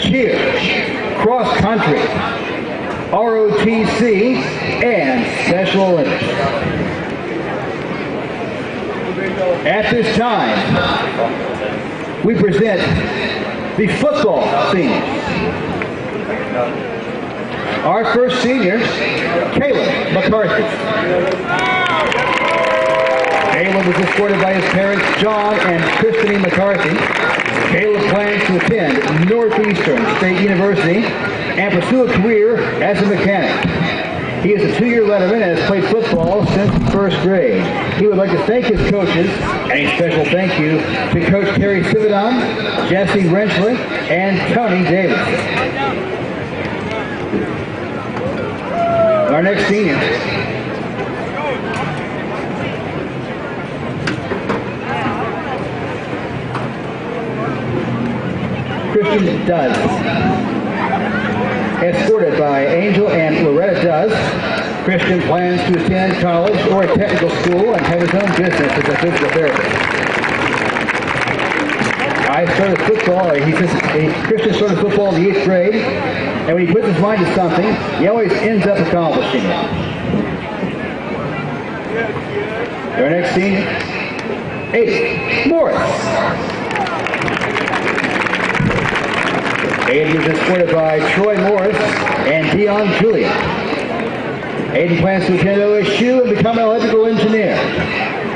cheer, cross country, ROTC, and Special Olympics. At this time, we present the football seniors. Our first senior, Caleb McCarthy. Caleb was escorted by his parents, John and Christine McCarthy. Caleb plans to attend Northeastern State University and pursue a career as a mechanic. He is a 2-year letterman and has played football since first grade. He would like to thank his coaches, and a special thank you to Coach Terry Sividon, Jesse Renchley, and Tony Davis. Our next senior. Christian Duz. Escorted by Angel and Loretta Duz, Christian plans to attend college or a technical school and have his own business as a physical therapist. Christian started football in the 8th grade, and when he puts his mind to something, he always ends up accomplishing it. Our next senior, Aiden Morris. Aiden is escorted by Troy Morris and Dion Julia. Aiden plans to attend OSU and become an electrical engineer.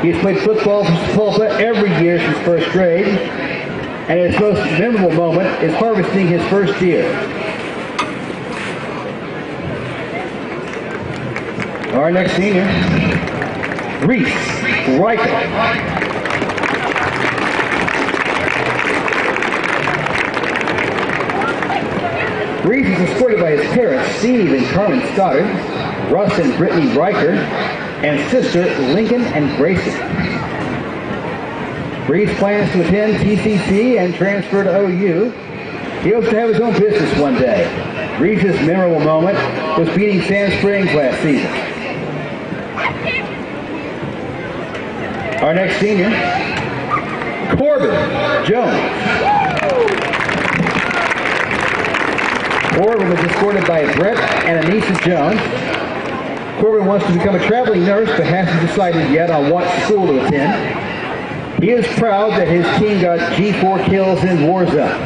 He's played football for Sapulpa every year since first grade, and his most memorable moment is harvesting his first deer. Our next senior, Reese Riker. Reese is escorted by his parents, Steve and Carmen Stoddard, Russ and Brittany Riker, and sister Lincoln and Grayson. Reese plans to attend TCC and transfer to OU. He hopes to have his own business one day. Reese's memorable moment was beating Sand Springs last season. Our next senior, Corbin Jones. Corbin was escorted by Brett and Anissa Jones. Corbin wants to become a traveling nurse but hasn't decided yet on what school to attend. He is proud that his team got G4 kills in Warzone.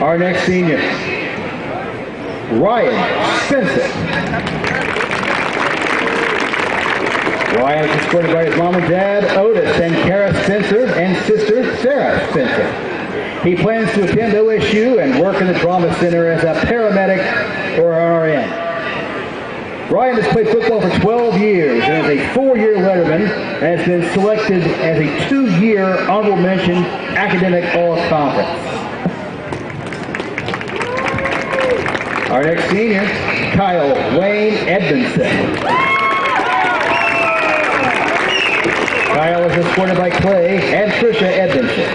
Our next senior, Ryan Spencer. Ryan is escorted by his mom and dad, Otis and Kara Spencer, and sister, Sarah Spencer. He plans to attend OSU and work in the Trauma Center as a paramedic or RN. Ryan has played football for 12 years and is a 4-year letterman and has been selected as a 2-year honorable mention academic all-conference. Our next senior, Kyle Wayne Edmondson. Kyle is escorted by Clay and Trisha Edmondson.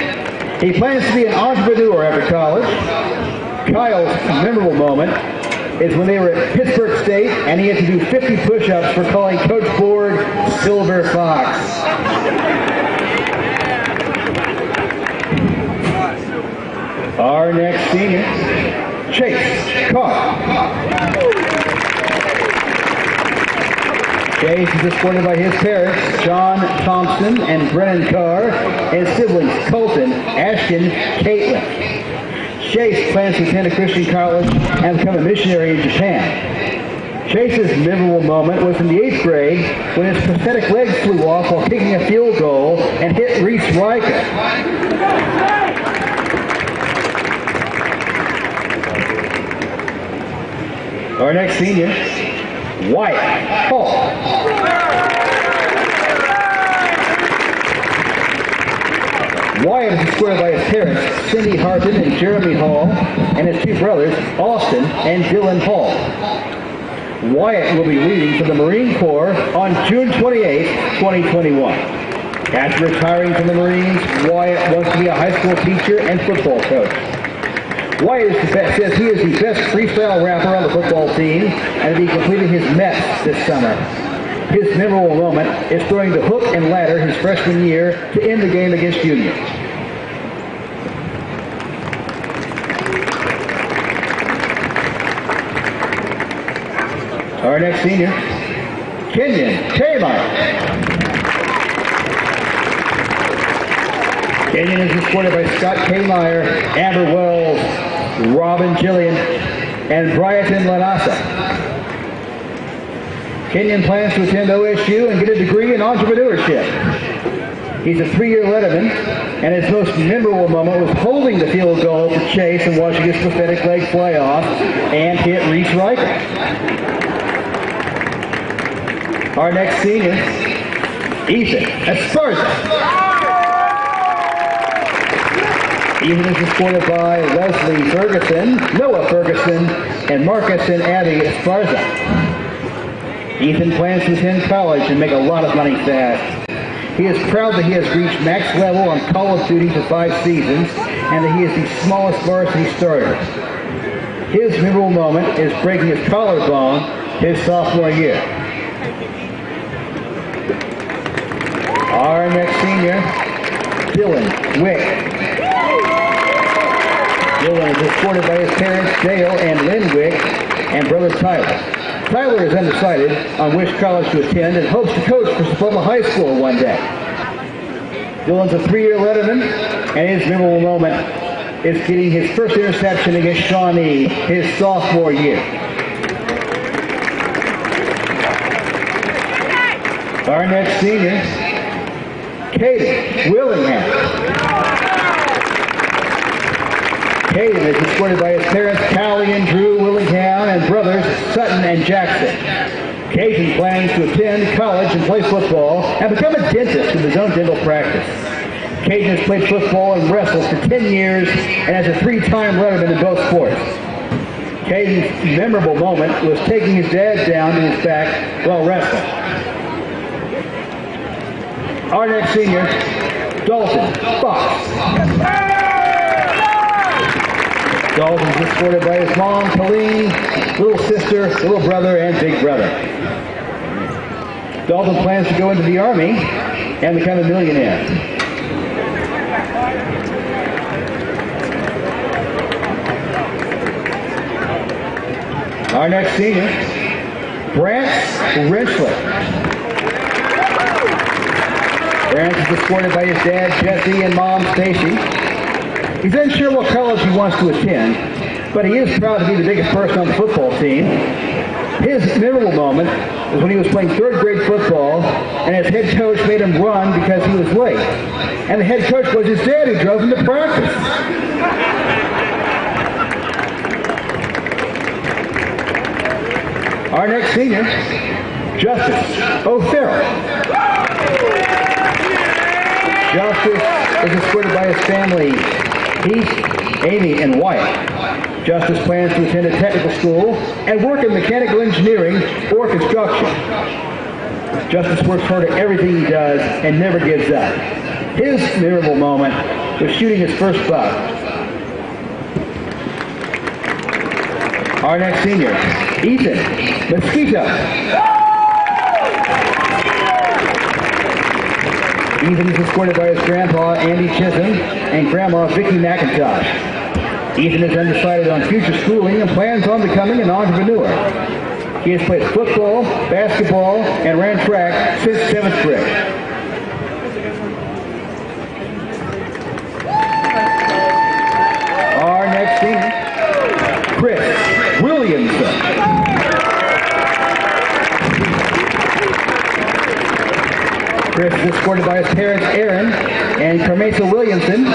He plans to be an entrepreneur after college. Kyle's memorable moment is when they were at Pittsburgh State and he had to do 50 push-ups for calling Coach Ford Silver Fox. Our next senior, Chase Carr. Chase is escorted by his parents, John Thompson and Brennan Carr, and siblings Colton, Ashton, Caitlin. Chase plans to attend a Christian college and become a missionary in Japan. Chase's memorable moment was in the 8th grade when his prosthetic leg flew off while kicking a field goal and hit Reese Riker. Our next senior, Wyatt Hall. Wyatt is escorted by his parents, Cindy Harton and Jeremy Hall, and his 2 brothers, Austin and Dylan Hall. Wyatt will be leaving for the Marine Corps on June 28, 2021. After retiring from the Marines, Wyatt wants to be a high school teacher and football coach. Wyatt says he is the best freestyle rapper on the football team and he completed his Mets this summer. His memorable moment is throwing the hook and ladder his freshman year to end the game against Union. Our next senior, Kenyon Kmire. Kenyon is escorted by Scott Kmire, Amber Wells, Robin Gillian, and Bryton Lanasa. Kenyon plans to attend OSU and get a degree in entrepreneurship. He's a 3-year letterman, and his most memorable moment was holding the field goal to Chase and watching his prophetic leg fly off and hit Reese Riker. Our next senior, Ethan Esparza. Ethan is escorted by Leslie Ferguson, Noah Ferguson, and Marcus and Abby Esparza. Ethan plans to attend college and make a lot of money fast. He is proud that he has reached max level on Call of Duty for 5 seasons and that he is the smallest varsity starter. His memorable moment is breaking his collarbone his sophomore year. Our next senior, Dylan Wick. Dylan is escorted by his parents, Dale and Lynn Wick, and brother Tyler. Tyler is undecided on which college to attend and hopes to coach for Sapulpa High School one day. Dylan's a 3-year letterman, and his memorable moment is getting his first interception against Shawnee his sophomore year. Our next senior, Caden Willingham. Caden is escorted by his parents, Callie and Drew Willingham, and brothers, Sutton and Jackson. Caden plans to attend college and play football and become a dentist in his own dental practice. Caden has played football and wrestled for 10 years and has a 3-time letterman in both sports. Caden's memorable moment was taking his dad down to his back while wrestling. Our next senior, Dalton Fox. Dalton is escorted by his mom, Colleen, little sister, little brother, and big brother. Dalton plans to go into the Army and become a millionaire. Our next senior, Brant Rensselaer. Brant is escorted by his dad, Jesse, and mom, Stacy. He's unsure what college he wants to attend, but he is proud to be the biggest person on the football team. His memorable moment was when he was playing 3rd grade football, and his head coach made him run because he was late. And the head coach was his dad who drove him to practice. Our next senior, Justice O'Farrell. Justice is escorted by his family, Heath, Amy, and Wyatt. Justice plans to attend a technical school and work in mechanical engineering or construction. Justice works hard at everything he does and never gives up. His memorable moment was shooting his first buck. Our next senior, Ethan Mosquito. Ethan is escorted by his grandpa, Andy Chisholm, and grandma, Vicki McIntosh. Ethan is undecided on future schooling and plans on becoming an entrepreneur. He has played football, basketball, and ran track since 7th grade. Our next senior, Chris Williamson. Chris is escorted by his parents, Aaron and Carmesa Williamson,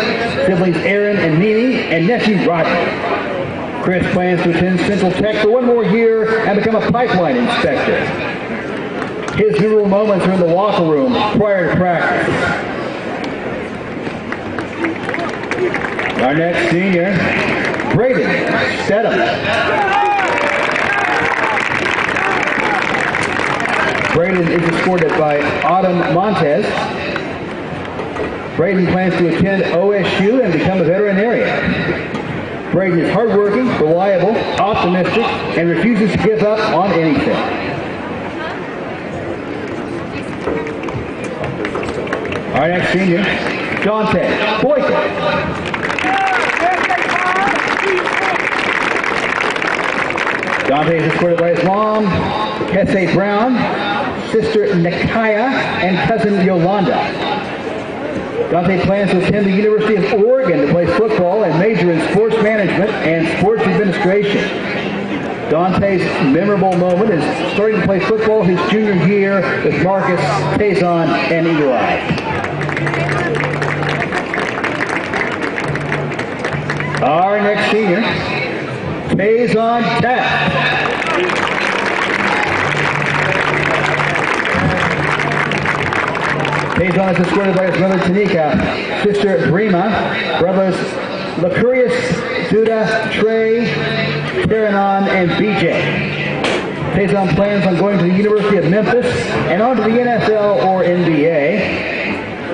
siblings Aaron and Mimi, and nephew Rodney. Chris plans to attend Central Tech for 1 more year and become a pipeline inspector. His memorable moments are in the locker room prior to practice. Our next senior, Braden Stedham. Braden is escorted by Autumn Montez. Braden plans to attend OSU and become a veterinarian. Braden is hardworking, reliable, optimistic, and refuses to give up on anything. Our next senior, Dante Boykin. Dante is escorted by his mom, Hesse Brown, sister Nakaya, and cousin Yolanda. Dante plans to attend the University of Oregon to play football and major in sports management and sports administration. Dante's memorable moment is starting to play football his junior year with Marcus, Tazon, and Eagle Eye. Our next senior, Tazon Taft. Tazon is escorted by his mother Tanika, sister Brima, brothers Lacurius, Duda, Trey, Taranon, and BJ. Tazon plans on going to the University of Memphis and on to the NFL or NBA.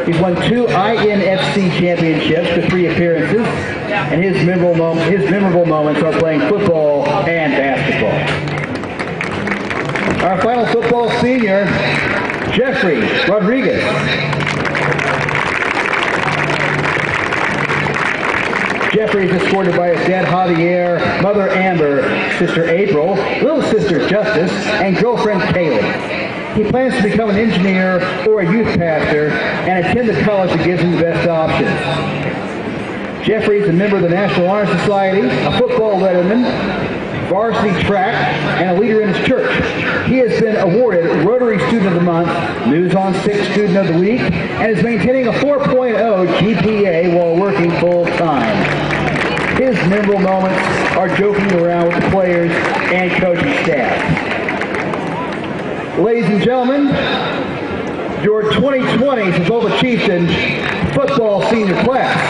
He's won 2 INFC championships with 3 appearances, and his memorable moments are playing football and basketball. Our final football senior, Jeffrey Rodriguez. Jeffrey is escorted by his dad Javier, mother Amber, sister April, little sister Justice, and girlfriend Kaylee. He plans to become an engineer or a youth pastor and attend the college that gives him the best options. Jeffrey is a member of the National Honor Society, a football letterman, varsity track, and a leader in his church. He has been awarded Rotary Student of the Month, News on 6 Student of the Week, and is maintaining a 4.0 GPA while working full-time. His memorable moments are joking around with the players and coaching staff. Ladies and gentlemen, your 2020 Sapulpa Chieftain football senior class.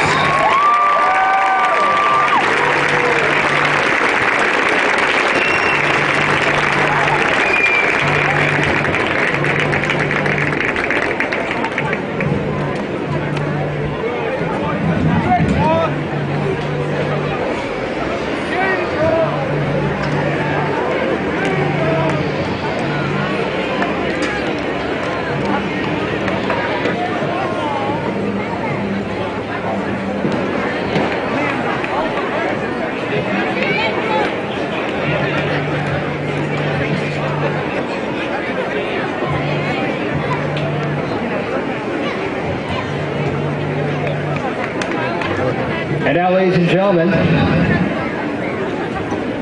And now, ladies and gentlemen,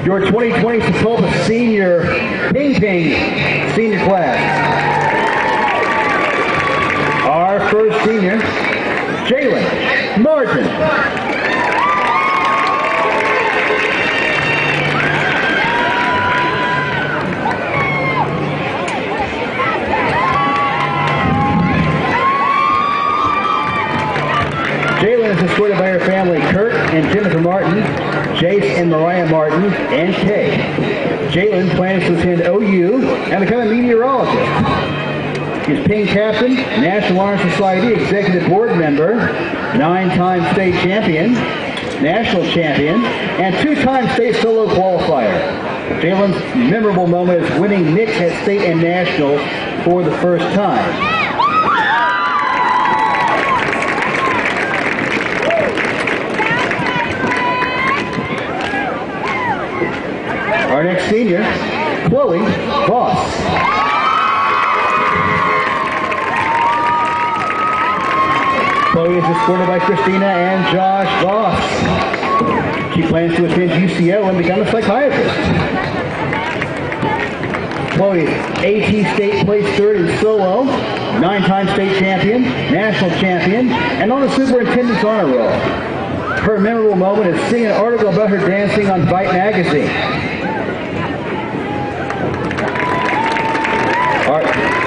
your 2020 Sapulpa Senior Ping Senior Class. Our first senior, Jalen Martin. Jalen is escorted by her family, Kurt and Jennifer Martin, Jace and Mariah Martin, and Kay. Jalen plans to attend OU and become a meteorologist. He's Ping Captain, National Honor Society Executive Board member, 9-time state champion, national champion, and 2-time state solo qualifier. Jalen's memorable moment is winning Nick at state and national for the first time. Our next senior, Chloe Voss. Chloe is escorted by Christina and Josh Voss. She plans to attend UCO and become a psychiatrist. Chloe, AT State placed 3rd in solo, 9-time state champion, national champion, and on the superintendent's honor roll. Her memorable moment is seeing an article about her dancing on Byte magazine.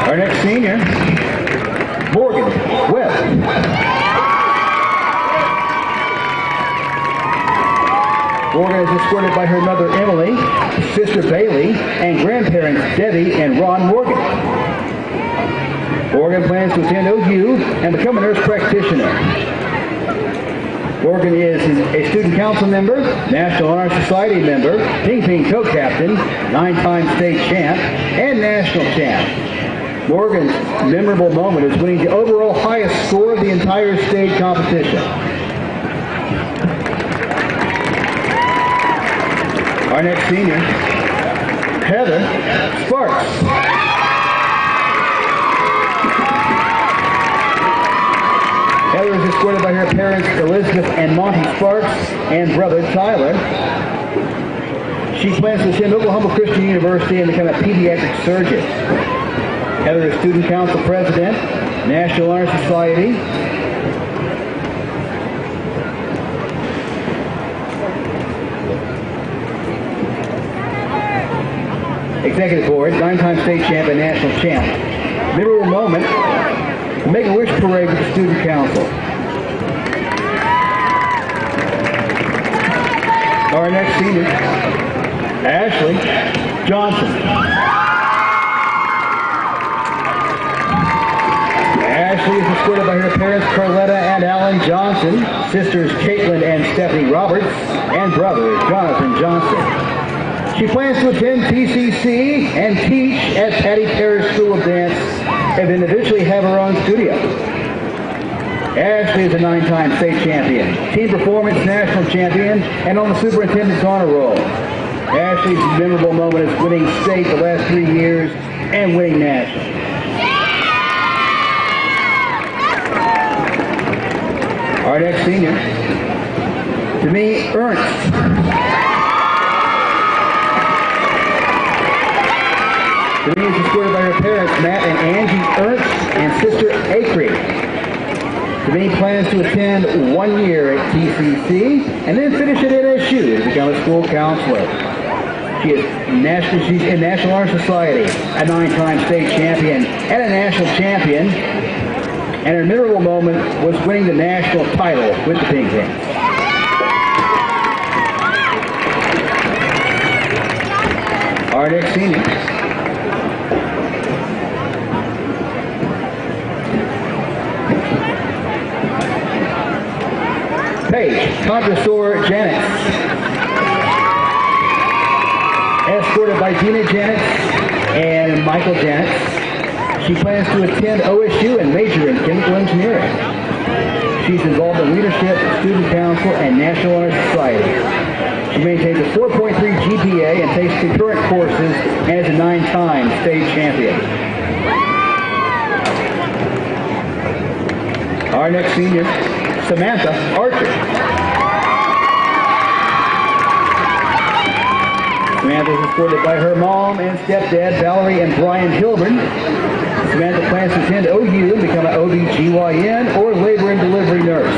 Our next senior, Morgan Webb. Morgan is escorted by her mother Emily, sister Bailey, and grandparents Debbie and Ron Morgan. Morgan plans to attend OU and become a nurse practitioner. Morgan is a student council member, National Honor Society member, Ping co-captain, 9-time state champ, and national champ. Morgan's memorable moment is winning the overall highest score of the entire state competition. Our next senior, Sparks. Heather is escorted by her parents, Elizabeth and Monty Sparks, and brother, Tyler. She plans to attend Oklahoma Christian University and become a pediatric surgeon. Heather is Student Council President, National Honor Society. Executive Board, 9-time state champ and national champ. Memorable moment, Make-A-Wish Parade with the Student Council. Our next senior, Ashley Johnson. Ashley is escorted by her parents, Carletta and Alan Johnson, sisters Caitlin and Stephanie Roberts, and brother, Jonathan Johnson. She plans to attend PCC and teach at Patty Parish School of Dance, and then eventually have her own studio. Ashley is a 9-time state champion, team performance national champion, and on the superintendent's honor roll. Ashley's memorable moment is winning state the last 3 years and winning national. Our next senior, Demi Ernst. Demi is escorted by her parents, Matt and Angie Ernst, and sister Acre. Demi plans to attend 1 year at TCC and then finish at NSU to become a school counselor. She's in National Honor Society, a 9-time state champion and a national champion. And her memorable moment was winning the national title with the Pink Pants. Our next senior, Paige Contrasor Janet, escorted by Gina Janet and Michael Janet. She plans to attend OSU and major in chemical engineering. She's involved in leadership, student council, and National Honor Society. She maintains a 4.3 GPA and takes concurrent courses and is a 9-time state champion. Our next senior, Samantha Archer. Samantha is escorted by her mom and stepdad, Valerie and Brian Hilburn. Samantha plans to attend OU and become an OBGYN or labor and delivery nurse.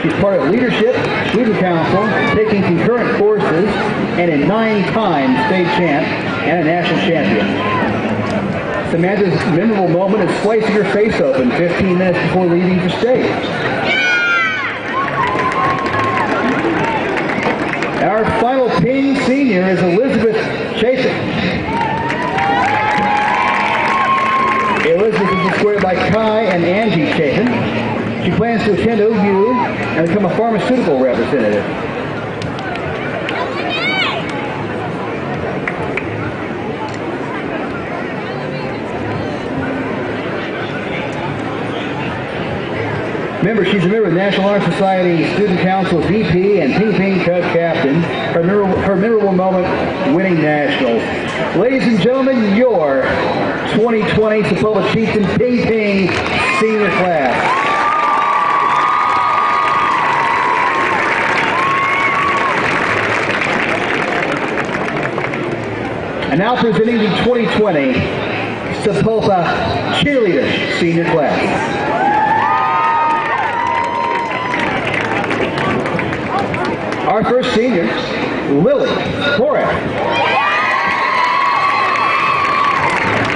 She's part of leadership, student council, taking concurrent courses, and a 9-time state champ and a national champion. Samantha's memorable moment is slicing her face open 15 minutes before leaving for state. Our final Ping senior is Elizabeth Chieftain. Elizabeth is escorted by Kai and Angie Chieftain. She plans to attend OU and become a pharmaceutical representative. Remember, she's a member of the National Honor Society Student Council VP and Ping Ping Cub Captain. Her memorable moment, winning nationals. Ladies and gentlemen, your 2020 Sapulpa Chieftain Ping Ping senior class. And now presenting the 2020 Sapulpa Cheerleader senior class. Our first senior, Lily Korak.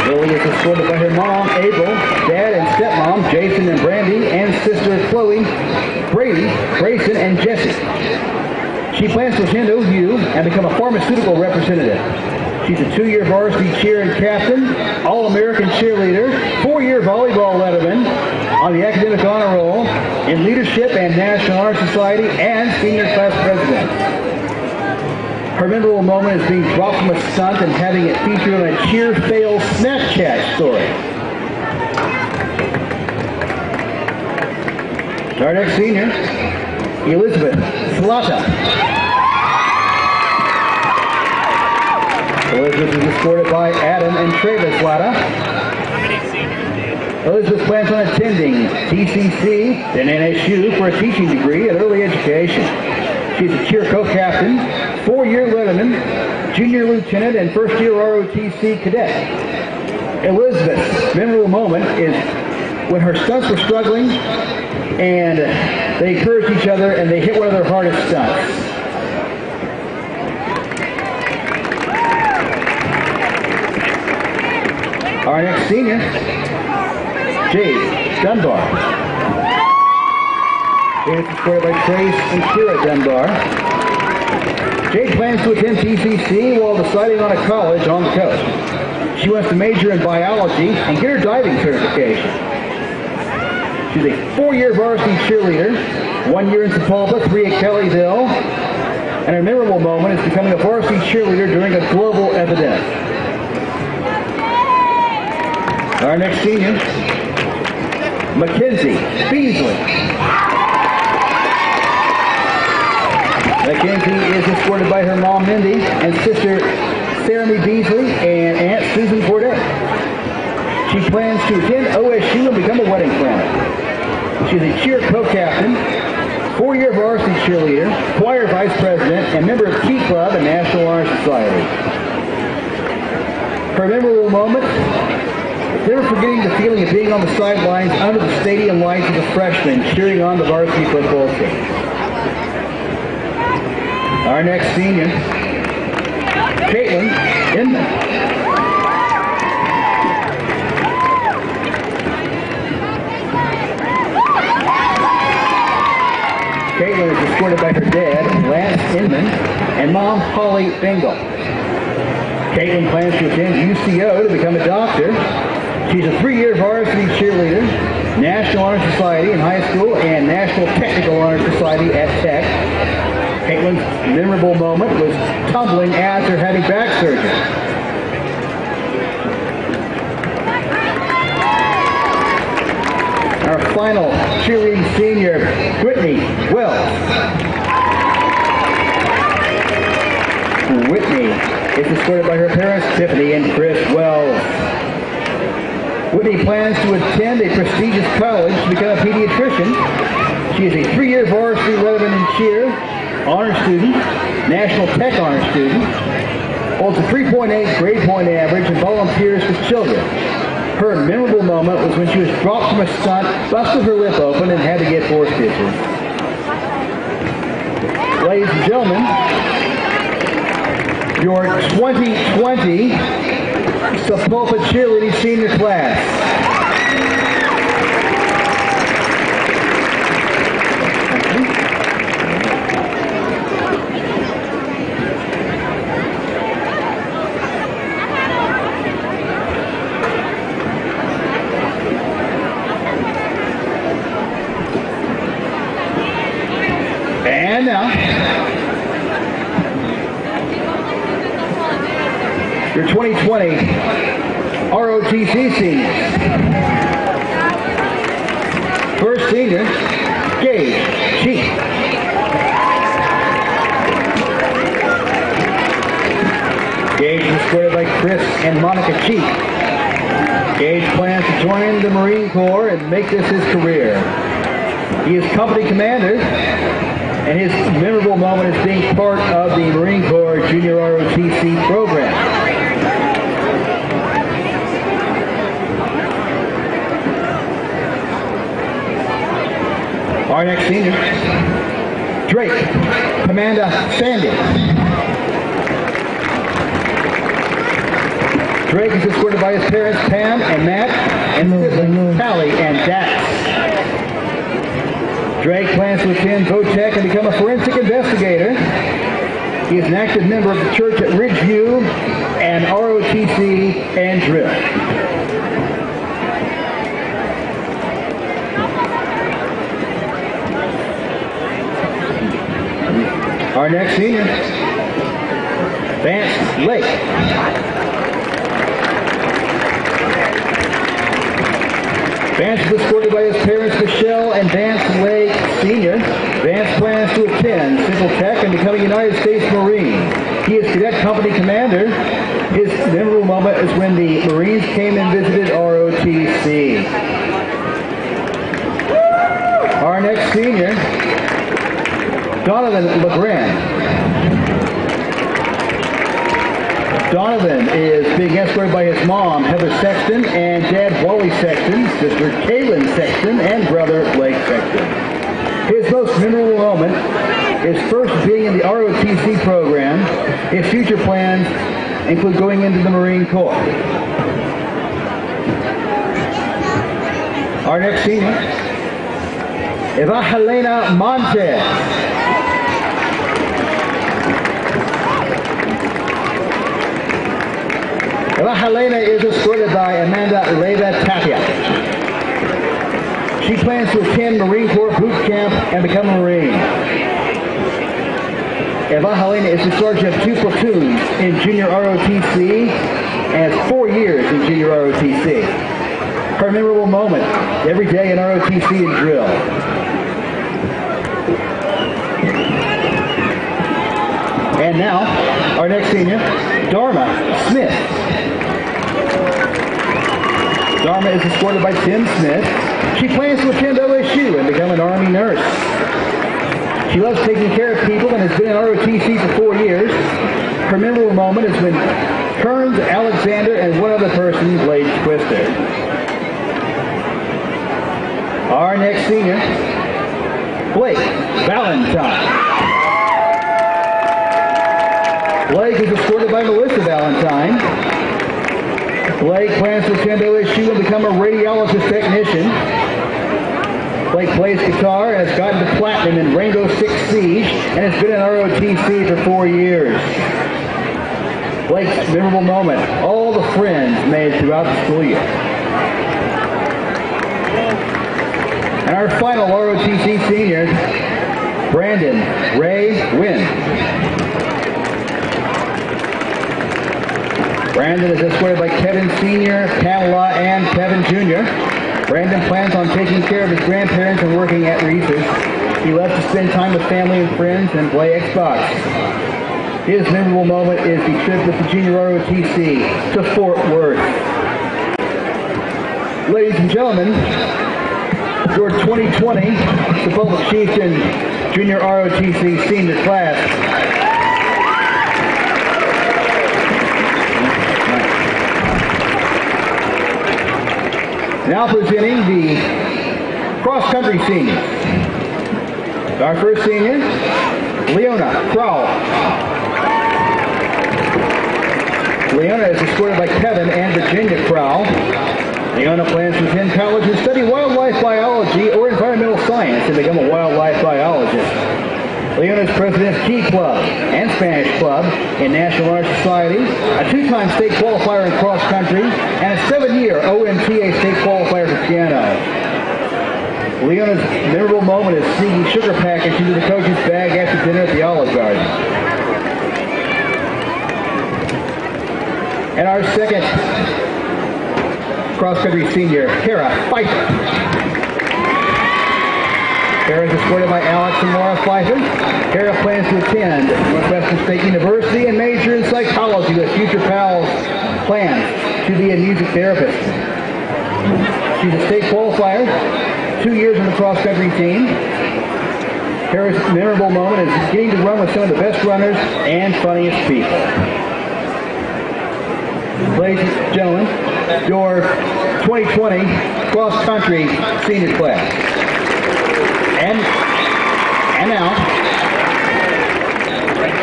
Lily is escorted by her mom, April, dad and stepmom, Jason and Brandy, and sister Chloe, Brady, Grayson, and Jesse. She plans to attend OU and become a pharmaceutical representative. She's a 2-year varsity cheer and captain, All-American cheerleader, 4-year volleyball letterman, on the academic honor roll, in leadership and National Honor Society, and senior class president. Her memorable moment is being dropped from a stunt and having it featured on a cheer fail Snapchat story. Our next senior, Elizabeth Slata. Elizabeth is escorted by Adam and Travis Latta. Elizabeth plans on attending TCC and NSU for a teaching degree in early education. She's a cheer co-captain, 4-year letterman, junior lieutenant, and first-year ROTC cadet. Elizabeth's memorable moment is when her stunts were struggling and they encouraged each other and they hit one of their hardest stunts. Our next senior, Jade Dunbar. Jade is escorted by Trace and Kira Dunbar. Jade plans to attend TCC while deciding on a college on the coast. She wants to major in biology and get her diving certification. She's a 4-year varsity cheerleader, 1 year in Sapulpa, 3 at Kellyville, and her memorable moment is becoming a varsity cheerleader during a global epidemic. Our next senior, Mackenzie Beasley. Mackenzie is escorted by her mom, Mindy, and sister, Sarah Beasley, and Aunt Susan Cordet. She plans to attend OSU and become a wedding planner. She's a cheer co-captain, 4-year varsity cheerleader, choir vice president, and member of Key Club and National Honor Society. Her memorable moment, never forgetting the feeling of being on the sidelines under the stadium lights as a freshman, cheering on the varsity football team. Our next senior, Caitlin Inman. Caitlin is escorted by her dad, Lance Inman, and mom, Holly Bingle. Caitlin plans to attend UCO to become a doctor. She's a 3-year varsity cheerleader, National Honor Society in high school, and National Technical Honor Society at Tech. Caitlin's memorable moment was tumbling after having back surgery. Our final cheerleading senior, Whitney Wells. Whitney is escorted by her parents, Tiffany and Chris Wells. Whitney plans to attend a prestigious college to become a pediatrician. She is a 3-year varsity letterman in cheer, honor student, National Tech honor student, holds a 3.8 grade point average, and volunteers for children. Her memorable moment was when she was dropped from a stunt, busted her lip open, and had to get 4 stitches. Ladies and gentlemen, your 2020 Sapulpa Cheerleading Senior Class. And now, your 2020 ROTC seniors. First senior, Gage Cheek. Gage is escorted by Chris and Monica Cheek. Gage plans to join the Marine Corps and make this his career. He is company commander, and his memorable moment is being part of the Marine Corps Junior ROTC program. Our next senior, Drake Amanda Sandy. Drake is escorted by his parents, Pam and Matt, and siblings, Callie and Dax. Drake plans to attend VOTEC and become a forensic investigator. He is an active member of the church at Ridgeview and ROTC and Drill. Our next senior, Vance Lake. Vance is escorted by his parents, Michelle and Vance Lake Sr. Vance plans to attend Central Tech and become a United States Marine. He is Cadet Company Commander, His memorable moment is when the Marines came and visited ROTC. Our next senior, Donovan LeGrand. Donovan is being escorted by his mom, Heather Sexton, and dad, Wally Sexton, sister, Kaylin Sexton, and brother, Blake Sexton. His most memorable moment is first being in the ROTC program. His future plans include going into the Marine Corps. Our next senior, Eva Helena Montez. Eva Helena is escorted by Amanda Leva Tapia. She plans to attend Marine Corps boot camp and become a Marine. Eva Helena is in charge of 2 platoons in junior ROTC and has 4 years in junior ROTC. Her memorable moment, every day in ROTC and drill. And now, our next senior, Dharma Smith. Dharma is escorted by Tim Smith. She plans to attend OSU and become an Army nurse. She loves taking care of people and has been in ROTC for 4 years. Her memorable moment is when Kearns, Alexander, and one other person played Twister. Our next senior, Blake Valentine. Blake is escorted by Melissa Valentine. Blake plans to attend OSU and become a radiologist technician. Blake plays guitar, has gotten to platinum in Rainbow Six Siege, and has been in ROTC for 4 years. Blake's memorable moment, all the friends made throughout the school year. And our final ROTC senior, Brandon Ray Wynn. Brandon is escorted by Kevin Sr., Pamela, and Kevin Jr. Brandon plans on taking care of his grandparents and working at Reese's. He loves to spend time with family and friends and play Xbox. His memorable moment is the trip with the junior ROTC to Fort Worth. Ladies and gentlemen, your 2020 Sapulpa Chieftain Junior ROTC Senior Class. Now presenting the cross-country seniors. Our first senior, Leona Crowell. Leona is escorted by Kevin and Virginia Crowell. Leona plans to attend college and study wildlife biology or environmental science and become a wildlife biologist. Leona is President's Key Club and Spanish Club in National Honor Society, a 2-time state qualifier in cross country, and a 7-year OMTA state qualifier for piano. Leona's memorable moment is sneaking sugar packets into the coach's bag after dinner at the Olive Garden. And our second cross-country senior, Kara Pfeiffer. Kara is escorted by Alex and Laura Pfeiffer. Kara plans to attend Northwestern State University and major in psychology with future pals plans to be a music therapist. She's a state qualifier, 2 years in the cross-country team. Kara's memorable moment is getting to run with some of the best runners and funniest people. Ladies and gentlemen, your 2020 cross-country senior class. And now,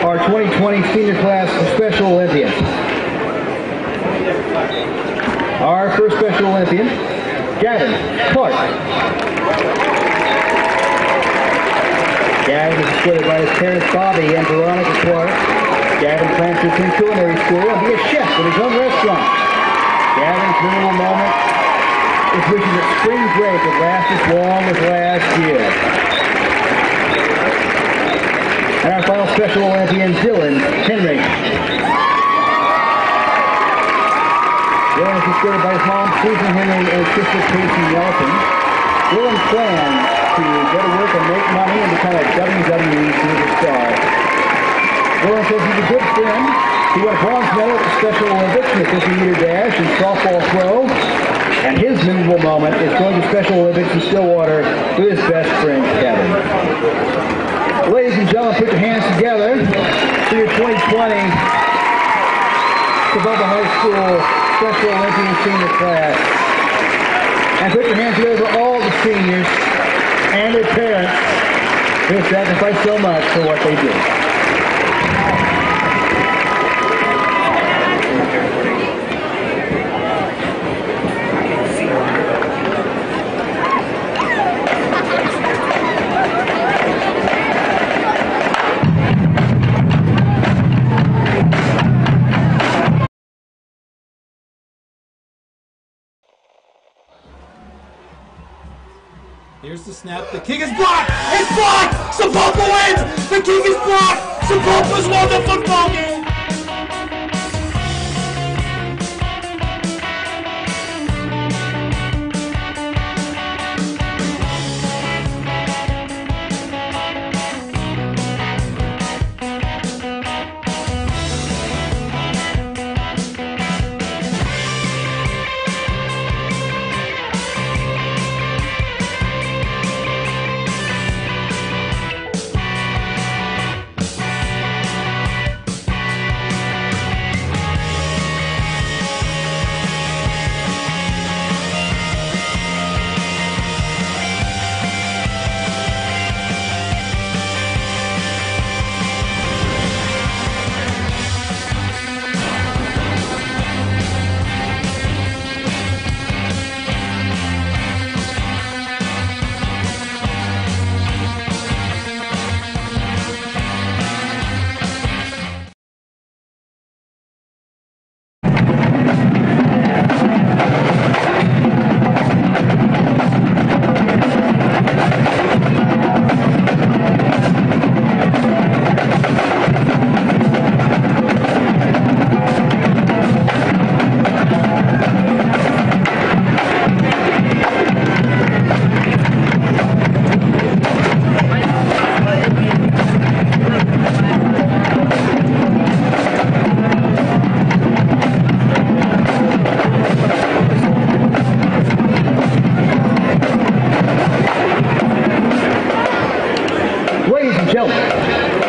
our 2020 senior class Special Olympians. Our first Special Olympian, Gavin Clark. Gavin is escorted by his parents Bobby and Veronica Clark. Gavin plans to attend culinary school and be a chef at his own restaurant. Gavin's memorable moment is wishing that spring break would last as long as last year. And our final Special Olympian, Dylan Henry. Dylan is escorted by his mom, Susan Henry, and his sister, Casey Nelson. Dylan plans to go to work and make money and become a WWE superstar. Dylan says he's a good friend, He won a bronze medal at the Special Olympics in the 50-meter dash and softball throw. And his memorable moment is going to Special Olympics in Stillwater with his best friend, Kevin. Ladies and gentlemen, put your hands together for your 2020 Sapulpa High School Special Olympian Senior Class. And put your hands together for all the seniors and their parents who have sacrificed so much for what they do. Here's the snap. The kick is blocked. It's blocked. Sapulpa wins. The kick is blocked. Sapulpa's won the football game.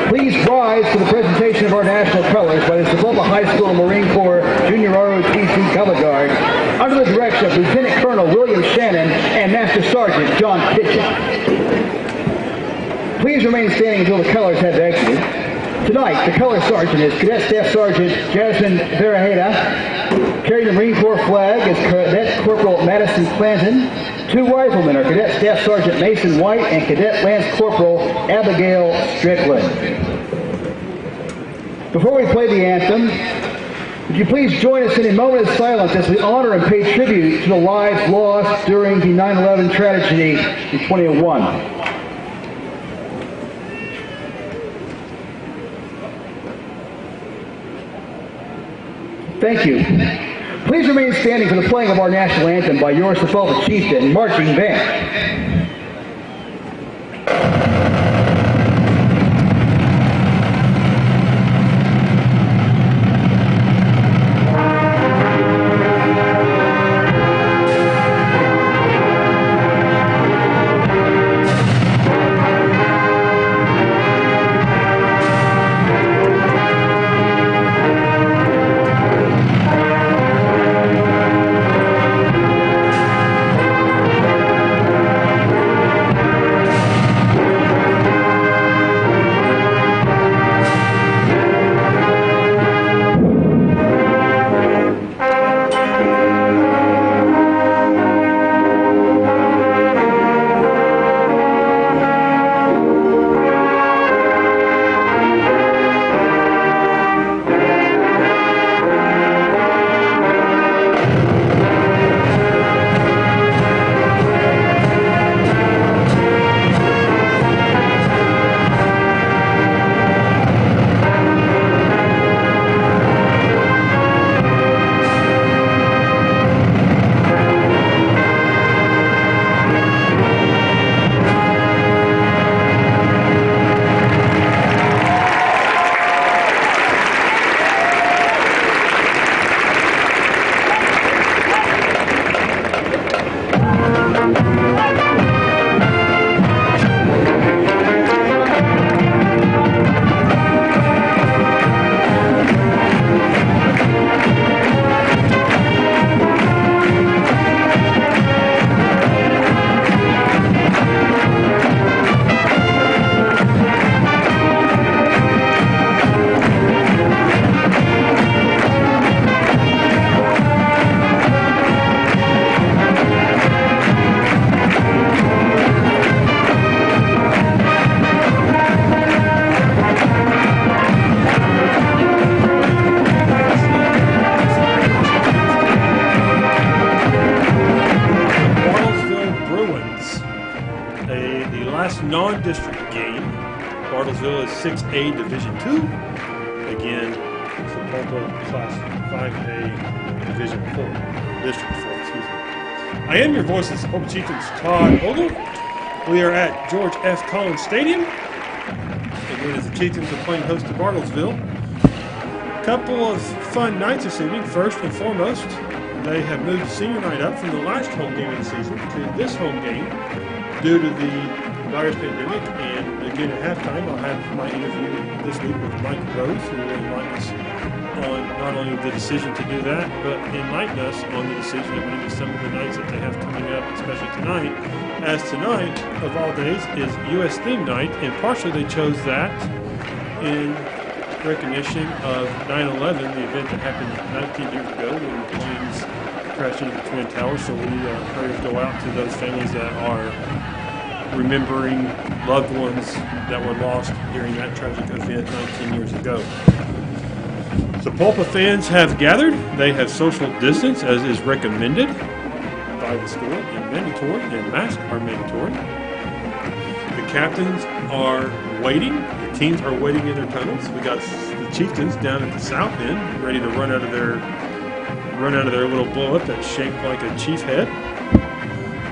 Please rise for the presentation of our national colors by the Sapulpa High School Marine Corps Junior ROTC Color Guard under the direction of Lieutenant Colonel William Shannon and Master Sergeant John Kitchen. Please remain standing until the colors have exited. Tonight, the color sergeant is Cadet Staff Sergeant Jasmine Verajeda, carrying the Marine Corps flag is Cadet Corporal Madison Clanton. Two riflemen are Cadet Staff Sergeant Mason White and Cadet Lance Corporal Abigail Strickland. Before we play the anthem, would you please join us in a moment of silence as we honor and pay tribute to the lives lost during the 9/11 tragedy in 2001. Thank you. Please remain standing for the playing of our national anthem by your Sapulpa Chieftain Marching Band. Bartlesville is 6A Division II. Again, Sapulpa Class 5A Division 4, District 4, excuse me. I am your voice of Sapulpa Chieftains, Todd Ogle. We are at George F. Collins Stadium. Again, as the Chieftains are playing host to Bartlesville. Couple of fun nights this evening. First and foremost, they have moved senior night up from the last home game of the season to this home game due to the virus pandemic. And again, at halftime, I'll have my interview this week with Mike Rose, who will enlighten us on not only the decision to do that, but enlighten us on the decision of maybe some of the nights that they have coming up, especially tonight. As tonight, of all days, is U.S. theme night, and partially they chose that in recognition of 9/11, the event that happened 19 years ago when the planes crashed into the Twin Towers. So we prayers go out to those families that are remembering loved ones that were lost during that tragic event 19 years ago. Sapulpa fans have gathered. They have social distance as is recommended by the school and mandatory, and masks are mandatory. The captains are waiting. The teams are waiting in their tunnels. We got the Chieftains down at the south end, ready to run out of their little blow up that's shaped like a chief head.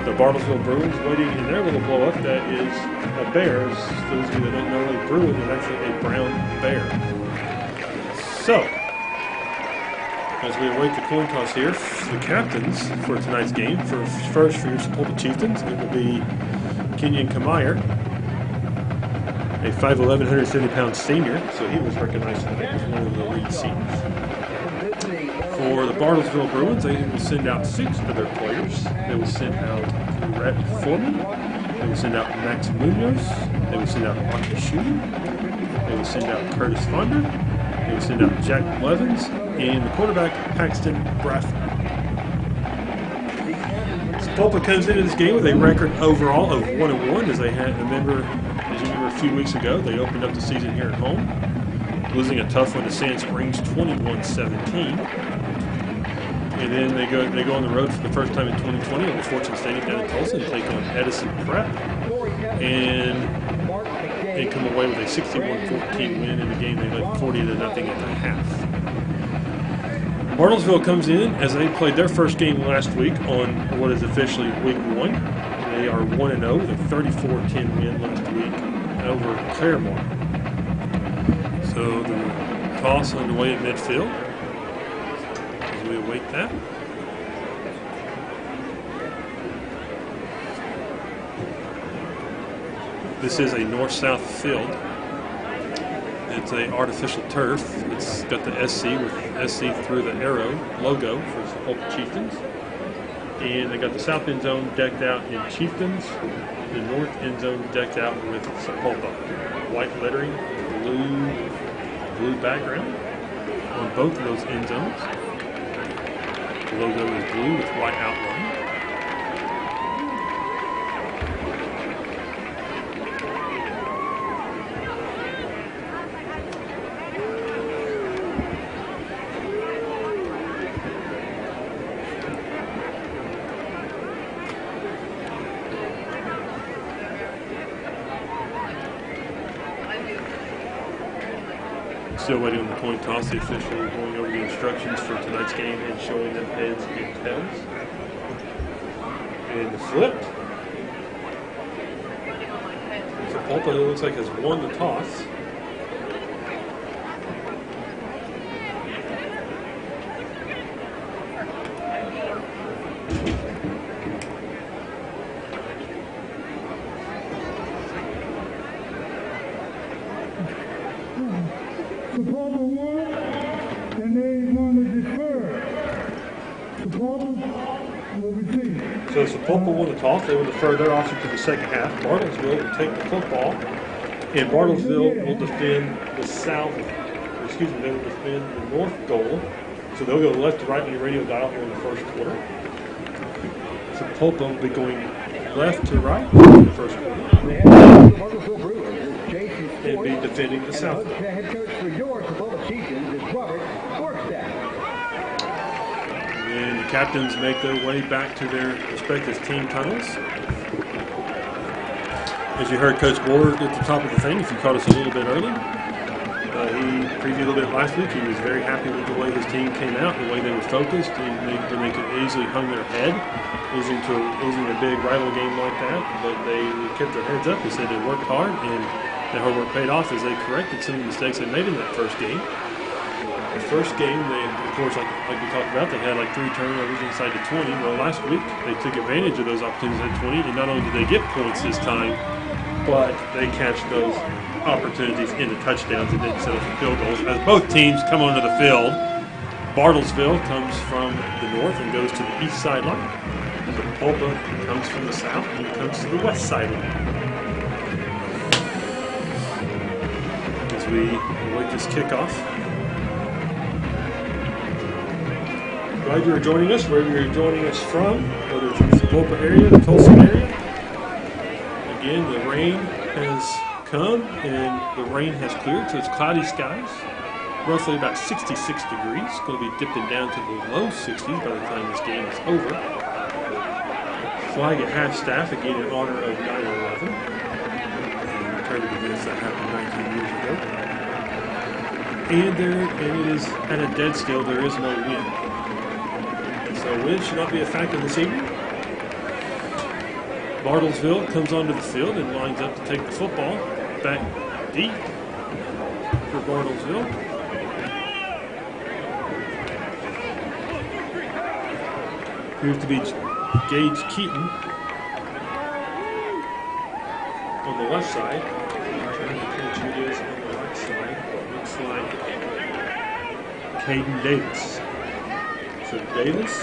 The Bartlesville Bruins waiting in their little blow up that is a bear. As those of you that don't know, a Bruin is actually a brown bear. So, as we await the coin toss here, the captains for tonight's game, first for your Sapulpa Chieftains, it will be Kenyon Kamayer, a 5'11", 170-pound senior, so he was recognized tonight as one of the lead seniors. For the Bartlesville Bruins, they will send out 6 of their players. They will send out Rhett Foreman. They will send out Max Munoz. They will send out Rocky Shooter. They will send out Curtis Fonder. They will send out Jack Blevins and the quarterback Paxton Bradford. Sapulpa comes into this game with a record overall of 1-1, as they had as you remember a few weeks ago, they opened up the season here at home, losing a tough one to Sand Springs 21-17. And then they go on the road for the first time in 2020 at the Fortune Stadium down in Tulsa and take on Edison Prep and come away with a 61-14 win in the game. They led 40-0 at the half. Bartlesville comes in as they played their first game last week on what is officially week 1. They are 1-0 with a 34-10 win last week over Claremont. So the toss underway at midfield as we await that. This is a north-south field. It's a artificial turf. It's got the SC with SC through the arrow logo for Sapulpa Chieftains. And they got the south end zone decked out in Chieftains, the north end zone decked out with Sapulpa. White lettering, blue background on both of those end zones. The logo is blue with white outline. Still waiting on the coin toss. The official going over the instructions for tonight's game and showing them heads and tails. And the flip. Sapulpa, it looks like, has won the toss. Sapulpa won, and they want to defer. Sapulpa will receive. So Sapulpa won the toss. They will defer their option to the second half. Bartlesville will take the football, and Bartlesville will defend the south. Excuse me, they will defend the north goal. So they'll go left to right on your radio dial here in the first quarter. Sapulpa will be going left to right in the first quarter. And be defending the south. The head coach for your Sapulpa Chieftains is Robert Borkstadt. And the captains make their way back to their respective team tunnels. As you heard Coach Ward at the top of the thing, if you caught us a little bit early, he previewed a little bit last week. He was very happy with the way his team came out, the way they were focused, and they could easily hung their head losing a big rival game like that. But they kept their heads up. He said they worked hard, and that hard work paid off as they corrected some of the mistakes they made in that first game. The first game, they, of course, like we talked about, they had like 3 turnovers inside the 20. Well, last week they took advantage of those opportunities at 20, and not only did they get points this time, but they catch those opportunities into touchdowns and didn't set up for field goals. As both teams come onto the field, Bartlesville comes from the north and goes to the east sideline. Sapulpa comes from the south and comes to the west sideline. As we await this kickoff. Glad you're joining us, wherever you're joining us from, whether it's the Sapulpa area, the Tulsa area. Again, the rain has come and the rain has cleared, so it's cloudy skies. Roughly about 66 degrees. Going to be dipping down to the low 60s by the time this game is over. Flag at half-staff, again in honor of 9/11. Trying to convince that happened 19 years ago. And it is at a dead still. There is no wind. So wind should not be a factor this evening. Bartlesville comes onto the field and lines up to take the football back deep for Bartlesville. Appears to be Gage Keaton on the left side. Trying to catch who it is on the right side. Looks like Caden Davis. So Davis.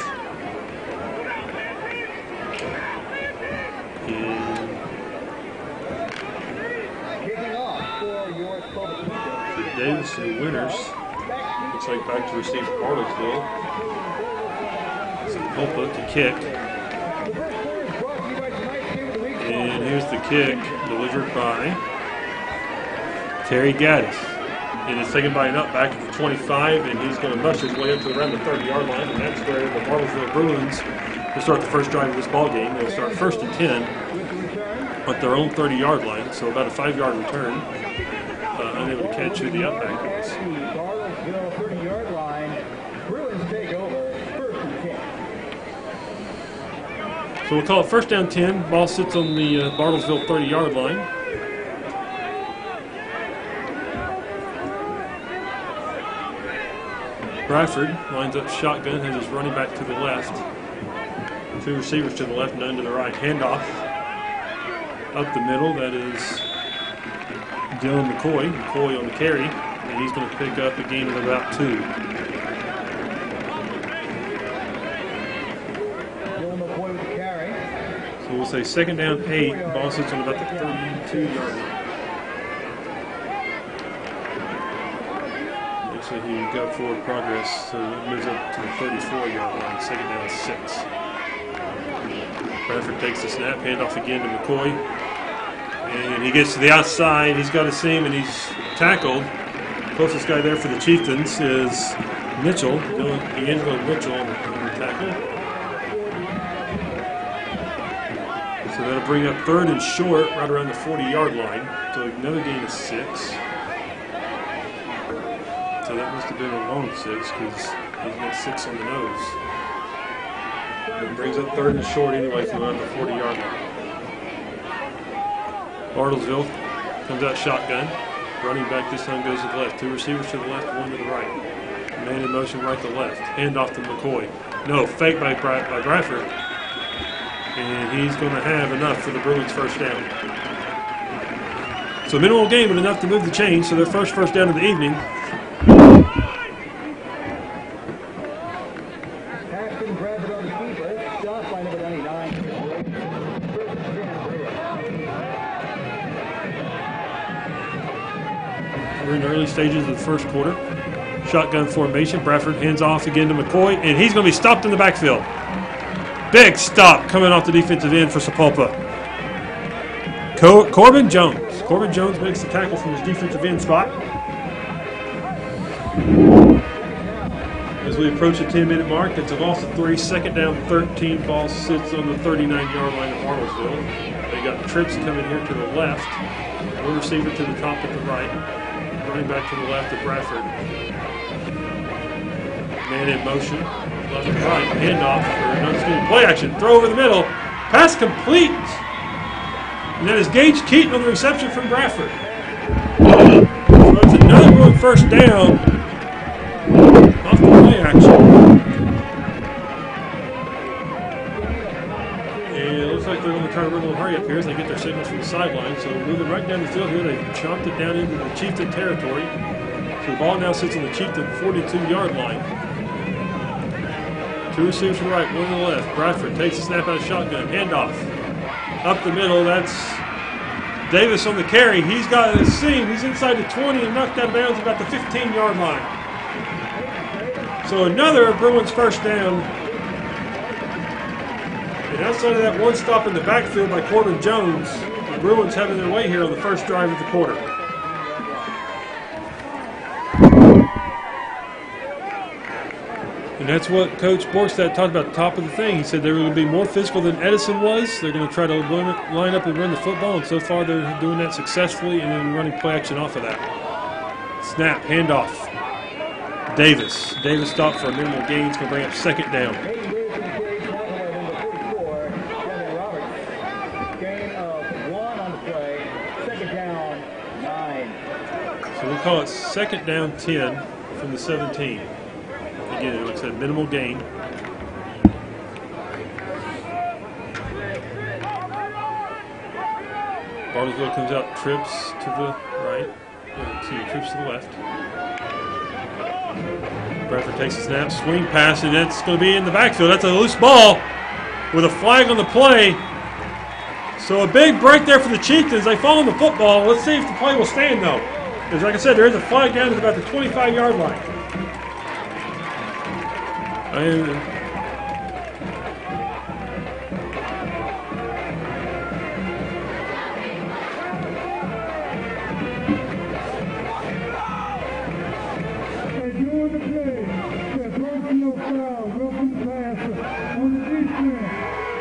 Davis, the winners. Looks like back to receive Bartlesville. Sapulpa to kick. And here's the kick delivered by Terry Gaddis. And it's taken by an up back at the 25, and he's going to rush his way up to around the 30-yard line, and that's where the Bartlesville Bruins will start the first drive of this ball game. They'll start 1st and 10 at their own 30-yard line, so about a 5-yard return. Unable to catch who the up back is. Bartlesville 30-yard line. Bruins take over 1st and 10. So we'll call it 1st down 10. Ball sits on the Bartlesville 30-yard line. Bradford lines up shotgun, has his running back to the left. 2 receivers to the left, none to the right. Handoff up the middle. That is Dylan McCoy on the carry, and he's going to pick up a gain of about 2. Dylan McCoy with the carry. So we'll say 2nd down 8. Ball sits on about the 32-yard line. Actually, he got forward progress, so it moves up to the 34-yard line. 2nd down 6. Bradford takes the snap, handoff again to McCoy. And he gets to the outside. He's got a seam, and he's tackled. Closest guy there for the Chieftains is Mitchell. He ends with Mitchell on the tackle. So that'll bring up 3rd and short right around the 40-yard line. So another gain of 6. So that must have been a long 6 because he's got 6 on the nose. It brings up 3rd and short anyway from around the 40-yard line. Bartlesville comes out shotgun. Running back this time goes to the left. 2 receivers to the left, 1 to the right. Man in motion right to left. Handoff to McCoy. No, fake by Bradford. And he's going to have enough for the Bruins' 1st down. So minimal gain, but enough to move the chains. So their first down of the evening. We're in the early stages of the first quarter. Shotgun formation. Bradford hands off again to McCoy, and he's going to be stopped in the backfield. Big stop coming off the defensive end for Sapulpa. Corbin Jones. Corbin Jones makes the tackle from his defensive end spot. As we approach the 10-minute mark, it's a loss of 3. 2nd down 13. Ball sits on the 39-yard line of Bartlesville. They You got trips coming here to the left. One receiver to the top of the right. Running back to the left of Bradford. Man in motion. Left and right. Handoff. Play action. Throw over the middle. Pass complete. And that is Gage Keaton on the reception from Bradford. So it's another Bruin first down off the play action. And it looks like they're going to try to run a little hurry up here as they get their signals from the sideline. So moving right down the field here, they chopped it down into the Chieftain territory. So the ball now sits on the Chieftain 42-yard line. Two receivers to the right, one to the left. Bradford takes the snap out of shotgun. Handoff. Up the middle, that's Davis on the carry. He's got a seam. He's inside the 20 and knocked out of bounds about the 15-yard line. So another Bruins first down. And outside of that one stop in the backfield by Corbin Jones, the Bruins having their way here on the first drive of the quarter. And that's what Coach Borstad talked about at the top of the thing. He said they were going to be more physical than Edison was. They're going to try to line up and run the football, and so far they're doing that successfully and then running play action off of that. Snap, handoff. Davis. Davis stopped for a minimal gain. It's going to bring up second down. So we'll call it second down 10 from the 17. Again, it looks like minimal gain. Bartlesville comes out, trips to the right. Trips to the left. Bradford takes a snap, swing pass, and that's going to be in the backfield. That's a loose ball with a flag on the play. So a big break there for the Chieftains. They fall on the football. Let's see if the play will stand, though. Because like I said, there is a flag down to about the 25-yard line.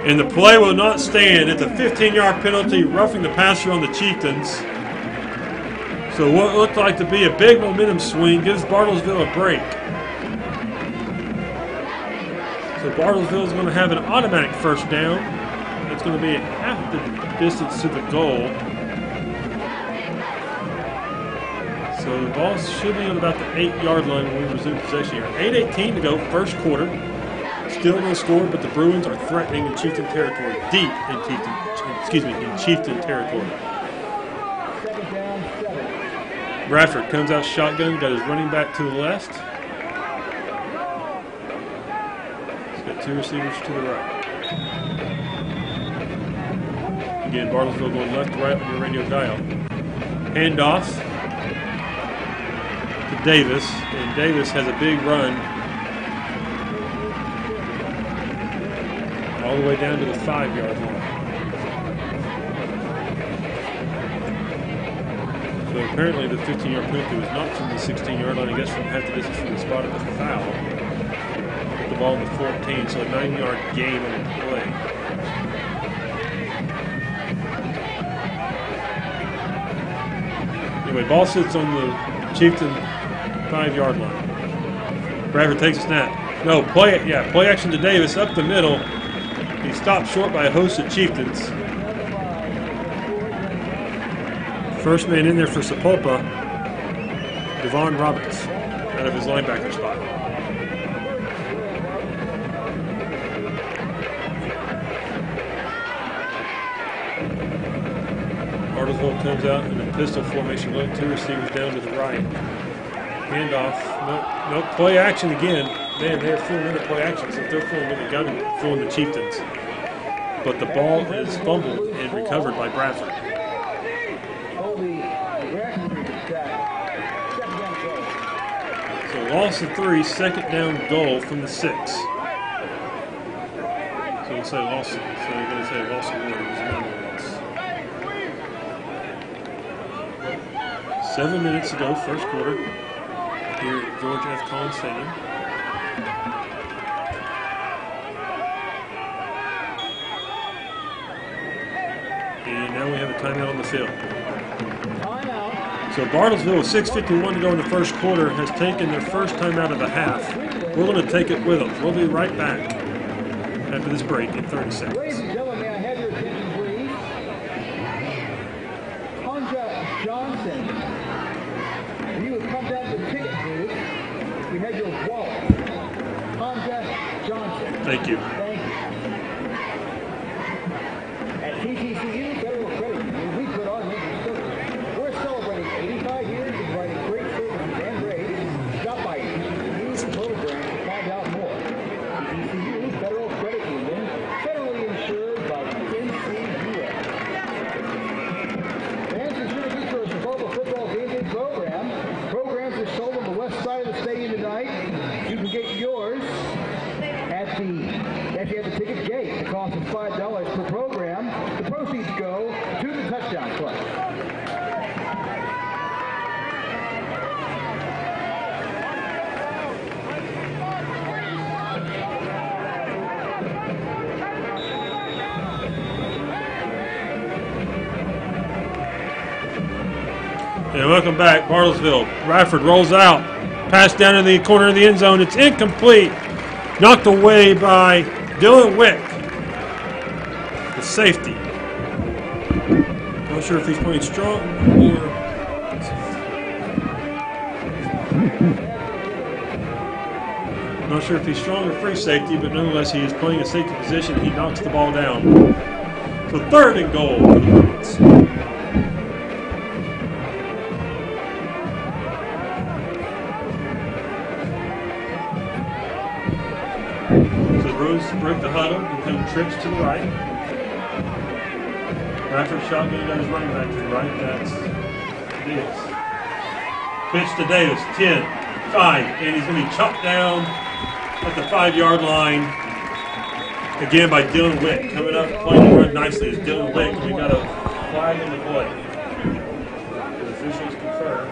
And the play will not stand. It's a 15-yard penalty, roughing the passer on the Chieftains. So what looked like to be a big momentum swing gives Bartlesville a break. So Bartlesville is going to have an automatic first down. It's going to be half the distance to the goal. So the ball should be on about the 8-yard line when we resume possession here. 8:18 to go, first quarter. Still no score, but the Bruins are threatening in Chieftain territory, deep in Chieftain territory. Bradford comes out shotgun, got his running back to the left. He's got two receivers to the right. Again, Bartlesville going left to right on your radio dial. Handoff to Davis, and Davis has a big run all the way down to the 5-yard line. So apparently the 15-yard penalty was not from the 16-yard line, I guess from half the distance from the spot of the foul. Put the ball in the 14, so a 9-yard gain on the play. Anyway, ball sits on the Chieftain 5-yard line. Bradford takes a snap. No, play action to Davis up the middle. He stopped short by a host of Chieftains. First man in there for Sapulpa, Devon Roberts, out of his linebacker spot. Bartlesville comes out in a pistol formation look, two receivers down to the right. Handoff, no play action again. Man, they're fooling into play action, so if they're fooling with the gun, fooling the Chieftains. But the ball is fumbled and recovered by Bradford. So loss of 3, second down goal from the 6. So we'll say loss. So you're going to say loss of 1. It was another loss. 7 minutes to go, first quarter. Here at George F. Collins Stadium. And Now we have a timeout on the field. So Bartlesville, with 6:51 to go in the first quarter, has taken their first timeout of the half. We're going to take it with them. We'll be right back after this break in 30 seconds. Ladies and gentlemen, may I have your attention, please? Hanja Johnson, you have come down to the ticket booth. We have your wallet. Hanja Johnson. Thank you. Thank you. At TCCU Federal Credit Union, we put on winter service. We're celebrating 85 years of providing great services and rates. Stop by TCCU's program to find out more. TCCU Federal Credit Union, federally insured by NCUA. Fans and cheerleaders for the Sapulpa football game day program. Programs are sold on the west side of the stadium tonight. You can get yours at the ticket gate. The cost is $5 per program. The proceeds go to the Touchdown Club. And welcome back, Bartlesville. Bradford rolls out. Pass down in the corner of the end zone. It's incomplete. Knocked away by Dylan Wick, the safety. Not sure if he's playing strong or... Not sure if he's strong or free safety, but nonetheless he is playing a safety position. He knocks the ball down. So 3rd and goal for the Bruins. Break the huddle, include trips to the right. Bradford shotgun got his running back to the right. That's Davis. Pitch to Davis, 10, 5, and he's going to be chopped down at the 5-yard line. Again by Dylan Wick. Coming up, playing the run nicely is Dylan Wick. We got a flag in the play. The officials confirm.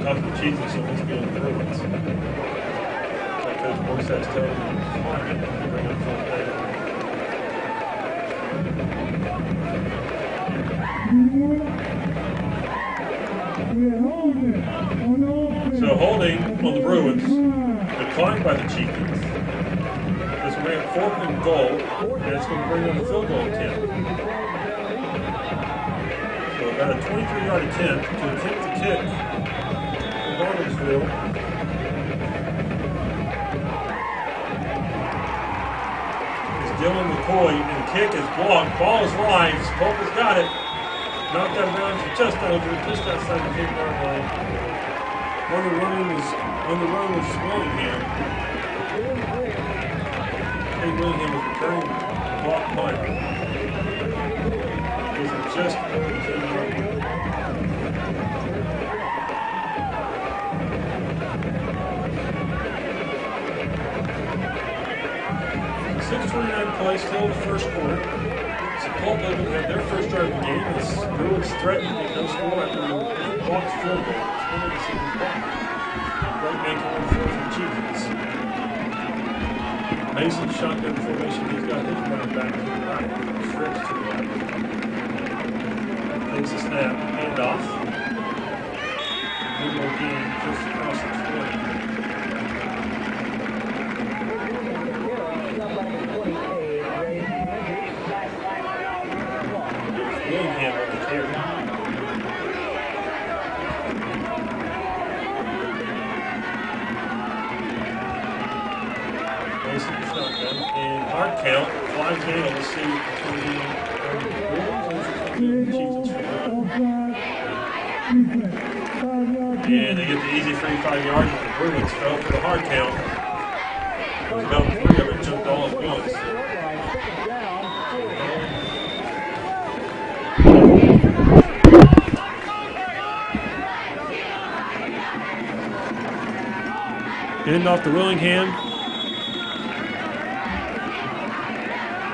Talk to the Chieftain, so let's go to the Bruins. Like Coach Morissette told him, bring up full play. So holding on the Bruins, declined by the Chieftains. This will be a 4th and goal, and it's going to bring on the field goal attempt. So we've got a 23-yard attempt to attempt the kick. Bartlesville. It's Dylan McCoy, and the kick is blocked. Ball is live. Sapulpa's got it. Knocked out of bounds just outside the 10-yard line. On the run was Willingham. Willingham was returning the block punt. This is just over the 10-yard line. 6:29 plays still in the first quarter. Sapulpa will have their first drive of the game as Bruins threaten to get no score after the blocked field goal. It's one of the season's blocked. Right making one for the Chieftains. Mason shotgun formation. He's got his running back to the right. Stretch to the right. Takes a snap. Handoff. Good little game just across the 20. Willingham on the carry. Mason shotgun and hard count. Flag tail. Let's see between the Chieftains. And they get the easy 35 yards, but the Bruins fell for the hard count. It was about 3 of them jumped all at once. Hand off to Willingham.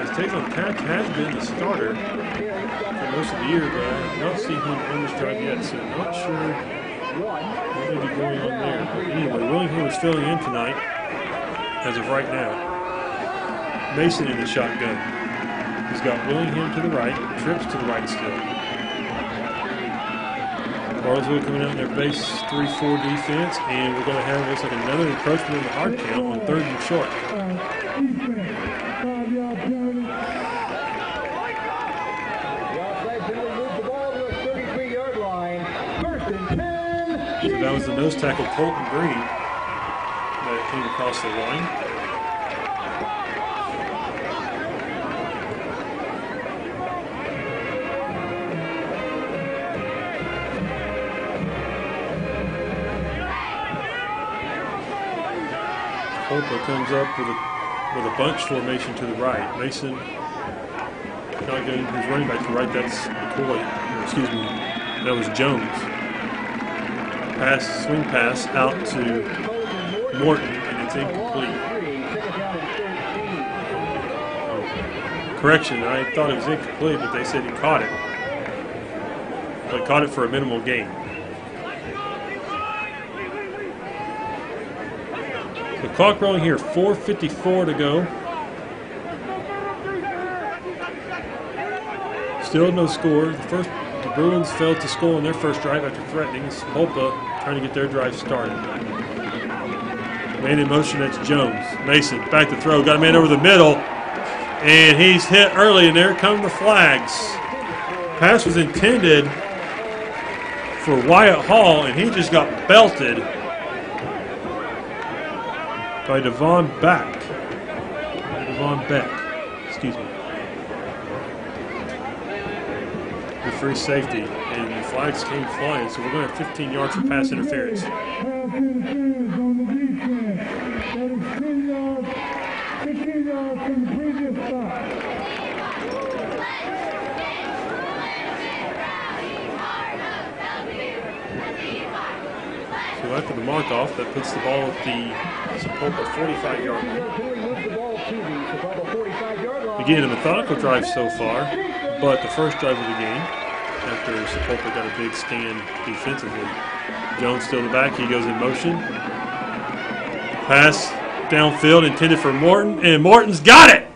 As Taylor Pack has been the starter for the most of the year, but I do not see him on this drive yet, so I'm not sure what may be going on there. But anyway, Willingham is filling in tonight, as of right now. Mason in the shotgun. He's got Willingham to the right, Trips to the right still. Bartlesville coming out in their base 3-4 defense, and we're going to have, looks like, another encroachment in the hard count on 3rd and short. So that was the nose tackle, Colton Green, that came across the line. Sapulpa comes up with a bunch formation to the right. Mason, shotgun, his running back to the right, that's McCoy, or excuse me, that was Jones. Swing pass out to Morton, and it's incomplete. Oh, correction, I thought it was incomplete, but they said he caught it. But caught it for a minimal gain. The clock rolling here, 4:54 to go. Still no score. The Bruins failed to score on their first drive after threatening. Sapulpa trying to get their drive started. Man in motion, that's Jones. Mason, back to throw, got a man over the middle, and he's hit early, and there come the flags. Pass was intended for Wyatt Hall, and he just got belted by Devon Beck. Excuse me. The free safety, and the flags came flying, so we're going to have 15 yards for pass interference. Pass interference on the defense. That is 15 yards from the previous stop. So after the mark off, that puts the ball at the Sapulpa 45-yard line. Again, a methodical drive so far, but the first drive of the game, after Sapulpa got a big stand defensively. Jones still in the back, he goes in motion. Pass downfield intended for Morton, and Morton's got it!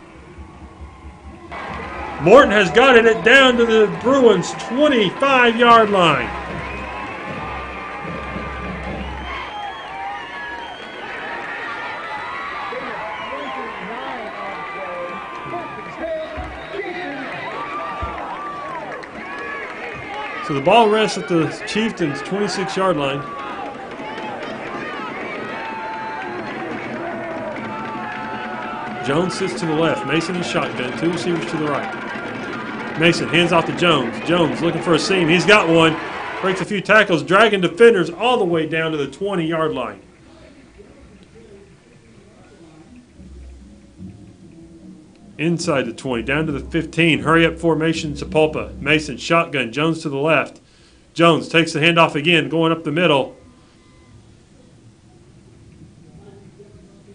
Morton has got it down to the Bruins' 25-yard line. So the ball rests at the Chieftains' 26-yard line. Jones sits to the left. Mason is shotgun. 2 receivers to the right. Mason hands off to Jones. Jones looking for a seam. He's got one. Breaks a few tackles, dragging defenders all the way down to the 20-yard line. Inside the 20, down to the 15. Hurry up formation, Sapulpa. Mason, shotgun. Jones to the left. Jones takes the handoff again, going up the middle.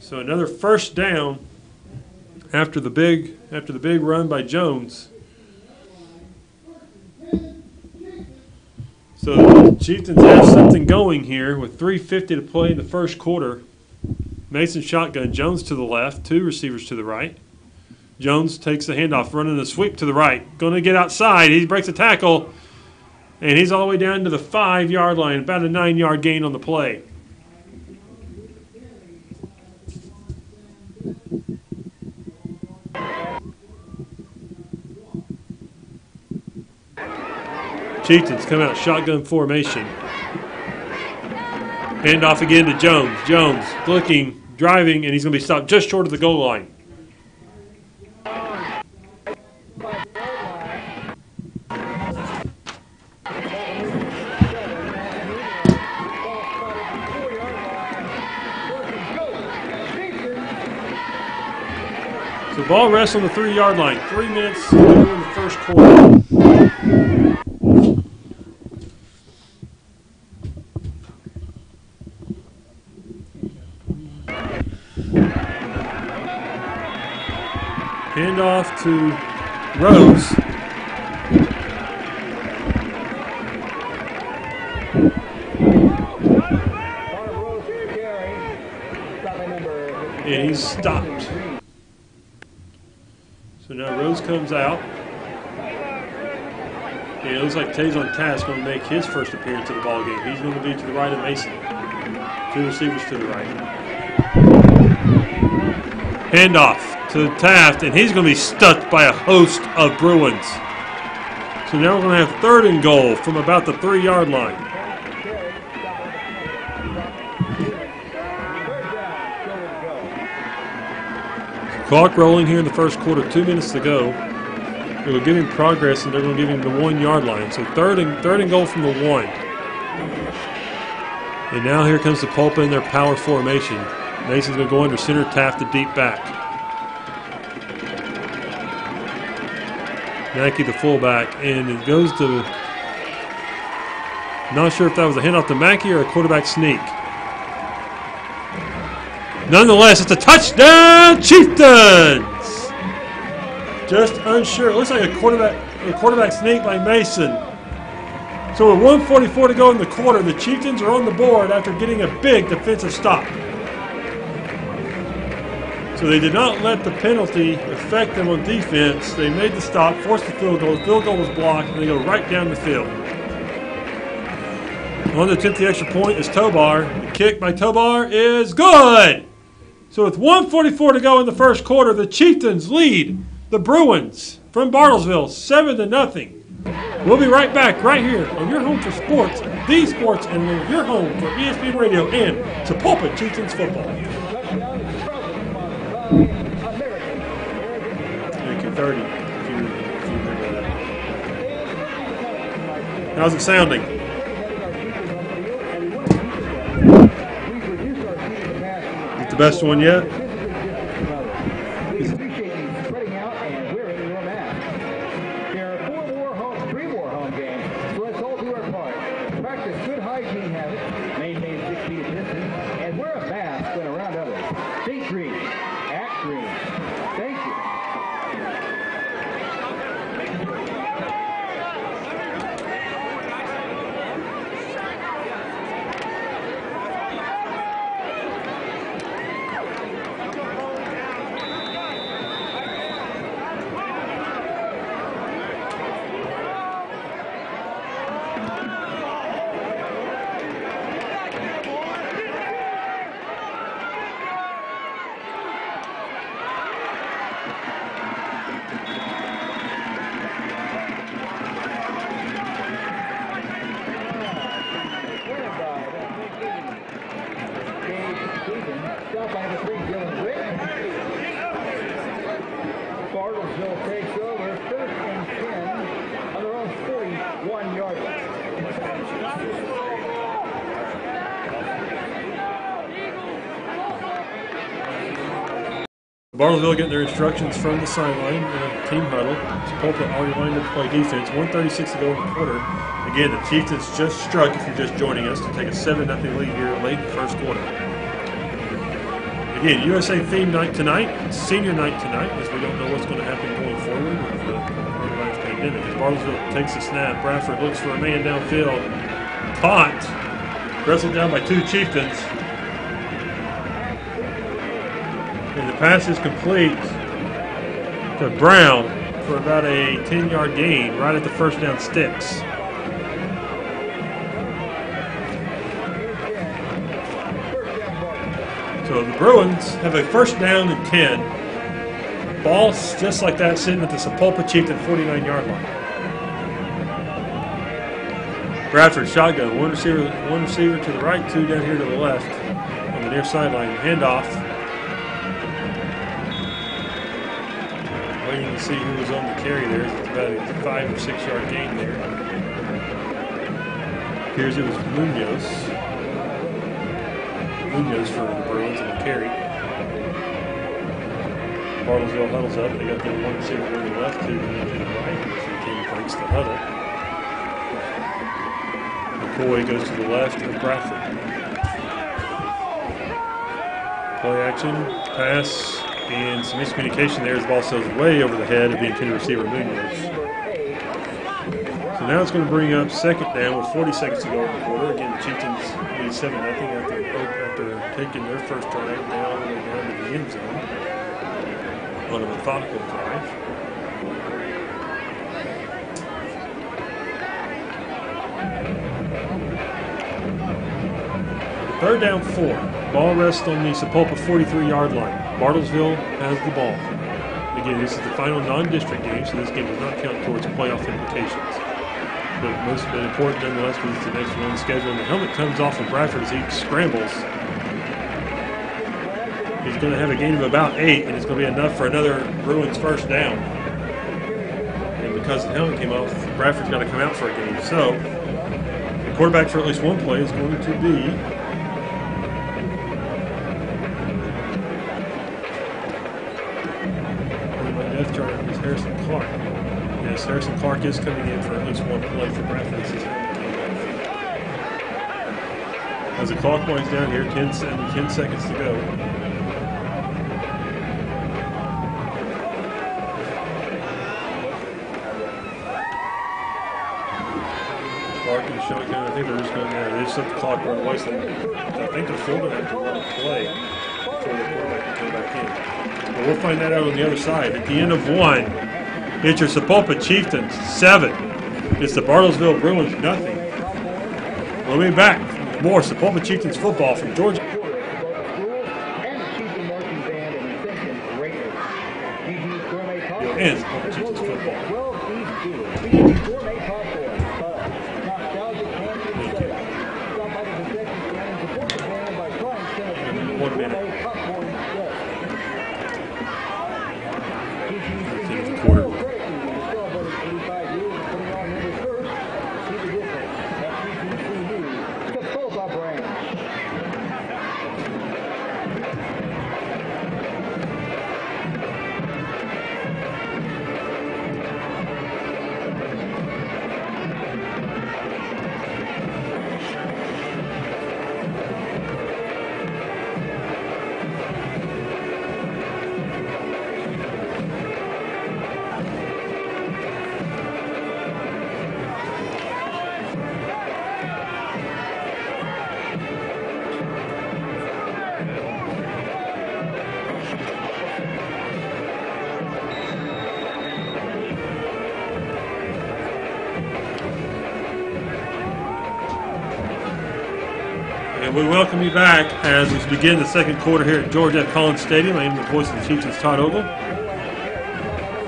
So another first down after the big run by Jones. So the Chieftains have something going here with 3:50 to play in the first quarter. Mason, shotgun. Jones to the left. 2 receivers to the right. Jones takes the handoff, running the sweep to the right. Going to get outside. He breaks a tackle, and he's all the way down to the 5-yard line. About a 9-yard gain on the play. Chieftains come out shotgun formation. Handoff again to Jones. Jones looking, driving, and he's going to be stopped just short of the goal line. The ball rests on the 3-yard line. 3 minutes to go in the first quarter. Handoff to Rose. and he's stopped. So now Rose comes out. And it looks like Tayson Task going to make his first appearance of the ball game. He's going to be to the right of Mason. Two receivers to the right. Handoff to Taft, and he's going to be stuffed by a host of Bruins. So now we're going to have 3rd and goal from about the 3-yard line. Clock rolling here in the first quarter, 2 minutes to go. They will give him progress, and they're going to give him the 1-yard line. So third and goal from the 1. And now here comes Sapulpa in their power formation. Mason's going to go under center, Taft the deep back. Mackey the fullback, and it goes to, not sure if that was a handoff to Mackey or a quarterback sneak. Nonetheless, it's a touchdown, Chieftains! Just unsure. It looks like a quarterback sneak by Mason. So with 1:44 to go in the quarter, the Chieftains are on the board after getting a big defensive stop. So they did not let the penalty affect them on defense. They made the stop, forced the field goal. The field goal was blocked, and they go right down the field. On to attempt the extra point is Tobar. The kick by Tobar is good. So with 1:44 to go in the first quarter, the Chieftains lead the Bruins from Bartlesville 7-0. We'll be right back right here on your home for sports, the Sports, and your home for ESPN Radio and Sapulpa Chieftains football. Thank you, 30. If you remember that. How's it sounding? Is it the best one yet? Bartlesville takes over 1st and 10 on their own 41-yard line. Bartlesville getting their instructions from the sideline in a team huddle. Sapulpa already lined up to play defense. 1:36 to go in the quarter. Again, the Chieftains just struck, if you're just joining us, to take a 7-0 lead here late in the first quarter. Again, USA theme night tonight, senior night tonight, as we don't know what's going to happen going forward with the coronavirus pandemic. As Bartlesville takes the snap, Bradford looks for a man downfield. Caught. Wrestled down by 2 Chieftains. And the pass is complete to Brown for about a 10-yard gain right at the first down sticks. So the Bruins have a first down and 10. Ball just like that sitting at the Sapulpa Chieftain 49-yard line. Bradford shotgun, one receiver to the right, 2 down here to the left on the near sideline. Handoff. Waiting to see who was on the carry there. It's about a 5 or 6 yard gain there. Appears it was Munoz. Munoz for the Bruins on the carry. Bartlesville huddles up. They got the one receiver to the left, 2 to the right. The team breaks the huddle. McCoy goes to the left of Bradford. Play action, pass. And some miscommunication there as the ball sails way over the head of the intended receiver, Munoz. So now it's going to bring up 2nd down with 40 seconds to go in the quarter. Again, the Chieftains lead 7-0 after taking their first drive down to the end zone on a methodical drive. Third down 4. Ball rests on the Sapulpa 43-yard line. Bartlesville has the ball. Again, this is the final non-district game, so this game does not count towards playoff implications. But most important nonetheless because it's the next one on the schedule. And the helmet comes off of Bradford as he scrambles. He's going to have a gain of about 8, and it's going to be enough for another Bruins first down. And because the helmet came off, Bradford's got to come out for a gain. So the quarterback for at least one play is going to be death chart is Harrison Clark. Yes, Harrison Clark is coming in for at least one play for Bradford. As the clock winds down here, 10 seconds to go. Clark and shotgun. I think they're just going to just let the clock run away. So I think they're still going to have to run a play before the quarterback can come back in. But we'll find that out on the other side. At the end of 1, it's your Sapulpa Chieftains 7. It's the Bartlesville Bruins nothing. We'll be back. More Sapulpa Chieftains football from Georgia. And Sapulpa Chieftains football. 1 minute. And we welcome you back as we begin the second quarter here at George F. Collins Stadium. I am the voice of the Chieftains, Todd Ogle.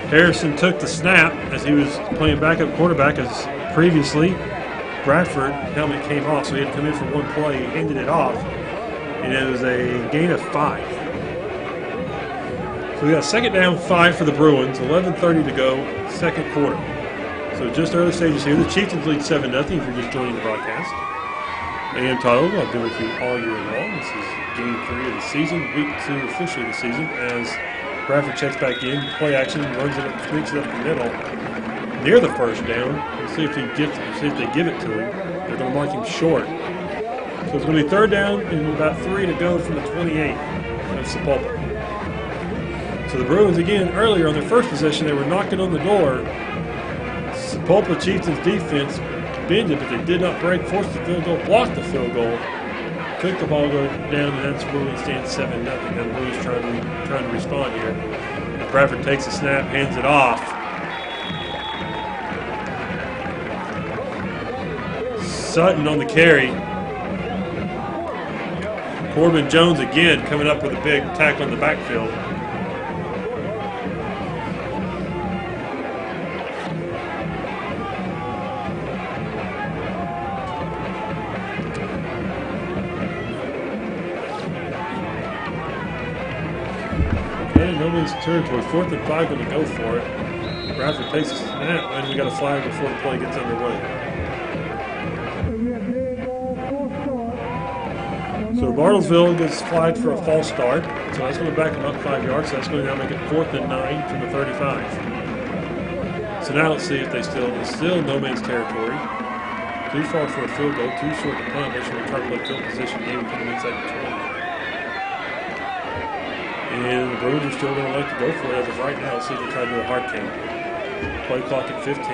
Harrison took the snap as he was playing backup quarterback as previously Bradford helmet came off, so he had to come in for one play. He handed it off, and it was a gain of 5. So we got second down 5 for the Bruins, 11:30 to go, second quarter. So just early stages here. The Chieftains lead 7-0 if you're just joining the broadcast. I am Todd Ogle. I've been with you all year long. This is game 3 of the season, week 2 officially of the season, as Bradford checks back in, play action, runs it up, sneaks it up the middle, near the first down. We'll see if they give it to him. They're going to mark him short. So it's going to be third down and about 3 to go from the 28 of Sapulpa. So the Bruins, again, earlier on their first possession, they were knocking on the door. Sapulpa Chieftains defense bended, but they did not break, forced the field goal, blocked the field goal, took the ball go down, and that's where we stand 7-0. Now the Blues trying to respond here. Bradford takes the snap, hands it off. Sutton on the carry. Corbin Jones again coming up with a big tackle in the backfield. Territory, 4th and 5 going to go for it. Bradford takes a snap, and we got a flag before the play gets underway. So Bartlesville gets flagged for a false start, so that's going to back them up 5 yards. So that's going to now make it 4th and 9 from the 35. So now let's see if it's still no man's territory. Too far for a field goal, too short to punt. They should try to play field position game and put them inside the 20. And the Bruins are still going to like to go for it as of right now. Let's see if they try to do a hard count. Play clock at 15.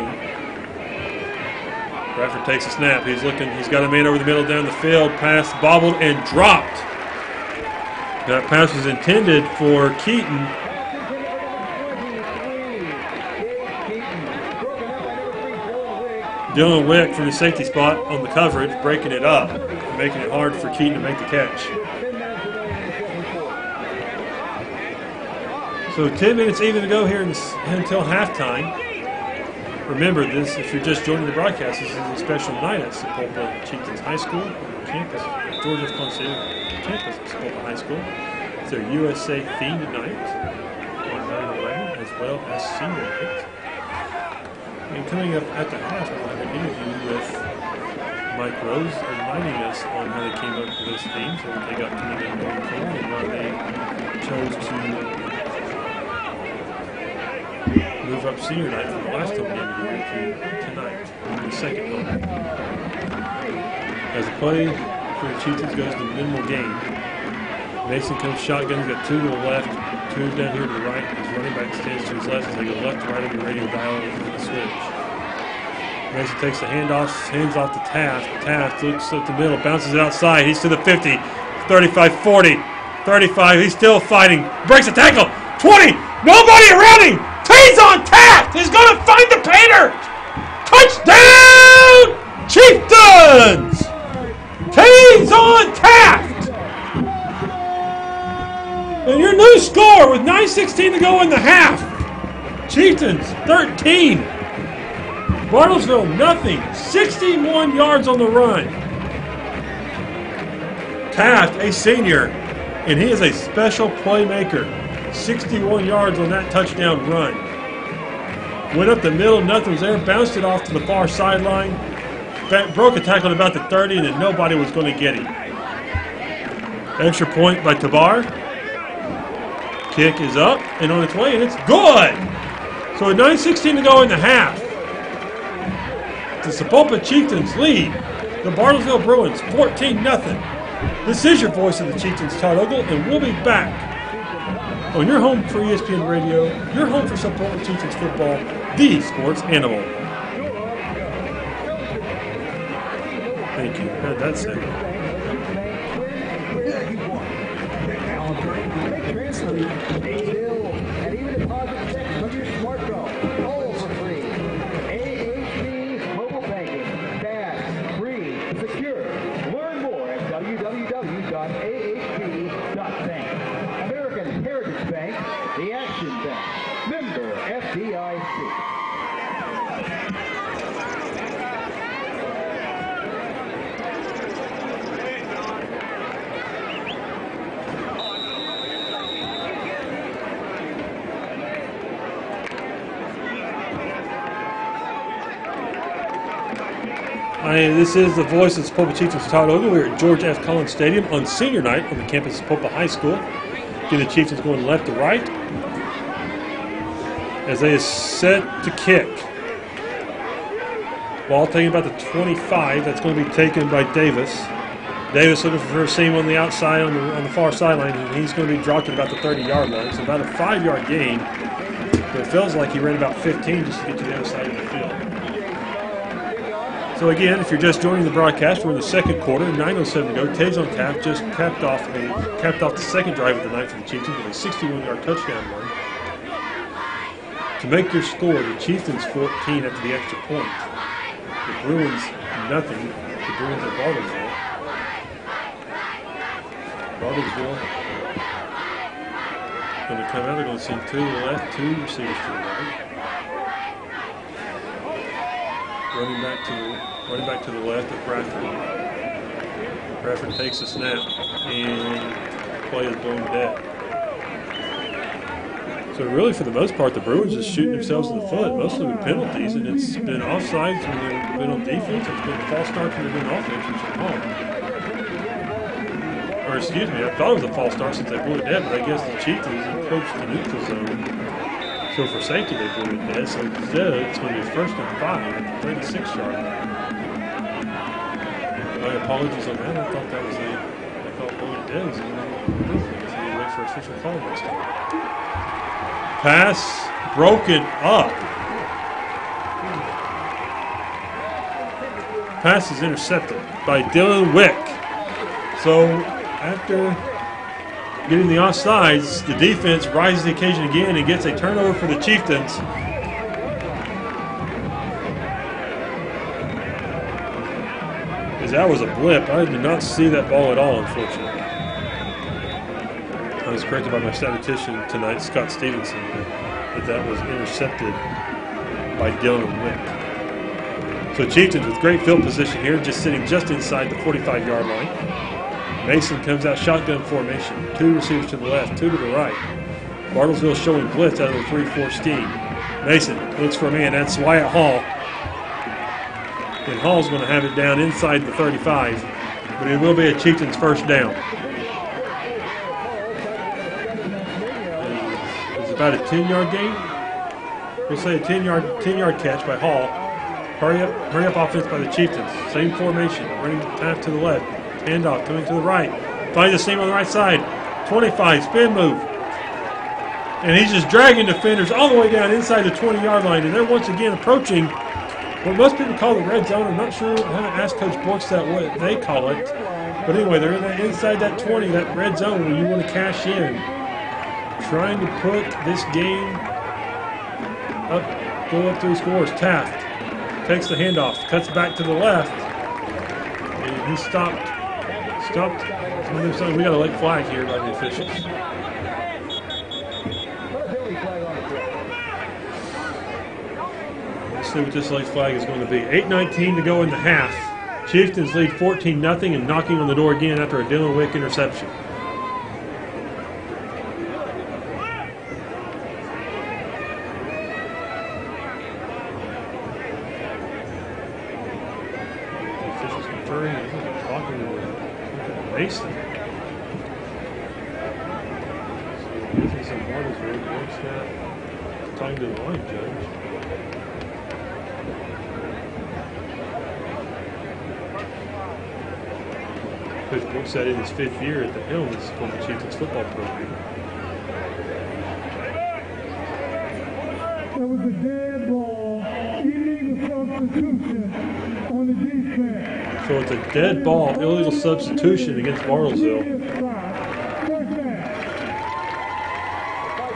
Bradford takes a snap. He's got a man over the middle down the field. Pass bobbled and dropped. That pass was intended for Keaton. Dylan Wick from the safety spot on the coverage, breaking it up, making it hard for Keaton to make the catch. So 10 minutes even to go here until halftime. Remember this, if you're just joining the broadcast, this is a special night at Sapulpa Chieftains High School campus, George F. Ponce campus at Sapulpa High School. It's their USA themed night on 9/11 as well as senior night. And coming up at the half, we'll have an interview with Mike Rose reminding us on how they came up with this theme, so what they got coming up going forward and why they chose to move up senior night from the last home game of the year to tonight, the second home. As the play for the Chieftains goes to minimal gain, Mason comes shotgun, got two to the left, two down here to the right. His running back stands to his left as they go left to right on the radio dial over the switch. Mason takes the handoff, hands off to Taft. Taft looks at the middle, bounces it outside. He's to the 50, 35, 40, 35. He's still fighting. Breaks a tackle. 20. Nobody around him. T's on Taft. He's going to find the painter. Touchdown, Chieftains. T's on Taft. And your new score with 9:16 to go in the half. Chieftains 13. Bartlesville nothing. 61 yards on the run. Taft, a senior, and he is a special playmaker. 61 yards on that touchdown run. Went up the middle, nothing was there. Bounced it off to the far sideline. Broke a tackle at about the 30, and then nobody was going to get him. Extra point by Tabar. Kick is up and on its way, and it's good. So with 9:16 to go in the half, the Sapulpa Chieftains lead the Bartlesville Bruins 14-0. This is your voice of the Chieftains, Todd Ogle, and we'll be back on your home for ESPN Radio, your home for Sapulpa Chieftains football, the sports animal. Thank you. Heard that segment. And even deposit checks from your smartphone, all for free. AHP Mobile Banking, fast, free, secure. Learn more at www.ahp.bank. American Heritage Bank, the Action Bank, member FDIC. This is the voice of Sapulpa Chieftains, Todd Ogle. We're at George F. Collins Stadium on senior night on the campus of Sapulpa High School. Get the Chieftains going left to right as they is set to kick. Ball taken about the 25. That's going to be taken by Davis. Davis looking for a seam on the outside on the far sideline, and he's going to be dropped at about the 30-yard line. So about a 5-yard gain. But it feels like he ran about 15 just to get to the other side of the field. So again, if you're just joining the broadcast, we're in the second quarter, 9:07 to go. Taves on tap just capped off the second drive of the night for the Chieftains with a 61-yard touchdown run. To make your score, the Chieftains 14 after the extra point. The Bruins nothing. The Bruins at Bartlesville. Bartlesville going to come out. They're going to send two to the left, two receivers to the right. Running back to the left of Bradford. Bradford takes the snap and play is blown dead. So really, for the most part, the Bruins just shooting themselves in the foot, mostly with penalties, and it's been offsides when they've been on defense. It's been false starts when they've been on offense, which is wrong. Or excuse me, I thought it was a false start since they blew it dead, but I guess the Chieftains approached the neutral zone. So for safety, they blew it dead. So instead, it's going to be 1st and 5 at the 36-yard line. My apologies on that. I thought that was I thought blowing it dead was going to be wait for official call next time. Pass broken up. Pass is intercepted by Dylan Wick. So after getting the offsides. The defense rises to the occasion again and gets a turnover for the Chieftains. As that was a blip. I did not see that ball at all, unfortunately. I was corrected by my statistician tonight, Scott Stevenson, that was intercepted by Dylan Wick. So Chieftains with great field position here, just sitting just inside the 45-yard line. Mason comes out shotgun formation. 2 receivers to the left, 2 to the right. Bartlesville showing blitz out of the 3-4 scheme. Mason looks for a man. That's Wyatt Hall. And Hall's going to have it down inside the 35, but it will be a Chieftains first down. It's about a 10-yard gain. We'll say a 10-yard catch by Hall. Hurry up offense by the Chieftains. Same formation, running half to the left. Handoff coming to the right. Finds the seam on the right side. 25, spin move. And he's just dragging defenders all the way down inside the 20-yard line. And they're once again approaching what most people call the red zone. I'm not sure. I haven't asked Coach Borks that what they call it. But anyway, they're inside that 20, that red zone where you want to cash in. Trying to put this game up, go up 3 scores. Taft takes the handoff, cuts back to the left. And he stopped. We got a late flag here by the officials. Let's see what this late flag is going to be. 8:19 to go in the half. Chieftains lead 14-0 and knocking on the door again after a Dylan Wick interception. The officials conferring and talking with Mason. Some Bartlesville works that, talking to the line judge. Coach Brooks sat in his 5th year at the helm of the Sapulpa Chieftains football program. That was a dead ball, illegal substitution on the defense. So it's a dead ball, illegal substitution against Bartlesville.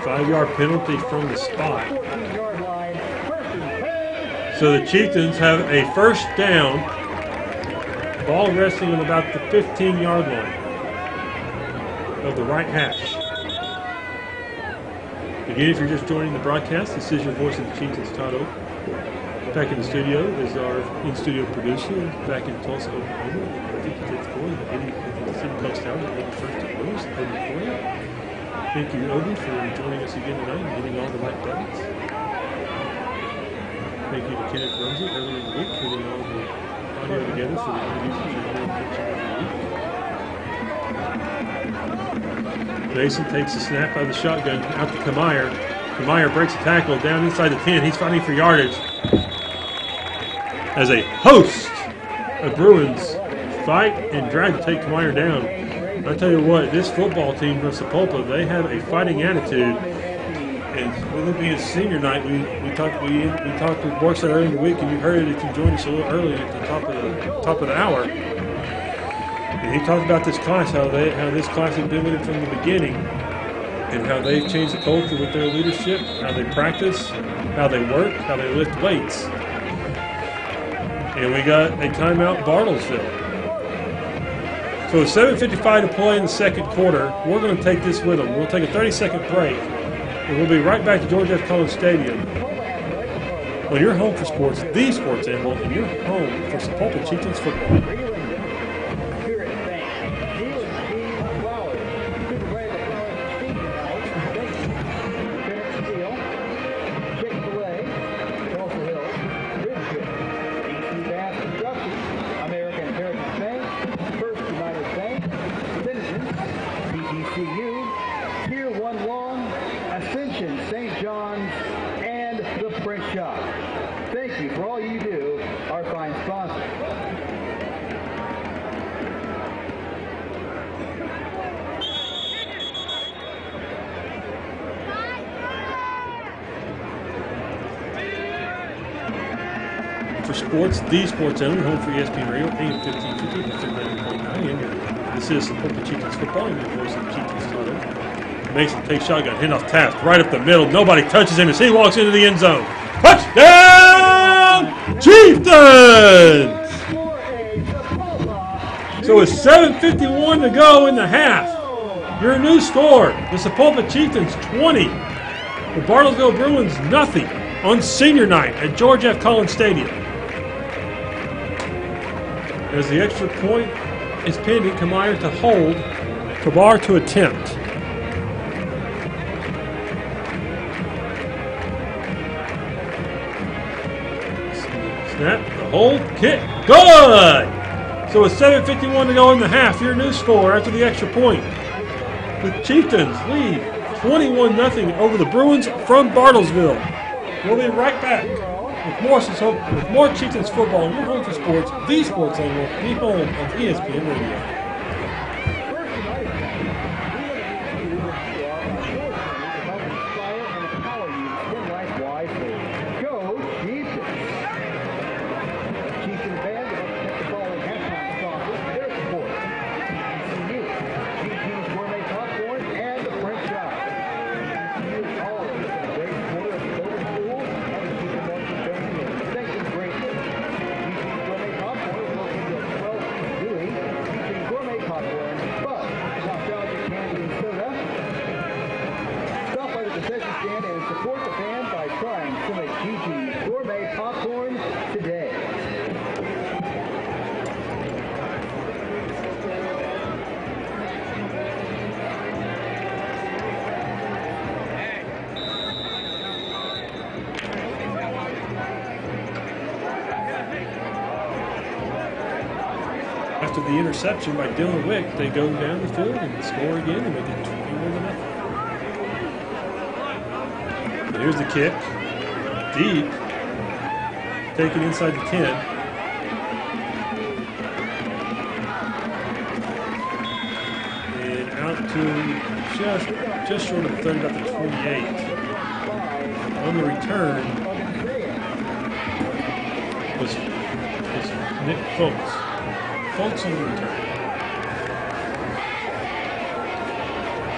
5-yard penalty from the spot. So the Chieftains have a first down. Ball resting on about the 15-yard line of the right hash. Again, if you're just joining the broadcast, this is your voice of the Chieftains, Todd Oak. Back in the studio is our in-studio producer back in Tulsa, Oklahoma, 55th floor, the City Coast Tower, the 81st floors, Obi Corner. Thank you, Obi, for joining us again tonight and hitting all the right buttons. Thank you to Kenneth Rumsey earlier in the week, hitting all the audio together for the interviews that you're hearing every week. Mason takes the snap out of the shotgun out to Kamier. Kamier breaks a tackle down inside the 10. He's fighting for yardage as a host of Bruins fight and drag to take Kamier down. I tell you what, this football team from Sapulpa, they have a fighting attitude. And with it being senior night, we talked with Borks earlier in the week, and you heard it if you joined us a little early at the top of the hour. And he talked about this class, how this class has been with it from the beginning, and how they've changed the culture with their leadership, how they practice, how they work, how they lift weights. And we got a timeout, Bartlesville. So with 7:55 to play in the second quarter, we're going to take this with them. We'll take a 30-second break, and we'll be right back to George F. Collins Stadium. When you're home for sports, the sports animal, and you're home for Sapulpa Chieftains football. For sports, the sports animal, home for ESPN Radio, AM 1550, 59.9, and This is Sapulpa Chieftains football. I'm your voice of the Chieftains title. Mason takes shotgun, handoff Taft, right up the middle. Nobody touches him as he walks into the end zone. Touchdown, Chieftains! So it's 7:51 to go in the half. Your new score, the Sapulpa Chieftains 20, the Bartlesville Bruins nothing on senior night at George F. Collins Stadium. As the extra point is pending, Kamire to hold, Kabar to attempt. Snap, the hold, kick, good! So it's 7:51 to go in the half. Your new score after the extra point. The Chieftains lead 21-0 over the Bruins from Bartlesville. We'll be right back with more Chieftains football on your home for sports, the Sports Animal, the home of ESPN Radio. After the interception by Dylan Wick, they go down the field and score again and make it 21-0. Here's the kick. Deep. Taken inside the 10. And out to just short of 30, about the 28. On the return was Nick Folks. Folks on the return.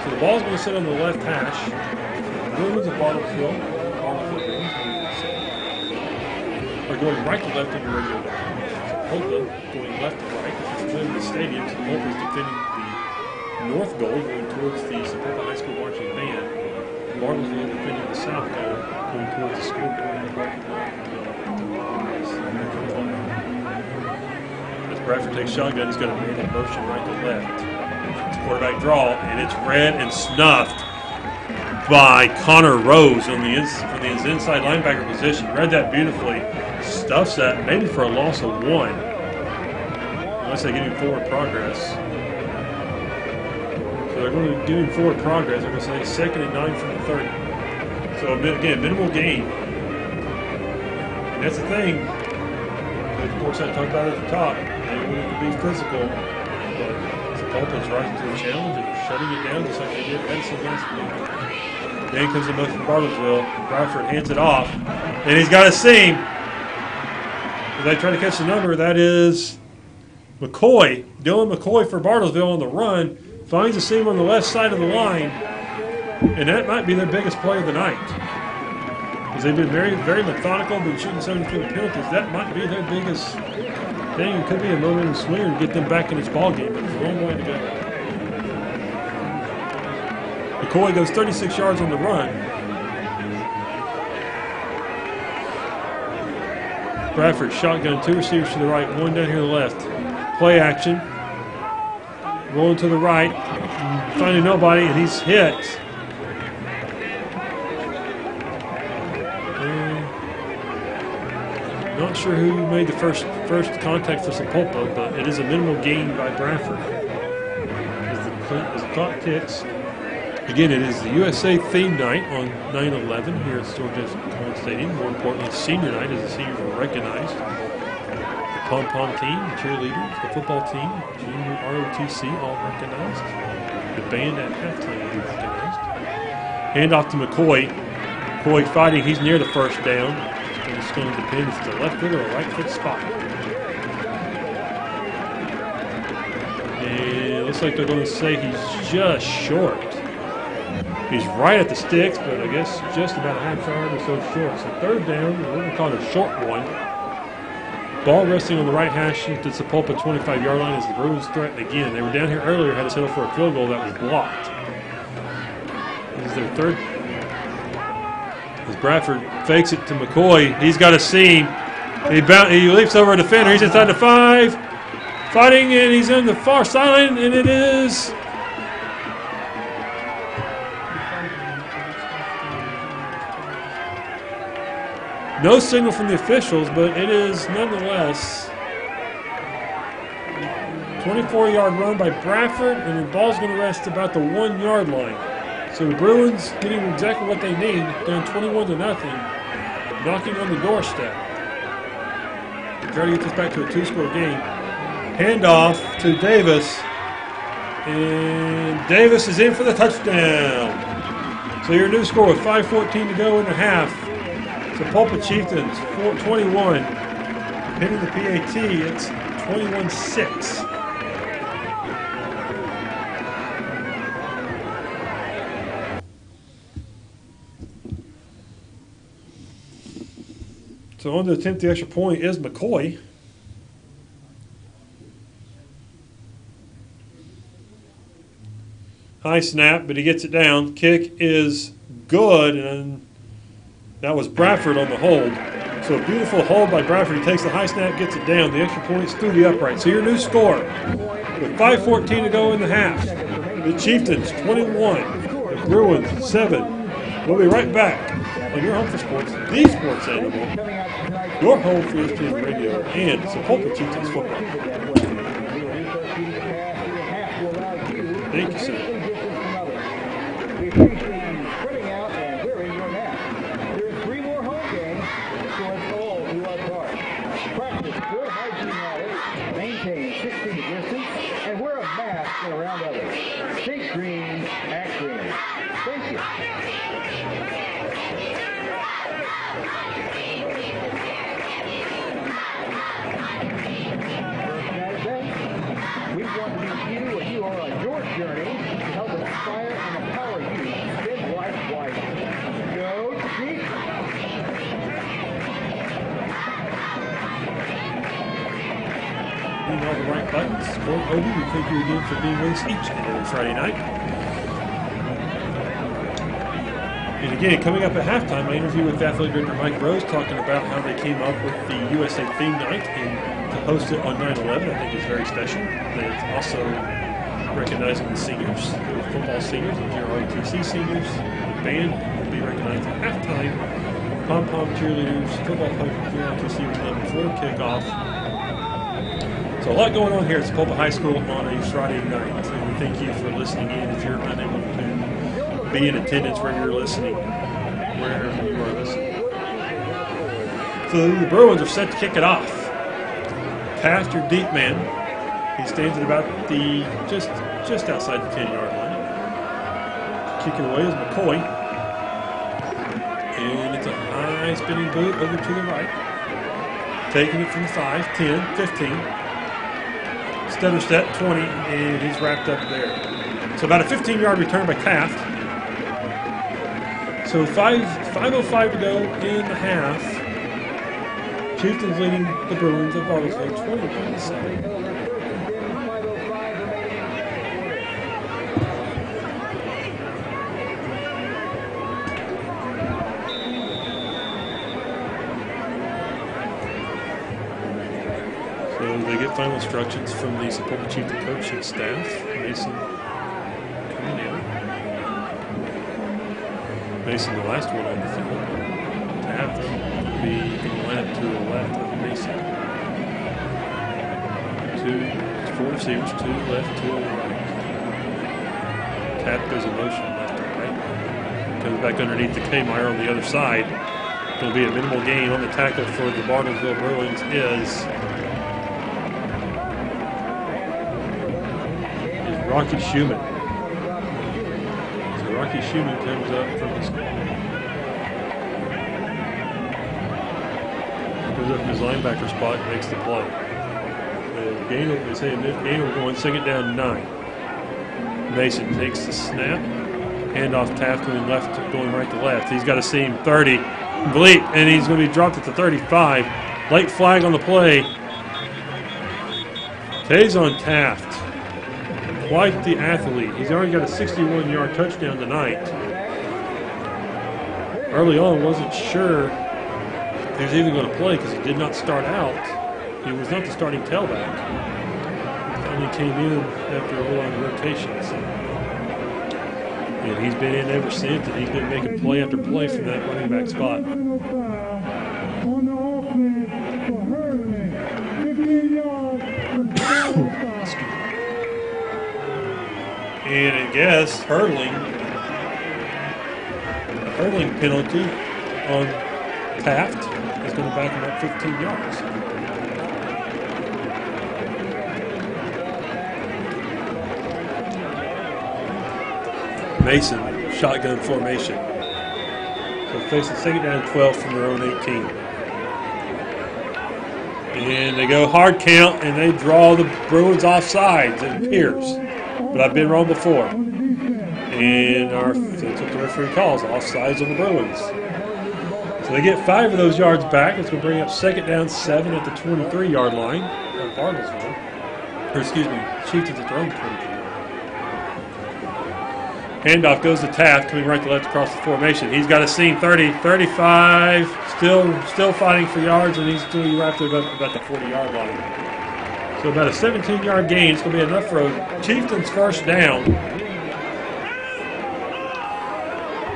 So the ball's going to sit on the left hash. Bruins of Bartlesville are going right to left on the radio dial. Sapulpa going left to right. If you're familiar with the stadium, Sapulpa is defending the north goal going towards the Sapulpa High School marching band. Bartlesville defending the south goal going towards the school building. Bradford takes shotgun. He's got a man in motion right to left. It's quarterback draw, and it's read and snuffed by Connor Rose on the inside linebacker position. Read that beautifully. Stuffs that, maybe for a loss of 1. Unless they get him forward progress. So they're going to be doing forward progress. They're going to say 2nd and 9 from the 30. So again, minimal gain. And that's the thing. Of course, I talked about it at the top. They wanted to be physical, but Sapulpa's rising to the challenge and shutting it down just like they did Edison last week. Then comes the motion from Bartlesville. Bradford hands it off, and he's got a seam. As they try to catch the number, that is McCoy. Dylan McCoy for Bartlesville on the run. Finds a seam on the left side of the line, and that might be their biggest play of the night. Because they've been very, very methodical, been shooting 73 penalties. That might be their biggest thing. It could be a momentum swinger to get them back in this ball game, but it's a long way to go. McCoy goes 36 yards on the run. Bradford shotgun, 2 receivers to the right, 1 down here to the left. Play action. Rolling to the right, finding nobody, and he's hit. Not sure who made the first contact for Sapulpa, but it is a minimal gain by Bradford. As the clock ticks. Again, it is the USA theme night on 9/11 here at George F. Collins Stadium. More importantly, senior night as the seniors are recognized. The pom-pom team, the cheerleaders, the football team, junior ROTC all recognized. The band at halftime will be recognized. Hand off to McCoy. McCoy fighting. He's near the first down. And it's going to depend if it's a left foot or a right foot spot. And Looks like they're going to say he's just short. He's right at the sticks, but I guess just about a half yard or so short. So third down, we're going to call it a short one. Ball resting on the right hash at the Sapulpa 25-yard line as the Bruins threaten again. They were down here earlier, had to settle for a field goal that was blocked. This is their third. As Bradford fakes it to McCoy, he's got a seam. He leaps over a defender. He's inside the 5, fighting, and he's on the far sideline, and it is no signal from the officials, but it is nonetheless 24-yard run by Bradford, and the ball's going to rest about the 1-yard line. So the Bruins getting exactly what they need, down 21-0, knocking on the doorstep. Try to get this back to a 2-score game. Handoff to Davis. And Davis is in for the touchdown. So your new score with 5:14 to go in the half. Sapulpa Chieftains, 4-21. Hitting the PAT, it's 21-6. So on to attempt the extra point is McCoy. High snap, but he gets it down. Kick is good, and that was Bradford on the hold. So a beautiful hold by Bradford. He takes the high snap, gets it down. The extra point's through the upright. So your new score with 5:14 to go in the half. The Chieftains 21, the Bruins 7. We'll be right back on your home for sports, the Sports Animal. Your home for ESPN Radio and Sapulpa Chieftains football. Thank you, sir. Maintain 6 feet distance and wear a mask around others. Think green, act green. Thank you. We want to meet you as you are on your journey to help inspire and empower you to live life wisely. Go Chieftain! Hitting all the right buttons. For Obi, we thank you again for being with us each and every Friday night. And again, coming up at halftime, my interview with athletic director Mike Rose talking about how they came up with the USA theme night and to host it on 9/11. I think is very special. They're also recognizing the seniors, the football seniors, and your ROTC seniors. The band will be recognized at halftime. Pom-pom cheerleaders, football coach, ROTC will come before kickoff. So a lot going on here at Sapulpa High School on a Friday night. And we thank you for listening in. If you're unable to be in attendance where you're listening, wherever you are listening. So the Bruins are set to kick it off. Taft, your deep man. He stands at about the just outside the 10-yard line. Kicking away is McCoy. And it's a high spinning boot over to the right. Taking it from the 5, 10, 15. Stutter step, 20, and he's wrapped up there. So about a 15-yard return by Taft. So 5:05 to go in the half. Chieftains leading the Bruins of Bartlesville 21-7. So they get final instructions from the Sapulpa Chieftain coaching staff. Mason coming in. Mason, the last one on the field. Taft will be in lineup to the left of Mason. 4 receivers, 2 left, 2 on the right. Taft goes in motion left to right. Comes back underneath the Kmire on the other side. It'll be a minimal gain on the tackle for the Bartlesville Bruins is Rocky Schumann. So Rocky Schumann comes up from his linebacker spot and makes the play. The gain will go on second down 9. Mason takes the snap. Handoff Taft going left, going right to left. He's got a seam 30. Bleep, and he's going to be dropped at the 35. Late flag on the play. Tays on Taft. Quite the athlete. He's already got a 61-yard touchdown tonight. Early on, wasn't sure if he was even going to play because he did not start out. He was not the starting tailback. Finally came in after a little on the rotations. And he's been in ever since, and he's been making play after play from that running back spot. And I guess hurdling penalty on Taft is going to back him up 15 yards. Mason, shotgun formation. So facing second down and 12 from their own 18. And they go hard count, and they draw the Bruins offsides, it appears. But I've been wrong before. And that's what the referee calls, offsides on the Bruins. So they get 5 of those yards back. It's going to bring up second down 7 at the 23-yard line of Bartlesville. Or excuse me, Chieftains at their own 23. Handoff goes to Taft, coming right to left across the formation. He's got a seam 30, 35, still fighting for yards, and he's doing right there about the 40-yard line. So about a 17-yard gain. It's going to be enough for a Chieftains first down.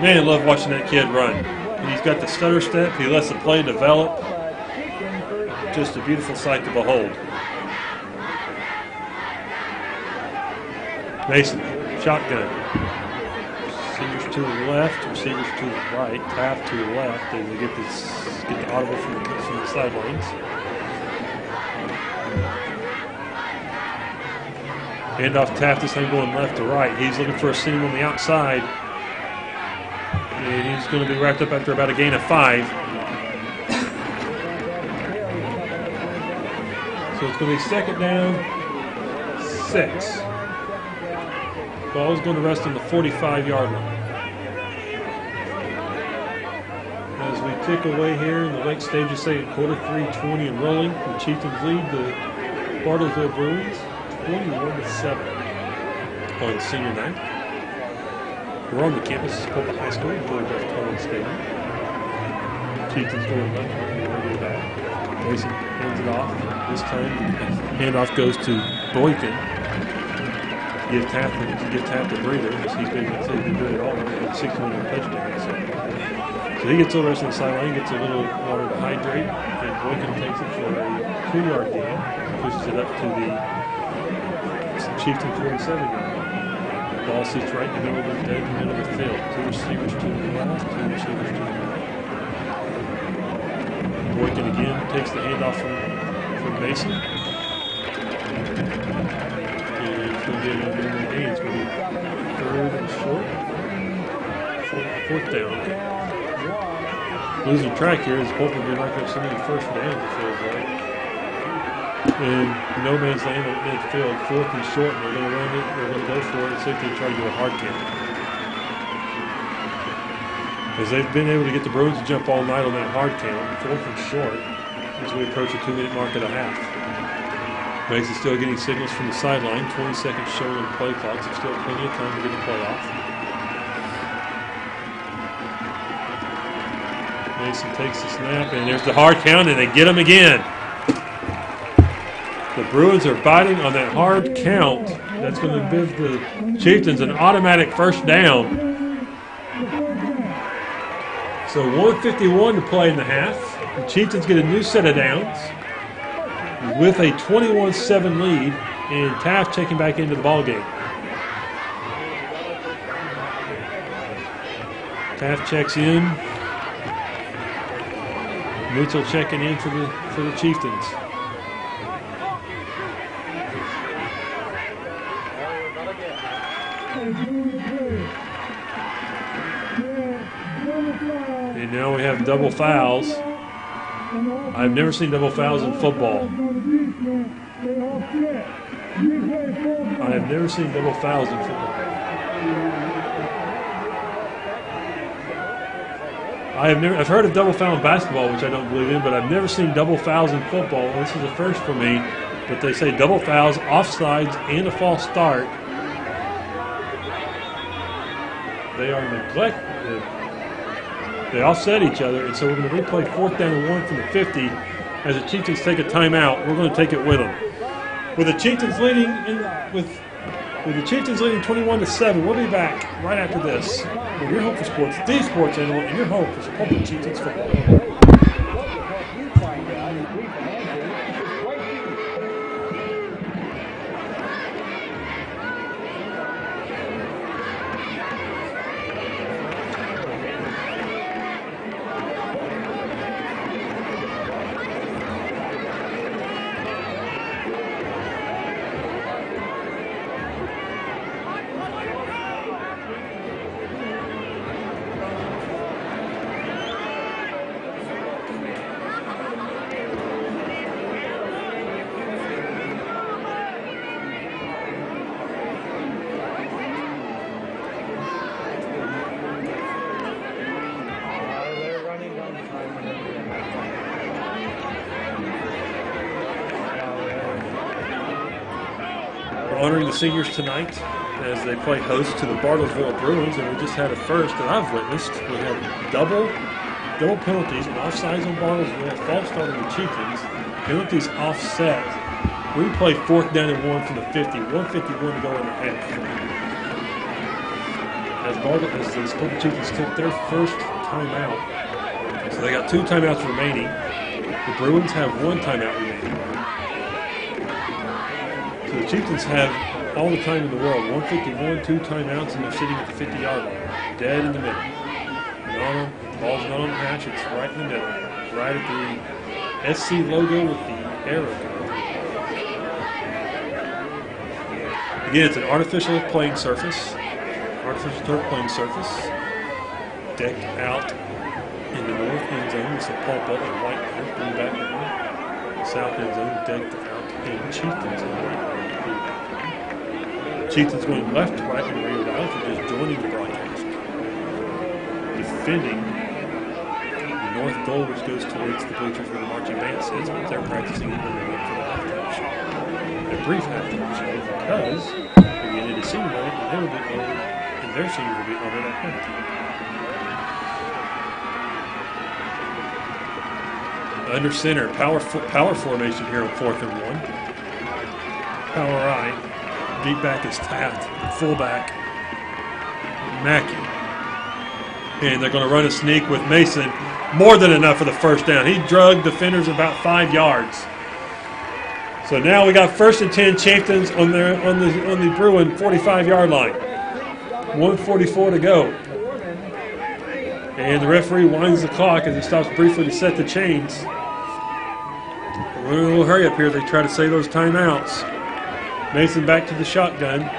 Man, I love watching that kid run. And he's got the stutter step. He lets the play develop. Just a beautiful sight to behold. Mason, shotgun. Receivers to the left, receivers to the right, Taft to the left, and we get the audible from the sidelines. Handoff Taft, this time going left to right. He's looking for a seam on the outside. And he's going to be wrapped up after about a gain of 5. So it's going to be second down, 6. Ball's going to rest on the 45-yard line. As we tick away here in the late stages, second quarter, 3:20 and rolling. The Chieftains lead the Bartlesville Bruins 21-7 on senior night. We're on the campus of Sapulpa High School, Georgia Stadium. Chieftains going left, right back. Mason hands it off. This time, handoff goes to Boykin. Give Taft a breather because he's been good at all. 61 touchdowns. So he gets a little rest on the sideline, gets a little water to hydrate, and Boykin takes it for a 2-yard gain, pushes it up to the Chieftain 47-yard line. The ball sits right in the middle of the field. 2 receivers to the left, 2 receivers to the right. Boykin again takes the handoff from Mason. It's going to be 3rd and short. 4th down. Losing track here is hoping to knock up so many first downs, it feels like. And no man's land at midfield, 4th and short, and they're going to run it. They're going to go for it and see if they try to do a hard count. As they've been able to get the Bruins to jump all night on that hard count, 4th and short, as we approach a 2-minute mark and a half. Mason still getting signals from the sideline. 20 seconds showing on the play clock, so still plenty of time to get the play off. Mason takes the snap, and there's the hard count, and they get him again. The Bruins are biting on that hard count. That's going to give the Chieftains an automatic first down. So 1:51 to play in the half. The Chieftains get a new set of downs with a 21-7 lead, and Taft checking back into the ballgame. Taft checks in. Mitchell checking in for the Chieftains. And now we have double fouls. I've never seen double fouls in football. I have never seen double fouls in football. I've heard of double foul in basketball, which I don't believe in, but I've never seen double fouls in football. This is a first for me. But they say double fouls, offsides, and a false start. They are neglected. They offset each other, and so we're going to replay 4th down and 1 from the 50. As the Chieftains take a timeout, we're going to take it with them. With the Chieftains leading with the Chieftains leading 21-7, we'll be back right after this. With your home for sports, the Sports Animal, and your home for Sapulpa Chieftains football. Honoring the seniors tonight as they play host to the Bartlesville Bruins, and we just had a first that I've witnessed. We had double penalties, and offsides on Bartlesville, false start on the Chieftains, penalties offset. We play 4th down and 1 from the 50, 1:51 to go in the half. As the Sapulpa Chieftains took their first timeout, so they got 2 timeouts remaining. The Bruins have 1 timeout remaining. So the Chieftains have all the time in the world, 1:51, 2 timeouts, and they're sitting at the 50-yard line, dead in the middle. The ball's not on the hatch, it's right in the middle, right at the SC logo with the arrow. Again, it's an artificial playing surface, artificial turf playing surface, decked out in the north end zone with Sapulpa and white blue background. South end zone decked out in Chieftain's zone. Chieftains going left to right in the rear dial for just joining the broadcast. Defending the north goal, which goes towards the bleachers where the marching band sits, but they're practicing when they went for the halftime show. A brief halftime show because again it is senior night and they will be honored, and their seniors will be honored at halftime. Under center, power formation here on 4th and 1. Power right. Deep back is Taft. Fullback, Mackey. And they're going to run a sneak with Mason. More than enough for the first down. He drugged defenders about 5 yards. So now we got 1st and 10 Chieftains on the Bruin 45-yard line. 1:44 to go. And the referee winds the clock as he stops briefly to set the chains. We're in a little hurry up here. They try to save those timeouts. Mason back to the shotgun.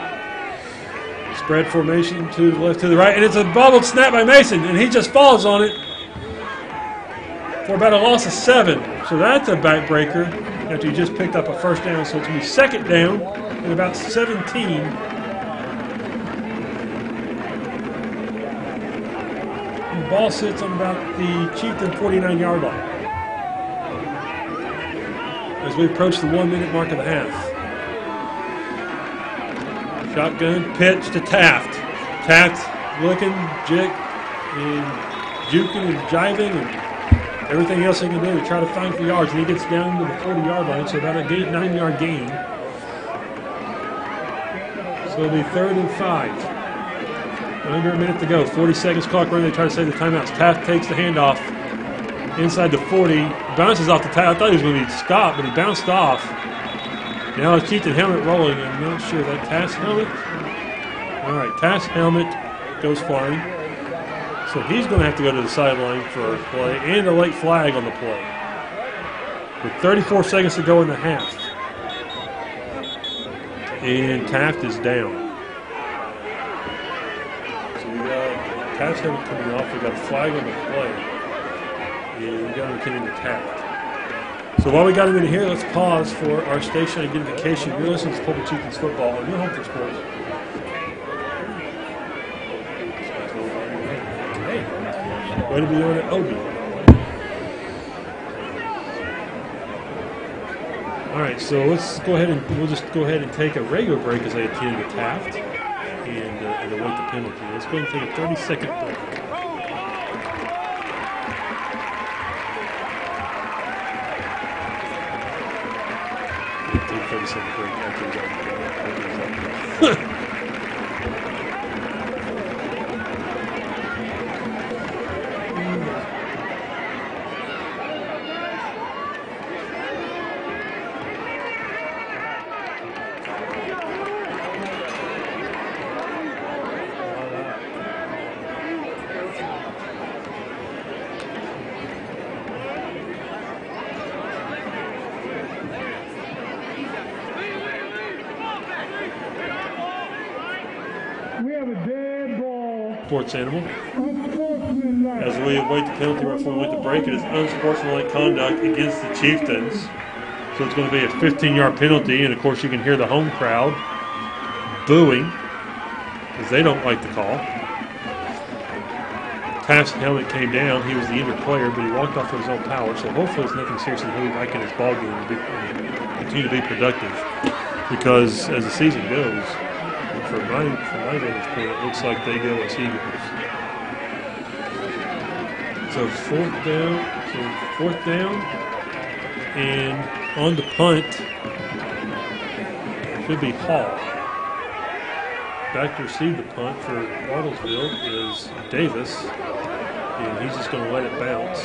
Spread formation to the left, to the right, and it's a bobbled snap by Mason, and he just falls on it for about a loss of 7. So that's a backbreaker after he just picked up a first down. So it's going to be 2nd down and about 17. And the ball sits on about the Chieftain 49-yard line as we approach the 1-minute mark of the half. Shotgun pitch to Taft. Taft looking, and juking and jiving and everything else he can do to try to find for yards. And he gets down to the 40-yard line, so about a 9-yard gain. So it'll be 3rd and 5. Under a minute to go. 40 seconds clock running. They try to save the timeouts. Taft takes the handoff inside the 40. Bounces off the Taft. I thought he was going to be stopped, but he bounced off. Now it's Chieftain helmet rolling. I'm not sure. That Taft's helmet? All right, Taft's helmet goes flying. So he's going to have to go to the sideline for a play and a late flag on the play. With 34 seconds to go in the half. And Taft is down. So we got Taft's helmet coming off. We got a flag on the play. And we got him coming to Taft. So while we got him in here, let's pause for our station identification. You're listening to Sapulpa Chieftains football on your home for sports. Hey, way to be on it, Obi. All right, so let's go ahead and we'll just go ahead and take a regular break as I attend to Taft and await the penalty. Let's go ahead and take a 30-second break. Take a 30-second break after he's out. Sports animal. As we await the penalty right before we went to break, it is unsportsmanlike conduct against the Chieftains. So it's going to be a 15-yard penalty, and of course you can hear the home crowd booing because they don't like the call. Taft's helmet came down. He was the injured player, but he walked off with his own power. So hopefully it's nothing serious and he'll be back in his ball game and continue to be productive. Because as the season goes, from my vantage point, it looks like they go as Eagles. So fourth down, and on the punt should be Hall. Back to receive the punt for Bartlesville is Davis, and he's just going to let it bounce.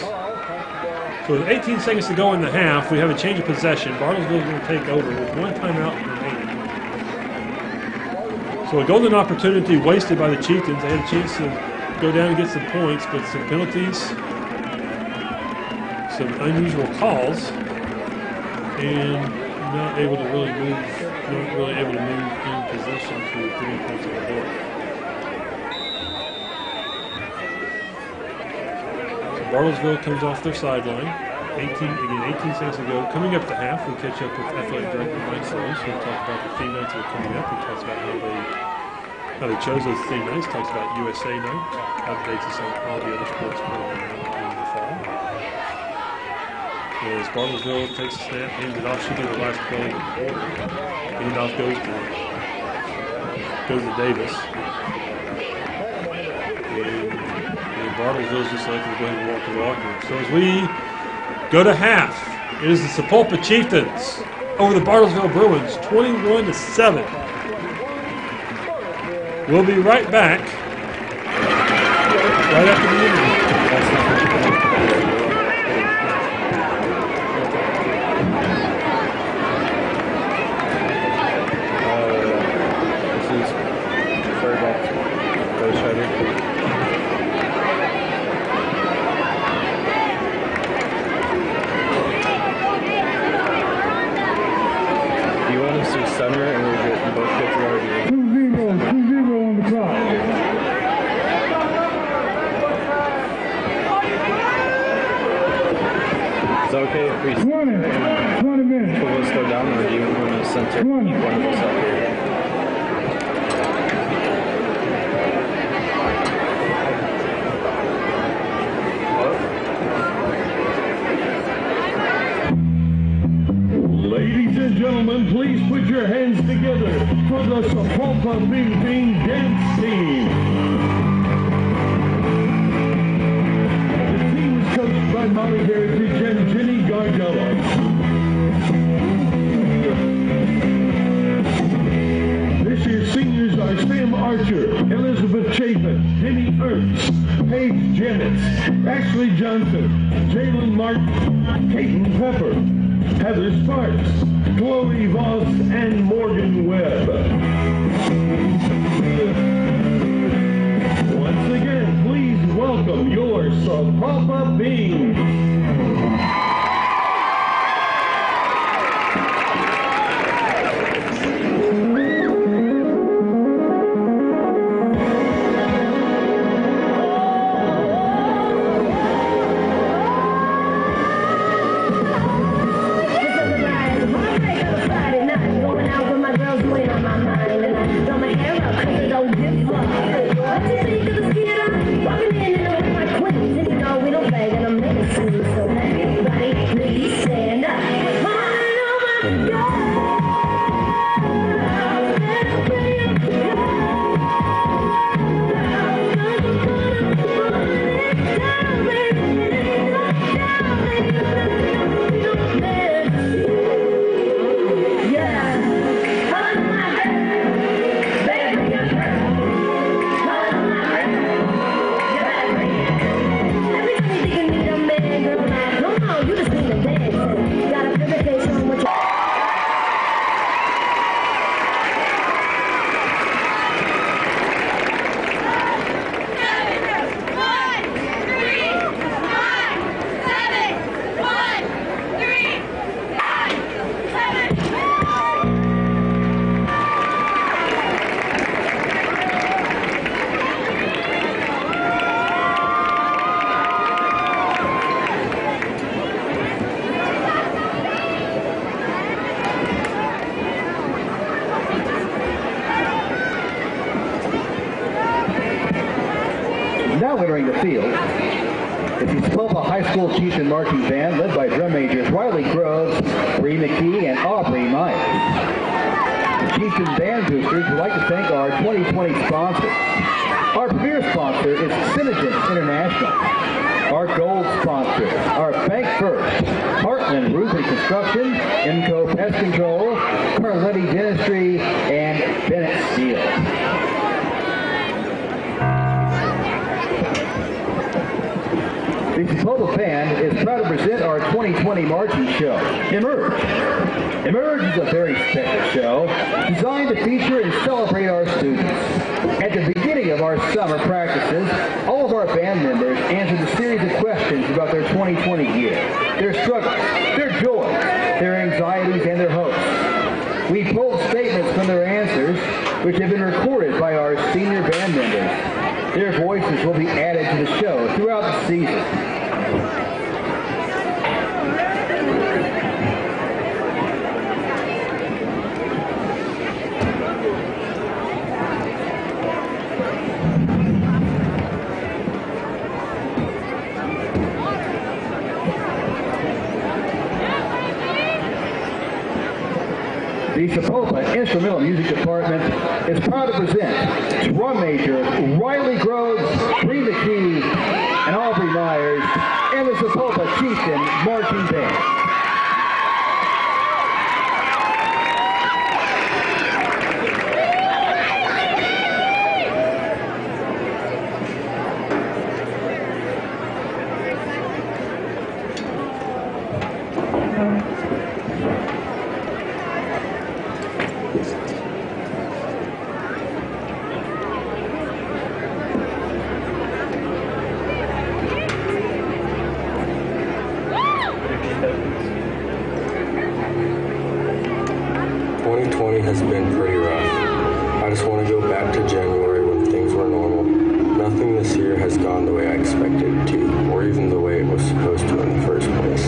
So with 18 seconds to go in the half, we have a change of possession. Bartlesville is going to take over with one timeout remaining. So a golden opportunity wasted by the Chieftains. They had a chance to go down and get some points, but some penalties, some unusual calls, and not able to really move in possession to 3 points on the board. So Bartlesville comes off their sideline. 18 seconds to go. Coming up to half, we catch up with Athletic Director Mike Rose. We'll talk about the theme nights that are coming up. He talks about how they chose those theme nights. Talks about USA Night. Updates us on all the other sports going on in the fall. As Bartlesville takes a snap, hands it off. Should be the last play of the quarter. Handoff goes to Davis. And Bartlesville's just like to go ahead and walk the locker room. So as we go to half, it is the Sapulpa Chieftains over the Bartlesville Bruins, 21-7. We'll be right back right after the interview. This is quarterback Coach Shredder. Center and we'll get both get the RD. 2-0 on the clock. Is it okay if we 20 minutes. Will us go down, or do you want to center each one of us up here? Ladies and gentlemen, please put your hands together for the Sapulpa Bing Bing dance team. The team is coached by Molly Heritage and Jenny Gargella. This year's seniors are Sam Archer, Elizabeth Chapin, Denny Ernst, Paige Jennings, Ashley Johnson, Jalen Martin, Peyton Pepper, Heather Sparks, Chloe Voss, and Morgan Webb. Once again, please welcome your Sapulpa Bing. Now entering the field is the Sapulpa High School Chieftain Marching Band, led by drum majors Riley Groves, Bree McKee, and Aubrey Myers. The Chieftain Band Boosters would like to thank our 2020 sponsors. Our premier sponsor is Synergent International. Our gold sponsors are Bank First, Heartland Roof and Construction, Imco Pest Control, Carletti Dentistry, and Bennett Steel. The Sapulpa Band is proud to present our 2020 marching show, Emerge. Emerge is a very special show designed to feature and celebrate our students. At the beginning of our summer practices, all of our band members answered a series of questions about their 2020 year, their struggles, their joys, their anxieties, and their hopes. We pulled statements from their answers, which have been recorded by our senior band members. Their voices will be added to the show throughout the season. The Sapulpa Instrumental Music Department is proud to present drum major Riley Groves, Bree McKee, and Aubrey Myers, and the Sapulpa Chieftain Marching Band. Has been pretty rough. I just want to go back to January when things were normal. Nothing this year has gone the way I expected it to, or even the way it was supposed to in the first place.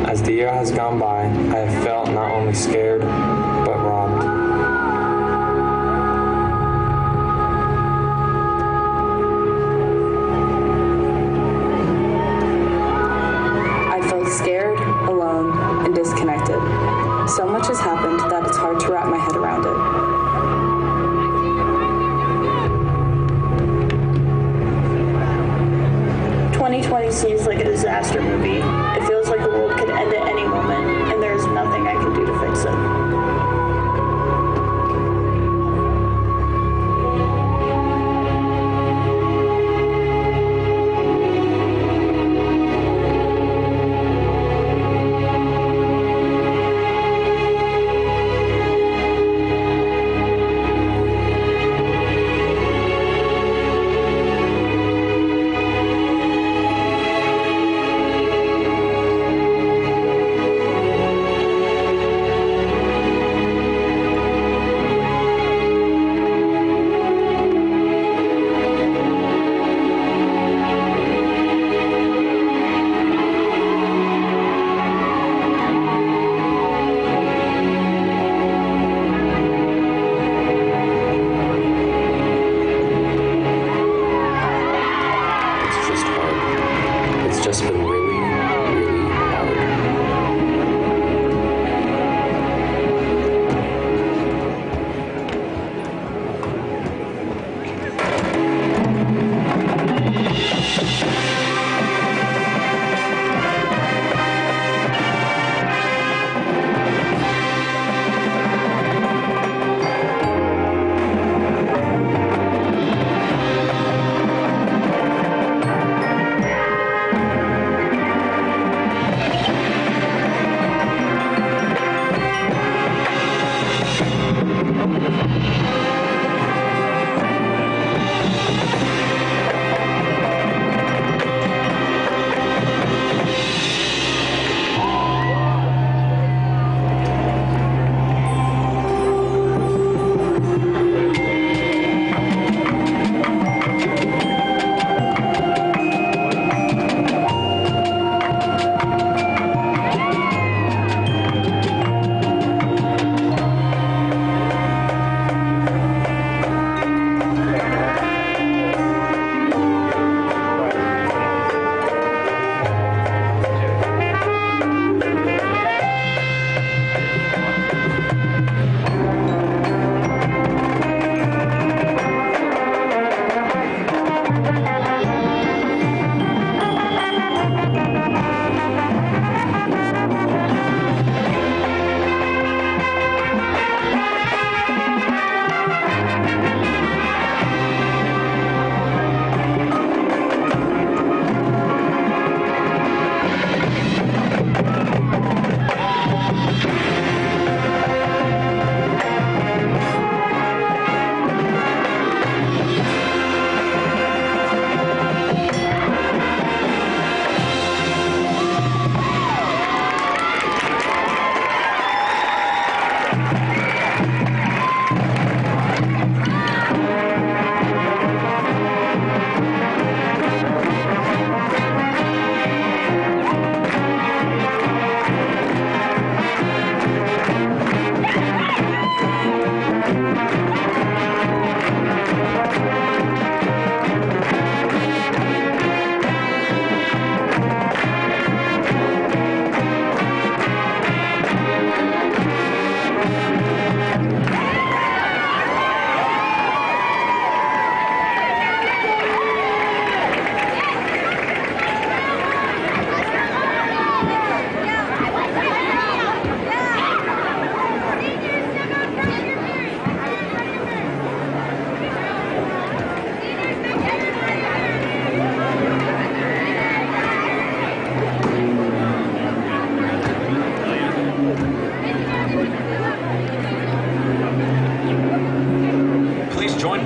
As the year has gone by, I have felt not only scared, but robbed. Scared, alone, and disconnected. So much has happened that it's hard to wrap my head around it. 2020 seems like a disaster movie. It feels like the world could end at any moment, and there is nothing I can do to fix it.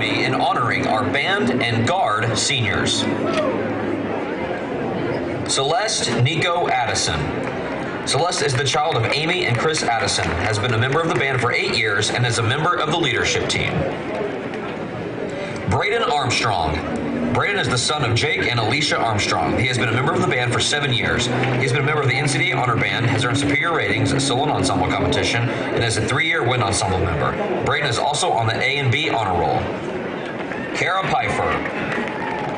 be in honoring our band and guard seniors. Celeste Nico Addison. Celeste is the child of Amy and Chris Addison, has been a member of the band for 8 years, and is a member of the leadership team. Braden Armstrong. Braden is the son of Jake and Alicia Armstrong. He has been a member of the band for 7 years. He's been a member of the NCDA Honor Band, has earned superior ratings at solo and ensemble competition, and is a 3-year wind ensemble member. Braden is also on the A and B honor roll. Kara Pfeiffer.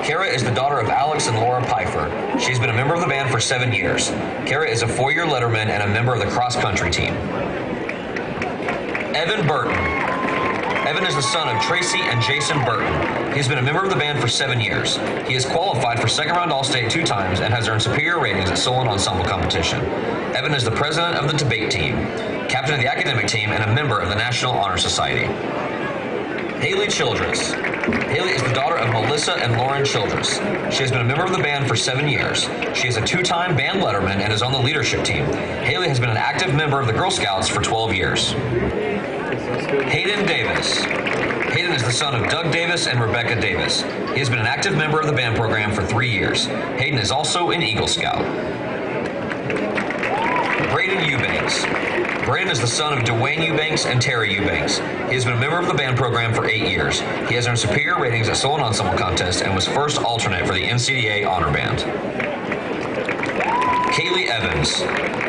Kara is the daughter of Alex and Laura Pfeiffer. She's been a member of the band for 7 years. Kara is a 4-year letterman and a member of the cross-country team. Evan Burton. Evan is the son of Tracy and Jason Burton. He's been a member of the band for 7 years. He has qualified for second-round All-State 2 times and has earned superior ratings at solo and ensemble competition. Evan is the president of the debate team, captain of the academic team, and a member of the National Honor Society. Haley Childress. Haley is the daughter of Melissa and Lauren Childress. She has been a member of the band for 7 years. She is a 2-time band letterman and is on the leadership team. Haley has been an active member of the Girl Scouts for 12 years. Hayden Davis. Hayden is the son of Doug Davis and Rebecca Davis. He has been an active member of the band program for 3 years. Hayden is also an Eagle Scout. Braden Eubanks. Braden is the son of Dwayne Eubanks and Terry Eubanks. He has been a member of the band program for 8 years. He has earned superior ratings at solo and ensemble contest and was first alternate for the NCDA Honor Band. Kaylee Evans.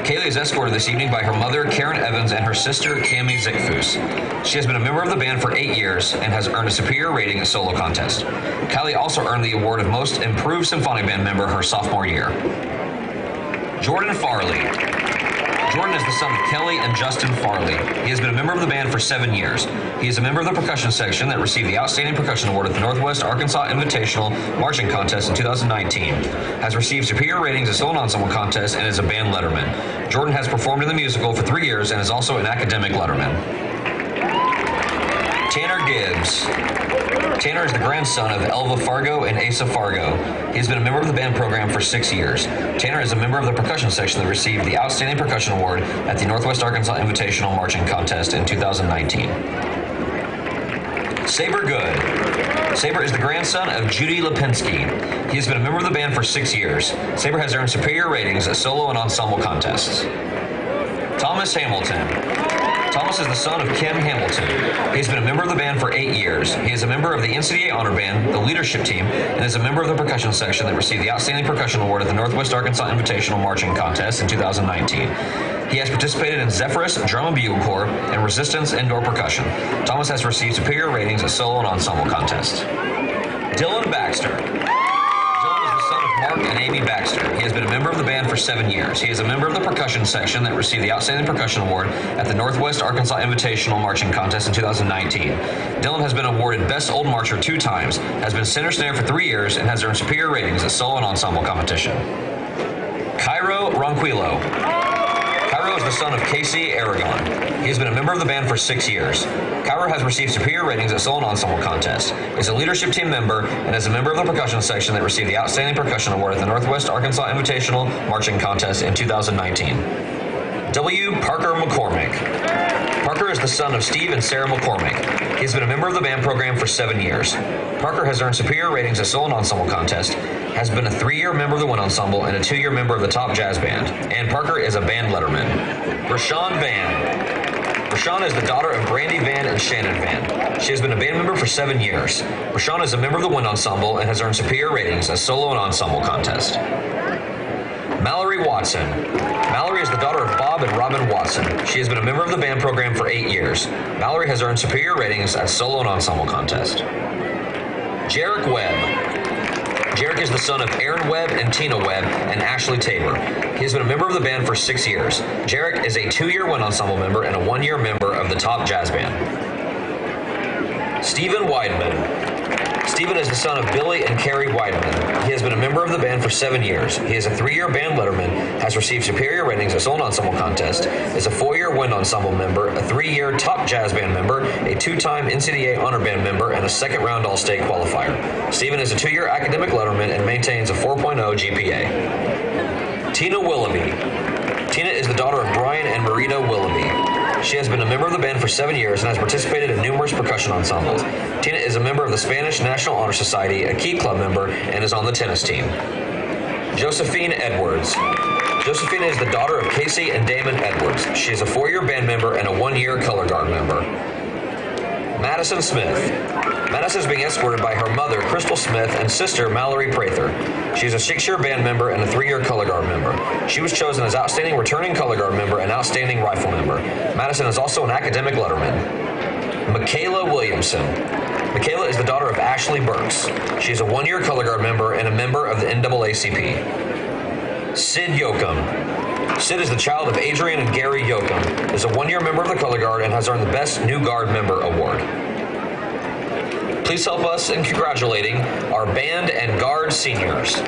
Kaylee is escorted this evening by her mother, Karen Evans, and her sister, Cammie Zickfus. She has been a member of the band for 8 years and has earned a superior rating at solo contest. Kylie also earned the award of Most Improved Symphonic Band Member her sophomore year. Jordan Farley. Jordan is the son of Kelly and Justin Farley. He has been a member of the band for 7 years. He is a member of the percussion section that received the Outstanding Percussion Award at the Northwest Arkansas Invitational Marching Contest in 2019, has received superior ratings at solo and ensemble contest, and is a band letterman. Jordan has performed in the musical for 3 years and is also an academic letterman. Tanner Gibbs. Tanner is the grandson of Elva Fargo and Asa Fargo. He has been a member of the band program for 6 years. Tanner is a member of the percussion section that received the Outstanding Percussion Award at the Northwest Arkansas Invitational Marching Contest in 2019. Saber Good. Saber is the grandson of Judy Lipinski. He has been a member of the band for 6 years. Saber has earned superior ratings at solo and ensemble contests. Thomas Hamilton. Thomas is the son of Kim Hamilton. He has been a member of the band for 8 years. He is a member of the NCDA Honor Band, the leadership team, and is a member of the percussion section that received the Outstanding Percussion Award at the Northwest Arkansas Invitational Marching Contest in 2019. He has participated in Zephyrus, Drum and Bugle Corps, and Resistance Indoor Percussion. Thomas has received superior ratings at solo and ensemble contests. Dylan Baxter. Mark and Amy Baxter. He has been a member of the band for 7 years. He is a member of the percussion section that received the Outstanding Percussion Award at the Northwest Arkansas Invitational Marching Contest in 2019. Dylan has been awarded Best Old Marcher 2 times, has been center snare for 3 years, and has earned superior ratings at solo and ensemble competition. Cairo Ronquillo. Cairo is the son of Casey Aragon. He has been a member of the band for 6 years. Cairo has received superior ratings at solo and ensemble contests, is a leadership team member, and is a member of the percussion section that received the Outstanding Percussion Award at the Northwest Arkansas Invitational Marching Contest in 2019. W. Parker McCormick. Parker is the son of Steve and Sarah McCormick. He has been a member of the band program for 7 years. Parker has earned superior ratings at solo and ensemble contest, has been a 3-year member of the Wind Ensemble, and a 2-year member of the Top Jazz Band. And Parker is a band letterman. Rashawn Van. Rashawn is the daughter of Brandy Van and Shannon Van. She has been a band member for 7 years. Rashawn is a member of the Wind Ensemble and has earned superior ratings at solo and ensemble contest. Mallory Watson. Mallory is the daughter of Bob and Robin Watson. She has been a member of the band program for 8 years. Mallory has earned superior ratings at solo and ensemble contest. Jarek Webb. Jarek is the son of Aaron Webb and Tina Webb and Ashley Tabor. He has been a member of the band for 6 years. Jarek is a 2-year Wind Ensemble member and a 1-year member of the Top Jazz Band. Stephen Weidman. Stephen is the son of Billy and Carrie Weidman. He has been a member of the band for 7 years. He is a 3-year band letterman, has received superior ratings at solo and ensemble contest, is a 4-year Wind Ensemble member, a 3-year Top Jazz Band member, a 2-time NCDA Honor Band member, and a second-round All-State qualifier. Stephen is a 2-year academic letterman and maintains a 4.0 GPA. Tina Willoughby. Tina is the daughter of Brian and Marita Willoughby. She has been a member of the band for 7 years and has participated in numerous percussion ensembles. Tina is a member of the Spanish National Honor Society, a Key Club member, and is on the tennis team. Josephine Edwards. Josephine is the daughter of Casey and Damon Edwards. She is a 4-year band member and a 1-year color guard member. Madison Smith. Madison is being escorted by her mother, Crystal Smith, and sister, Mallory Prather. She is a 6-year band member and a 3-year color guard member. She was chosen as Outstanding Returning Color Guard member and Outstanding Rifle member. Madison is also an academic letterman. Michaela Williamson. Michaela is the daughter of Ashley Burks. She is a 1-year color guard member and a member of the NAACP. Sid Yoakum. Sid is the child of Adrian and Gary Yoakum, is a 1-year member of the color guard and has earned the Best New Guard Member Award. Please help us in congratulating our band and guard seniors.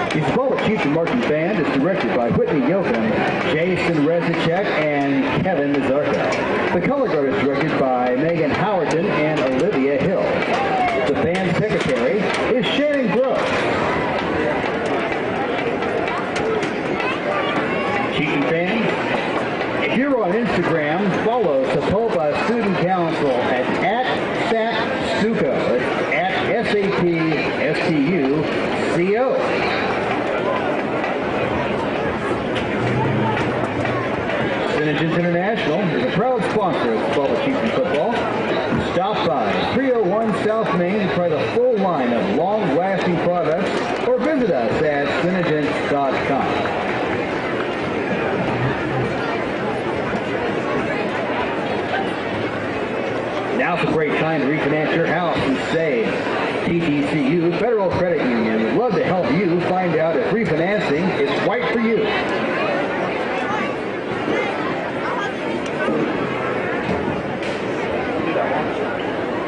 The Sapulpa Chieftain Marching Band is directed by Whitney Yoakum, Jason Rezicek, and Kevin Nazarka. The color guard is directed by Megan Howerton and Olivia Hill. The band secretary is Sharon Gross. Chieftain fans, if you're on Instagram, follow Sapulpa Student Council at SAPSUCO. It's at SAPSTUCO. Synagents International is a proud sponsor of Sapulpa Chieftain football. Stop by 301 South Main to try the full line of long-lasting products or visit us at synagents.com. Now's a great time to refinance your house and save. TTCU Federal Credit Union would love to help you find out if refinancing is right for you.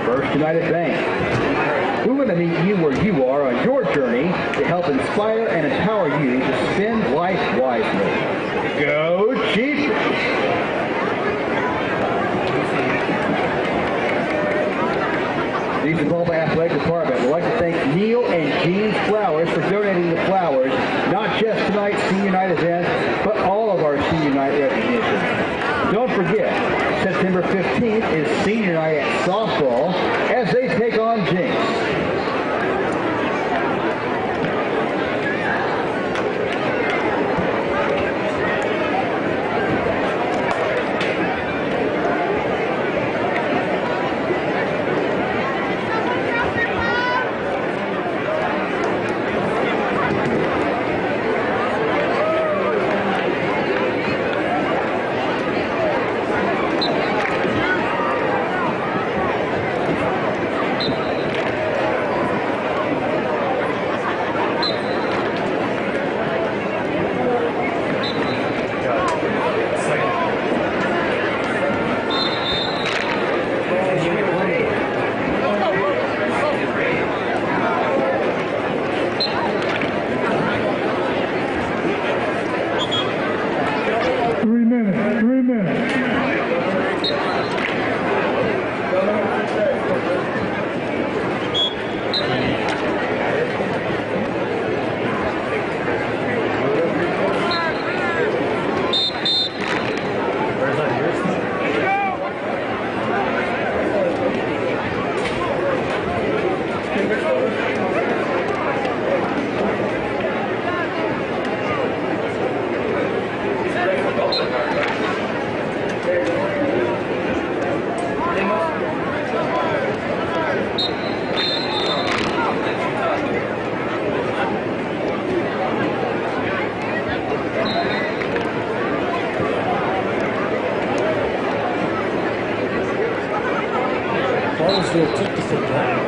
First United Bank. We want to meet you where you are on your journey to help inspire and empower you to spend life wisely. Go Chieftain! The Sapulpa Athletic Department would like to thank Neil and Jean Flowers for donating the flowers, not just tonight's senior night event, but all of our senior night recognition. Don't forget, September 15th is senior night at softball as they take on Jinx. Bartlesville took the football.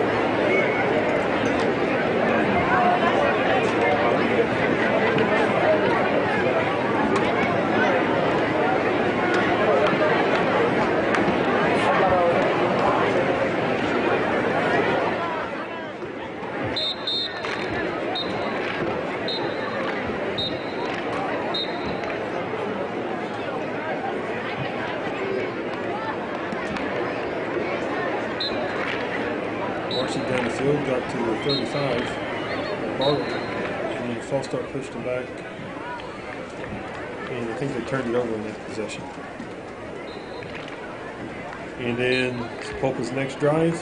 Down the field, got to the 35, Bartlesville, and then false start pushed him back, and I think they turned it over in that possession. And then Sapulpa's next drive,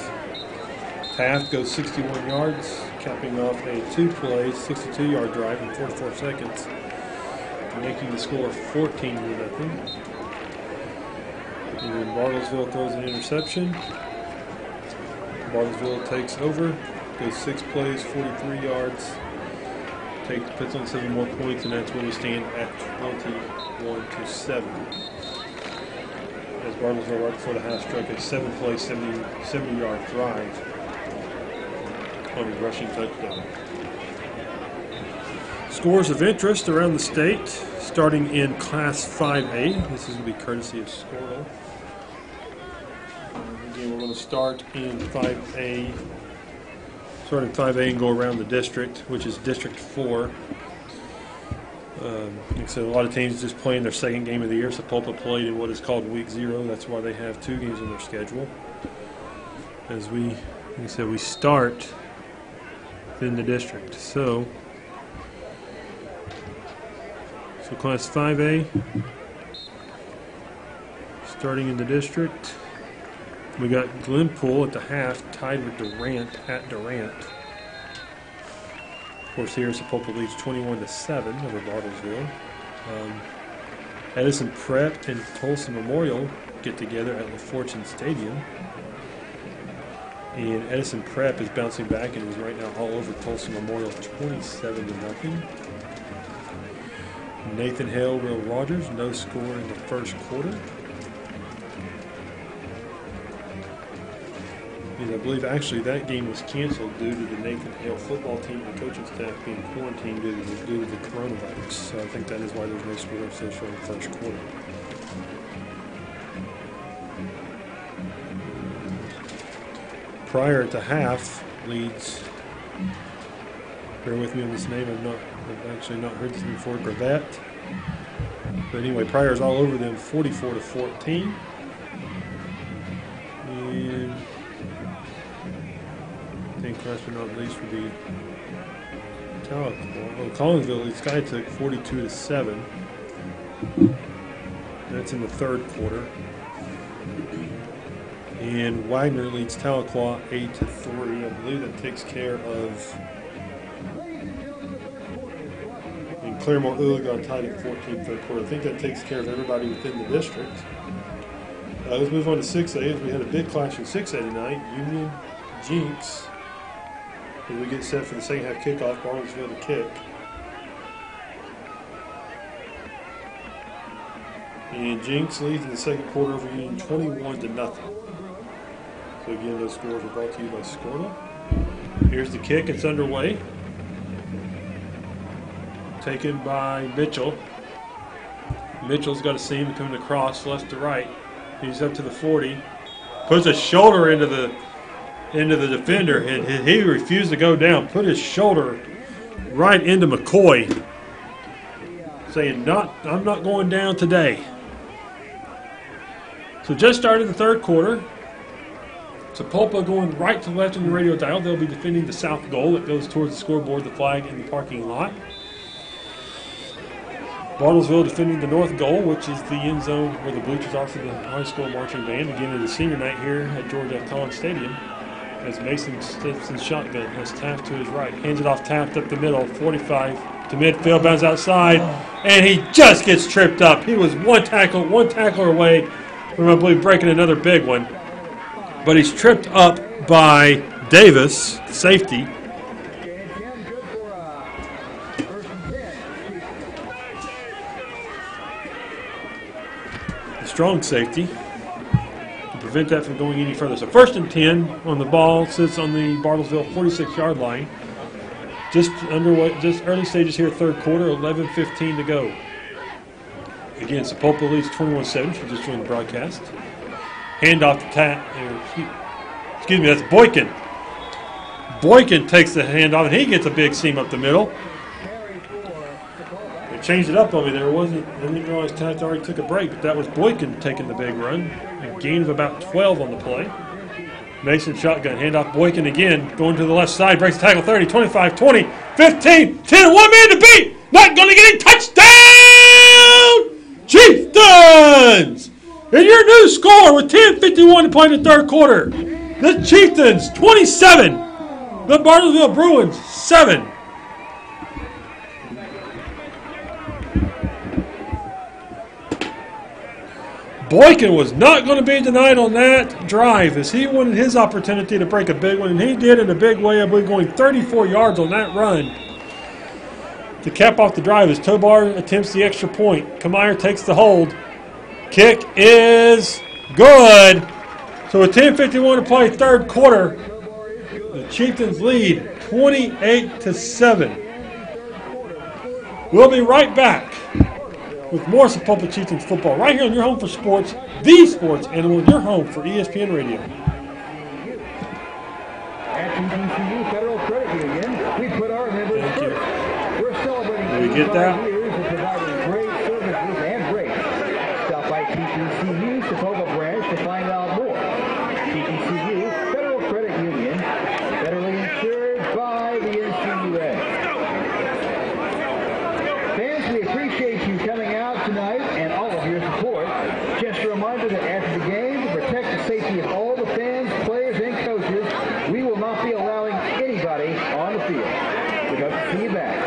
Taft goes 61 yards, capping off a 2-play, 62-yard drive in 44 seconds, making the score 14-0. And then Bartlesville throws an interception. Bartlesville takes over, goes 6 plays, 43 yards, puts on 7 more points, and that's where we stand at 21-7. As Bartlesville right before the half struck a 7-play, 70-yard drive on a rushing touchdown. Scores of interest around the state, starting in Class 5A. This is going to be courtesy of Squirrel. We're going to start in 5A. Start in 5A and go around the district, which is District 4. Like I said, a lot of teams just playing their second game of the year. Sapulpa played in what is called Week 0. That's why they have 2 games on their schedule. As like I said, we start in the district. So Class 5A, starting in the district. We got Glenpool at the half, tied with Durant at Durant. Of course, here Sapulpa leads 21-7 over Bartlesville. Edison Prep and Tulsa Memorial get together at LaFortune Stadium. And Edison Prep is bouncing back and is right now all over Tulsa Memorial, 27-0. Nathan Hale, Will Rogers, no score in the first quarter. And I believe actually that game was canceled due to the Nathan Hale football team and coaching staff being quarantined due to the coronavirus. So I think that is why there's no score associated in the first quarter. Prior to half leads, bear with me on this name, I've actually not heard this before, Gravette. But anyway, Pryor is all over them, 44-14. And I think last but not least would be Collinsville leads Skytook 42-7. That's in the third quarter. And Wagner leads Tahlequah 8-3. I believe that takes care of. And Claremore Oologah tied at 14 third quarter. I think that takes care of everybody within the district. Let's move on to 6A. As we had a big clash in 6A tonight. Union Jinx. As we get set for the second half kickoff, Bartlesville to kick. And Jinx leads in the second quarter over Union 21-0. So again, those scores are brought to you by Scorla. Here's the kick. It's underway. Taken by Mitchell. Mitchell's got a seam coming across left to right. He's up to the 40. Puts a shoulder into the defender, and he refused to go down. Put his shoulder right into McCoy, saying, I'm not going down today. So just started the third quarter. Sapulpa going right to left in the radio dial. They'll be defending the south goal that goes towards the scoreboard, the flag, and the parking lot. Bartlesville defending the north goal, which is the end zone where the bleachers are for the high school marching band. Again, it is senior night here at George F. Collins Stadium. As Mason steps in shotgun, has Taft to his right. Hands it off Taft up the middle, 45 to midfield, bounds outside, and he just gets tripped up. He was one tackler away from, I believe, breaking another big one. But he's tripped up by Davis, the safety. The strong safety. Number prevent that from going any further. So 1st and 10 on the ball, sits on the Bartlesville 46-yard line. Just underway, just early stages here, 3rd quarter, 11:15 to go. Again, Sapulpa leads 21-7 for just joining the broadcast. Handoff to excuse me, that's Boykin. Boykin takes the handoff, and he gets a big seam up the middle. They changed it up on me there. I didn't realize Tat already took a break, but that was Boykin taking the big run. A gain of about 12 on the play. Mason shotgun, handoff Boykin again, going to the left side, breaks the tackle 30, 25, 20, 15, 10, 1 man to beat! Not going to get any touchdown! Chieftains! And your new score with 10:51 to play in the 3rd quarter. The Chieftains 27, the Bartlesville Bruins 7. Boykin was not going to be denied on that drive as he wanted his opportunity to break a big one, and he did in a big way. I believe going 34 yards on that run. To cap off the drive as Tobar attempts the extra point. Kamier takes the hold. Kick is good. So with 10:51 to play, 3rd quarter, the Chieftains lead 28-7. We'll be right back with more Sapulpa Chieftains football right here on your home for sports, the sports animal, your home for ESPN Radio. At TCU Federal Credit Union, we put our members first. We're celebrating Did we get that? 25 years of providing great services and rates. Stop by TCU Sapulpa branch to find out more. TCU Federal Credit Union, federally insured by the NCUA. Fans, we appreciate you coming out tonight and all of your support. Just a reminder that after the game, to protect the safety of all the fans, players, and coaches, we will not be allowing anybody on the field. We hope to see you back.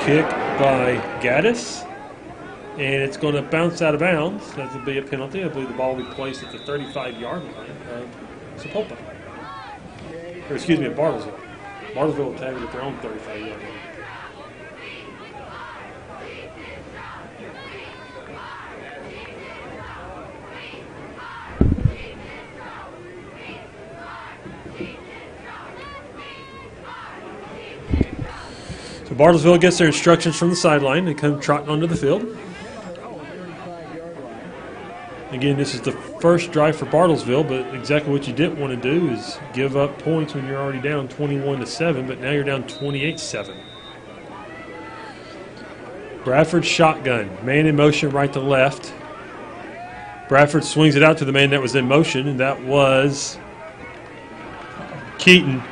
Kick by Gaddis, and it's going to bounce out of bounds. That will be a penalty. I believe the ball will be placed at the 35-yard line of Sapulpa. Or excuse me, at Bartlesville. Bartlesville will tag it at their own 35-yard line. So Bartlesville gets their instructions from the sideline. They come trotting onto the field. Again, this is the first drive for Bartlesville, but exactly what you didn't want to do is give up points when you're already down 21-7, but now you're down 28-7. Bradford shotgun, man in motion right to left. Bradford swings it out to the man that was in motion, and that was Keaton.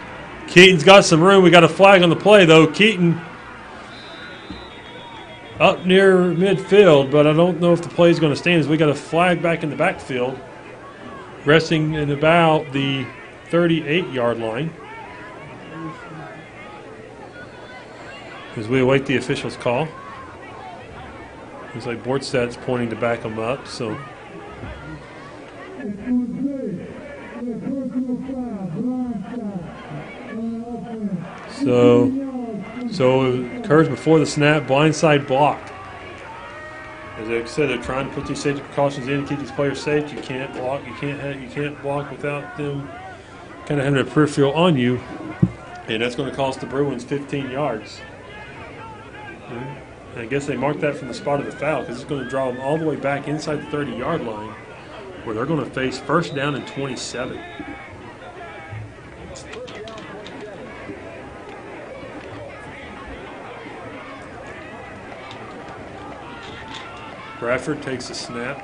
Keaton's got some room. We got a flag on the play, though. Keaton up near midfield, but I don't know if the play is going to stand as we got a flag back in the backfield, resting in about the 38-yard line as we await the official's call. Looks like Bortstadt's pointing to back him up, so. So it occurs before the snap, blindside blocked. As I said, they're trying to put these safety precautions in to keep these players safe. You can't block. You can't block without them kind of having a peripheral on you, and that's going to cost the Bruins 15 yards. And I guess they marked that from the spot of the foul because it's going to draw them all the way back inside the 30-yard line, where they're going to face 1st down and 27. Bradford takes a snap,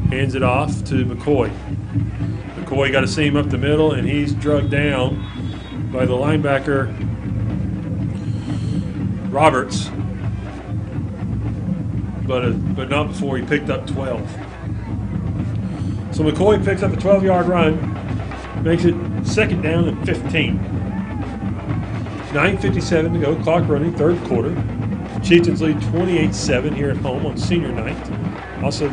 hands it off to McCoy. McCoy got a seam up the middle, and he's drugged down by the linebacker, Roberts, but not before he picked up 12. So McCoy picks up a 12-yard run, makes it 2nd down and 15. 9:57 to go, clock running, 3rd quarter. Chieftains lead 28-7 here at home on senior night. Also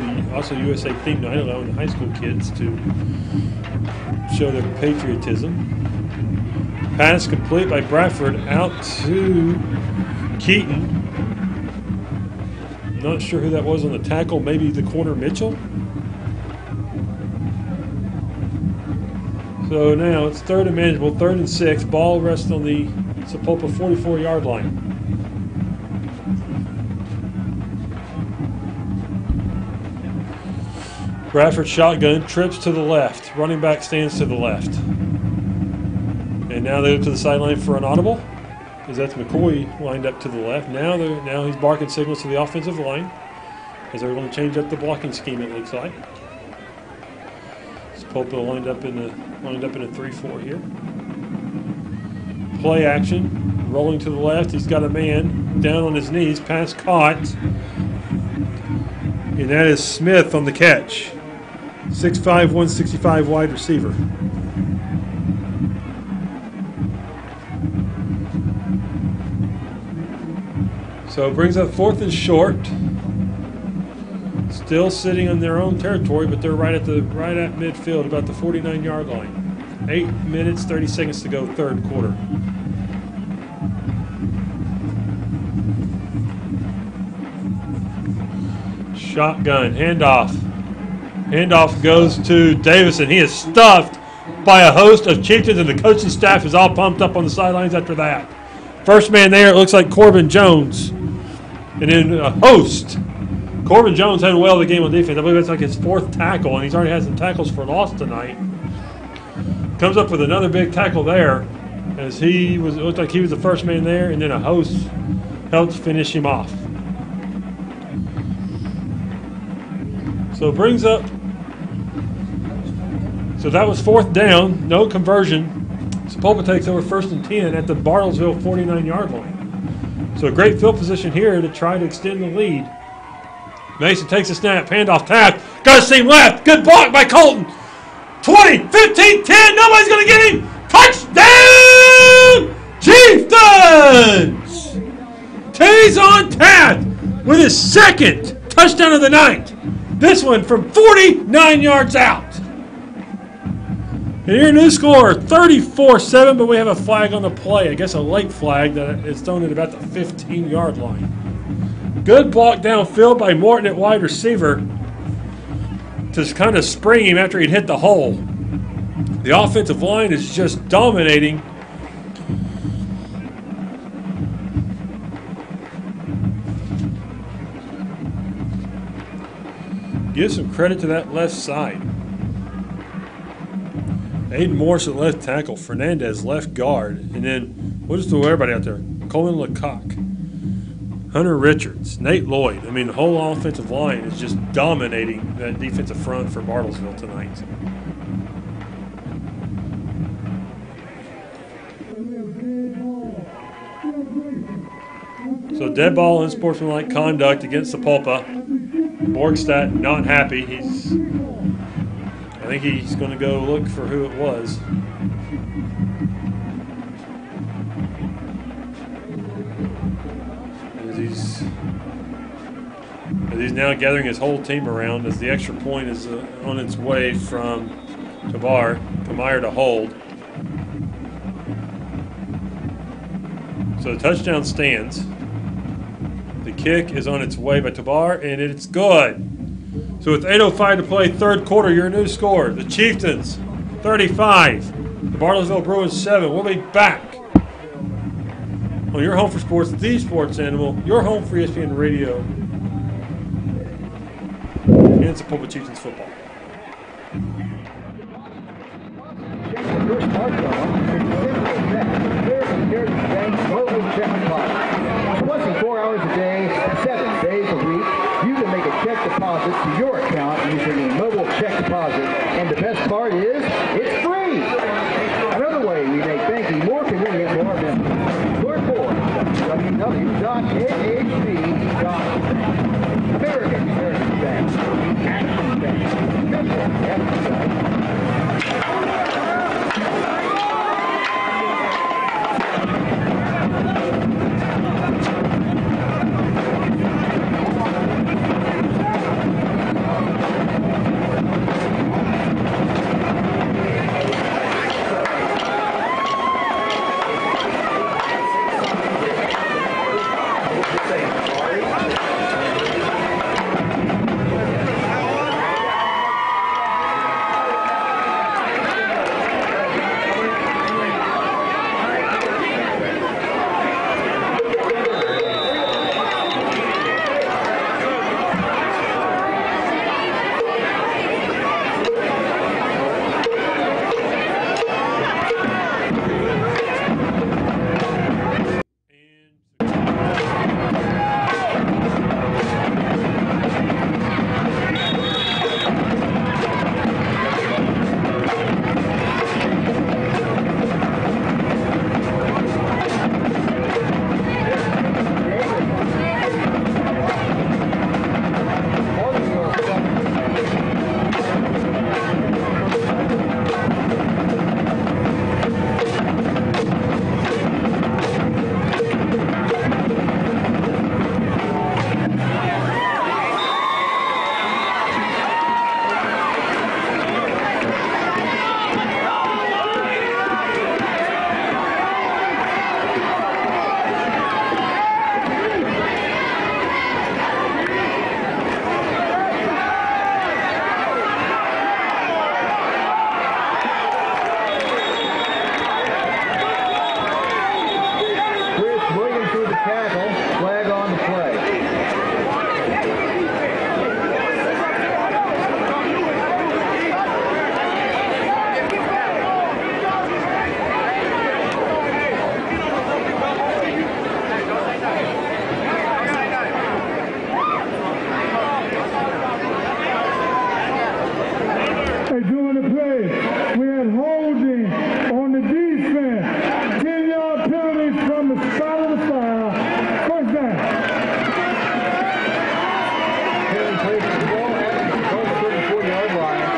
USA theme night, allowing the high school kids to show their patriotism. Pass complete by Bradford out to Keaton. Not sure who that was on the tackle. Maybe the corner Mitchell. So now it's 3rd and manageable, 3rd and 6. Ball rests on the Sapulpa 44-yard line. Bradford shotgun, trips to the left. Running back stands to the left. And now they go to the sideline for an audible, because that's McCoy lined up to the left. Now he's barking signals to the offensive line, as they're going to change up the blocking scheme, it looks like. Sapulpa lined up in a 3-4 here. Play action, rolling to the left. He's got a man down on his knees. Pass caught, and that is Smith on the catch. 6'5", 165 wide receiver. So it brings up 4th and short. Still sitting on their own territory, but they're right at midfield, about the 49-yard line. 8 minutes, 30 seconds to go, 3rd quarter. Shotgun, handoff. Handoff goes to Davison. He is stuffed by a host of Chieftains, and the coaching staff is all pumped up on the sidelines after that. First man there, it looks like Corbin Jones. And then a host. Corbin Jones had well the game on defense. I believe that's like his 4th tackle, and he's already had some tackles for loss tonight. Comes up with another big tackle there, as it looked like he was the first man there, and then a host helped finish him off. So it brings up. So that was 4th down, no conversion. Sapulpa takes over 1st and 10 at the Bartlesville 49-yard line. So a great field position here to try to extend the lead. Mason takes a snap, handoff, tap, got a seam left, good block by Colton. 20, 15, 10, nobody's going to get him. Touchdown, Chieftains! Tays on tap with his 2nd touchdown of the night. This one from 49 yards out. And your new score, 34-7, but we have a flag on the play. I guess a late flag that is thrown at about the 15-yard line. Good block downfield by Morton at wide receiver to kind of spring him after he'd hit the hole. The offensive line is just dominating. Give some credit to that left side. Aiden Morris at left tackle, Fernandez left guard, and then we'll just throw everybody out there. Colin Lecoq, Hunter Richards, Nate Lloyd. I mean, the whole offensive line is just dominating that defensive front for Bartlesville tonight. So dead ball, unsportsmanlike conduct against Sapulpa. Borgstadt not happy. I think he's going to go look for who it was. As he's now gathering his whole team around, as the extra point is on its way from Kamire to hold. So the touchdown stands. The kick is on its way by Tabar, and it's good. So with 8:05 to play, 3rd quarter, your new score. The Chieftains, 35. The Bartlesville Bruins, 7. We'll be back on your home for sports, the sports animal, your home for ESPN Radio, and Sapulpa Chieftains football. Less than 4 hours a day, 7 days a week, you can make a check deposit to your account using a mobile check deposit. And the best part is, it's free. Another way we make banking more convenient for our members. Learn more at www.nhb.bank. American Heritage Bank. Action Bank. Member FDIC. tackle, flag on the play. During the play, we had holding on the defense. 10-yard penalties from the side of the fire. First down. Taylor places the ball at the 34-yard line.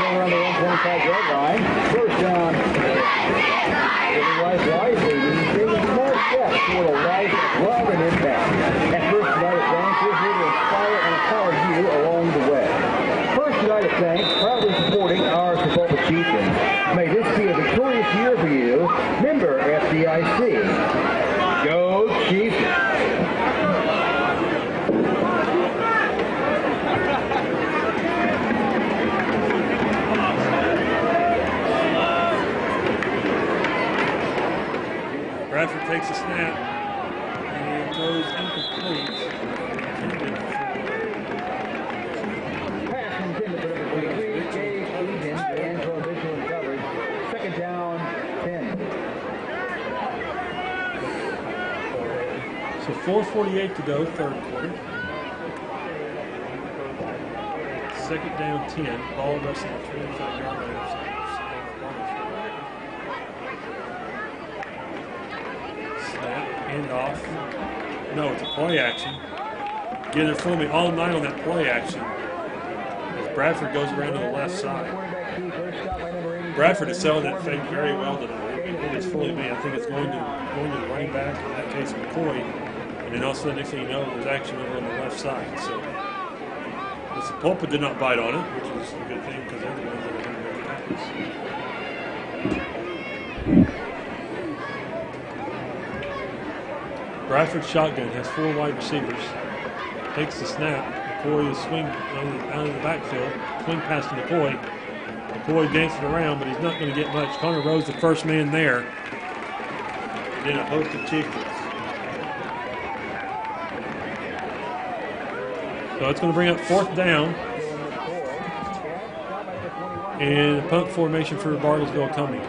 going around the 125-yard line. First down. Wisely. He's taking more steps toward a right robin impact. At First United Bank, we're here to inspire and empower you along the way. First United Bank, proudly supporting our Sapulpa Chieftains. May this be a victorious year for you. Member FDIC. Go Chieftain! Bradford takes a snap and goes incomplete. Pass intended for number 23, Chieftain, and prohibition coverage. Second down, 10. So 4:48 to go, third quarter. Second down, 10. Ball wrestling 25-yard line. Hand off. No, it's a play action. Again, they're fooling me all night on that play action. As Bradford goes around to the left side. Bradford is selling that fake very well tonight. It is fooling me. I think it's going to the running back, in that case McCoy, and then all of a sudden, next thing you know, there's action over on the left side. So the Sapulpa did not bite on it, which is a good thing because they're the ones that are going to make tackles. Bradford shotgun has 4 wide receivers. Takes the snap. McCoy is swing out of the backfield. Swing pass to McCoy. McCoy dancing around, but he's not going to get much. Connor Rose, the first man there. And then a host of Chieftains. So it's going to bring up 4th down. And a punt formation for Bartlesville coming.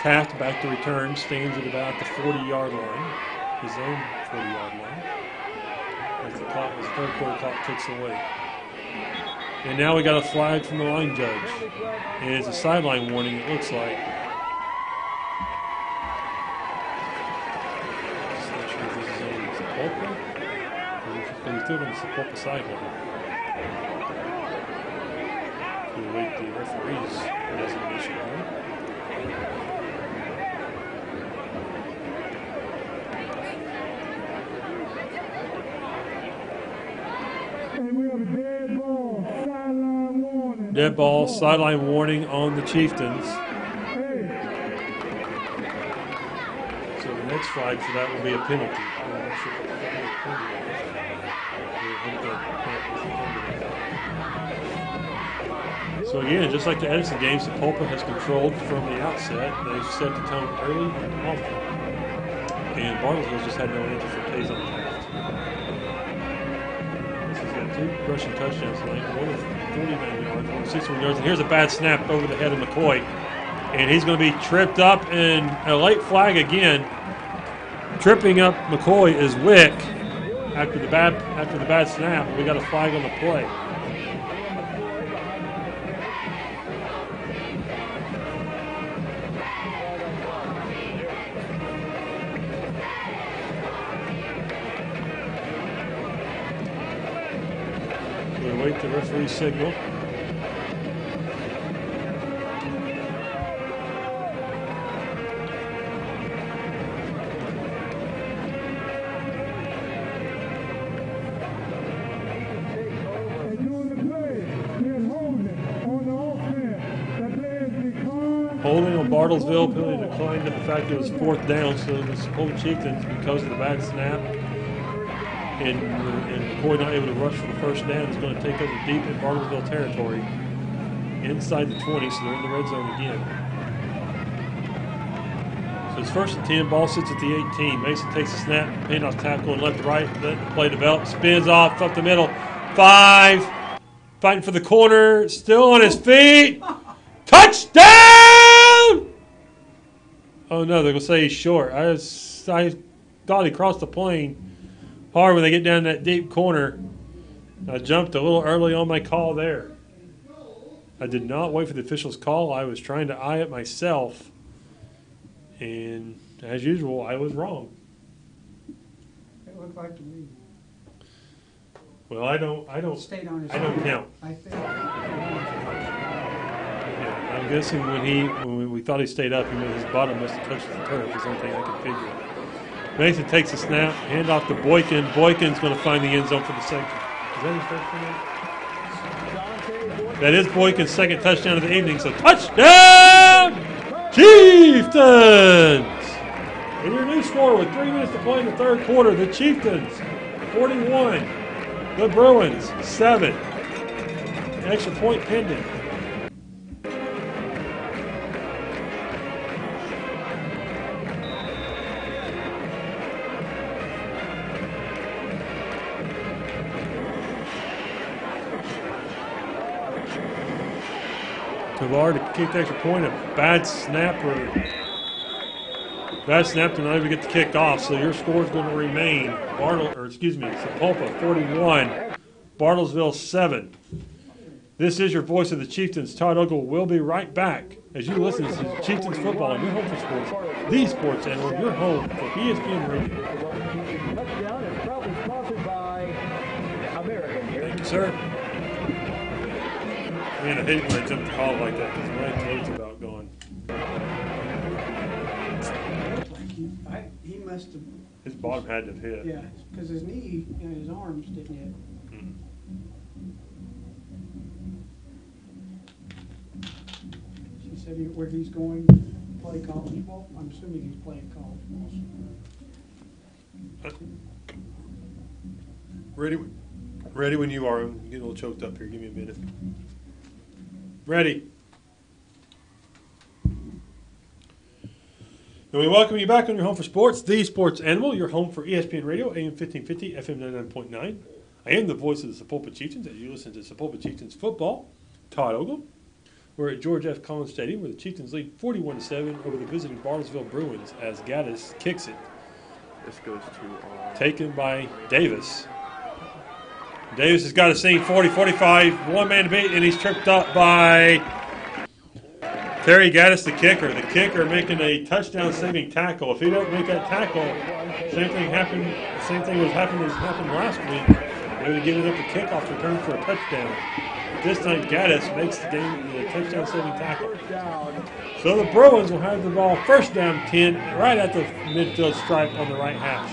Taft back to return, stands at about the 40-yard line, his own 40-yard line, as the third quarter clock ticks away. And now we got a flag from the line judge. And it's a sideline warning, it looks like. Just not sure if this is on Sapulpa, but he's still on the Sapulpa sideline. We'll wait the referee's designation here. Dead ball, sideline warning on the Chieftains. So the next flag for that will be a penalty. So again, just like the Edison game, Sapulpa has controlled from the outset. They've set the tone early and often. And Bartlesville just had no answer for Kazon Taft. He's got 2 rushing touchdowns tonight, one of 49 yards, one of 61 yards. And here's a bad snap over the head of McCoy. And he's going to be tripped up, and a late flag again. Tripping up McCoy is Wick after the bad snap. We got a flag on the play. Wait the referee signal. Holding on Bartlesville, penalty declined to the fact it was 4th down, so the Sapulpa Chieftains, because of the bad snap, and McCoy not able to rush for the first down, is going to take over deep in Bartlesville territory, inside the 20, so they're in the red zone again. So it's 1st and 10, ball sits at the 18. Mason takes a snap, handoff tackle, and left to right, let the play develop, spins off, up the middle, 5, fighting for the corner, still on his feet, touchdown! Oh no, they're going to say he's short. I thought he crossed the plane hard when they get down that deep corner. I jumped a little early on my call there. I did not wait for the official's call. I was trying to eye it myself. And as usual, I was wrong. It looked like to me. Well, I don't Stayed on his count. I think. Yeah, I'm guessing when we thought he stayed up, his bottom must have touched the turf. Is the only thing I can figure. Mason takes a snap, hand off to Boykin. Boykin's going to find the end zone for the second. Is that his first one? That is Boykin's second touchdown of the evening. So touchdown, Chieftains! And your new score with 3 minutes to play in the third quarter: the Chieftains 41, the Bruins 7. Extra point pending. Tavar to kick the extra point. A bad snap to not even get the kick off. So your score is going to remain Sapulpa 41, Bartlesville 7. This is your voice of the Chieftains. Todd Ogle will be right back as you listen to Chieftains football on your home for sports, the sports animal, your home for ESPN Radio. Touchdown is proudly sponsored by American. Thank you, sir. Man, I hate when I jump the call like that because my throat's about gone. He must have. His bottom had to have hit. Yeah, because his knee and his arms didn't hit. She said where he's going to play college ball. I'm assuming he's playing college ball. Ready when you are. I'm getting a little choked up here. Give me a minute. Ready. And we welcome you back on your home for sports, the sports animal, your home for ESPN Radio, AM 1550, FM 99.9. I am the voice of the Sapulpa Chieftains as you listen to Sapulpa Chieftains football. Todd Ogle. We're at George F. Collins Stadium where the Chieftains lead 41-7 over the visiting Bartlesville Bruins as Gaddis kicks it. This goes to taken by Davis. Davis has got a seam 40-45, one man to beat, and he's tripped up by Terry Gaddis, the kicker. The kicker making a touchdown-saving tackle. If he don't make that tackle, same thing happened last week. They would have given up a kickoff return for a touchdown. This time Gaddis makes the touchdown-saving tackle. So the Bruins will have the ball first down 10 right at the midfield stripe on the right hash.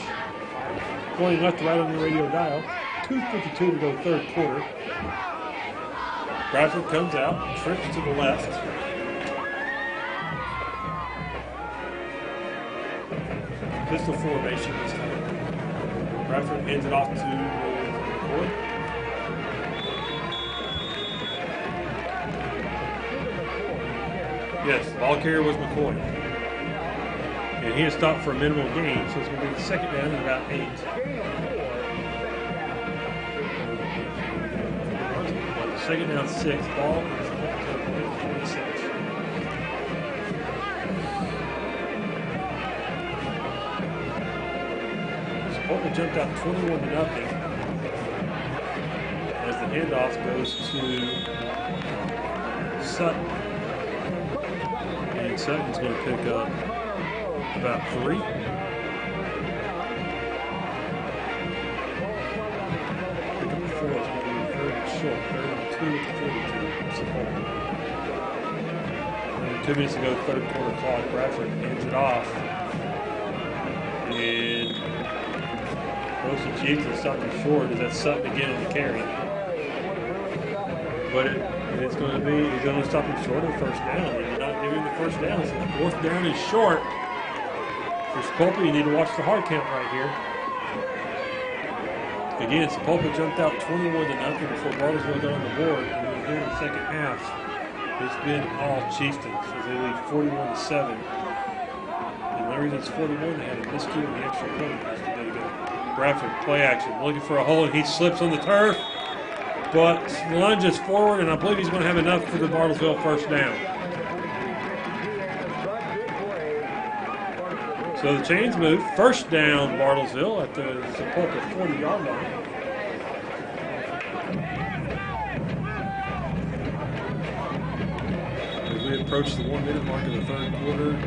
Going left to right on the radio dial. 2:52 to go third quarter. Bradford comes out, trips to the left. Pistol formation this time. Bradford hands it off to McCoy. Yes, the ball carrier was McCoy. And he has stopped for a minimal gain, so it's going to be the second down and about 8. Second down 6, ball is 26. Sapulpa jumped out 21-0 as the handoff goes to Sutton. And Sutton's going to pick up about 3. Pick up 4 is going to be third and short. 32 at the 42. 2 minutes ago, third quarter clock. Bradford hands it off. And goes to Chieftain, stopping short. Is that Sutton again on the carry? But it's going to be, he's going to stop him short of the first down. And you're not giving the first down. So the fourth down is short. For Sapulpa, you need to watch the hard count right here. Again, Sapulpa jumped out 21-0 before Bartlesville got on the board. And then here in the second half, it's been all Chieftains as they lead 41-7. And the reason it's 41, they had a miscue in the extra point just a bit ago. Bradford, play action, looking for a hole, and he slips on the turf, but lunges forward, and I believe he's going to have enough for the Bartlesville first down. So the chains move. First down, Bartlesville at the Sapulpa 40-yard line. As we approach the 1 minute mark of the third quarter,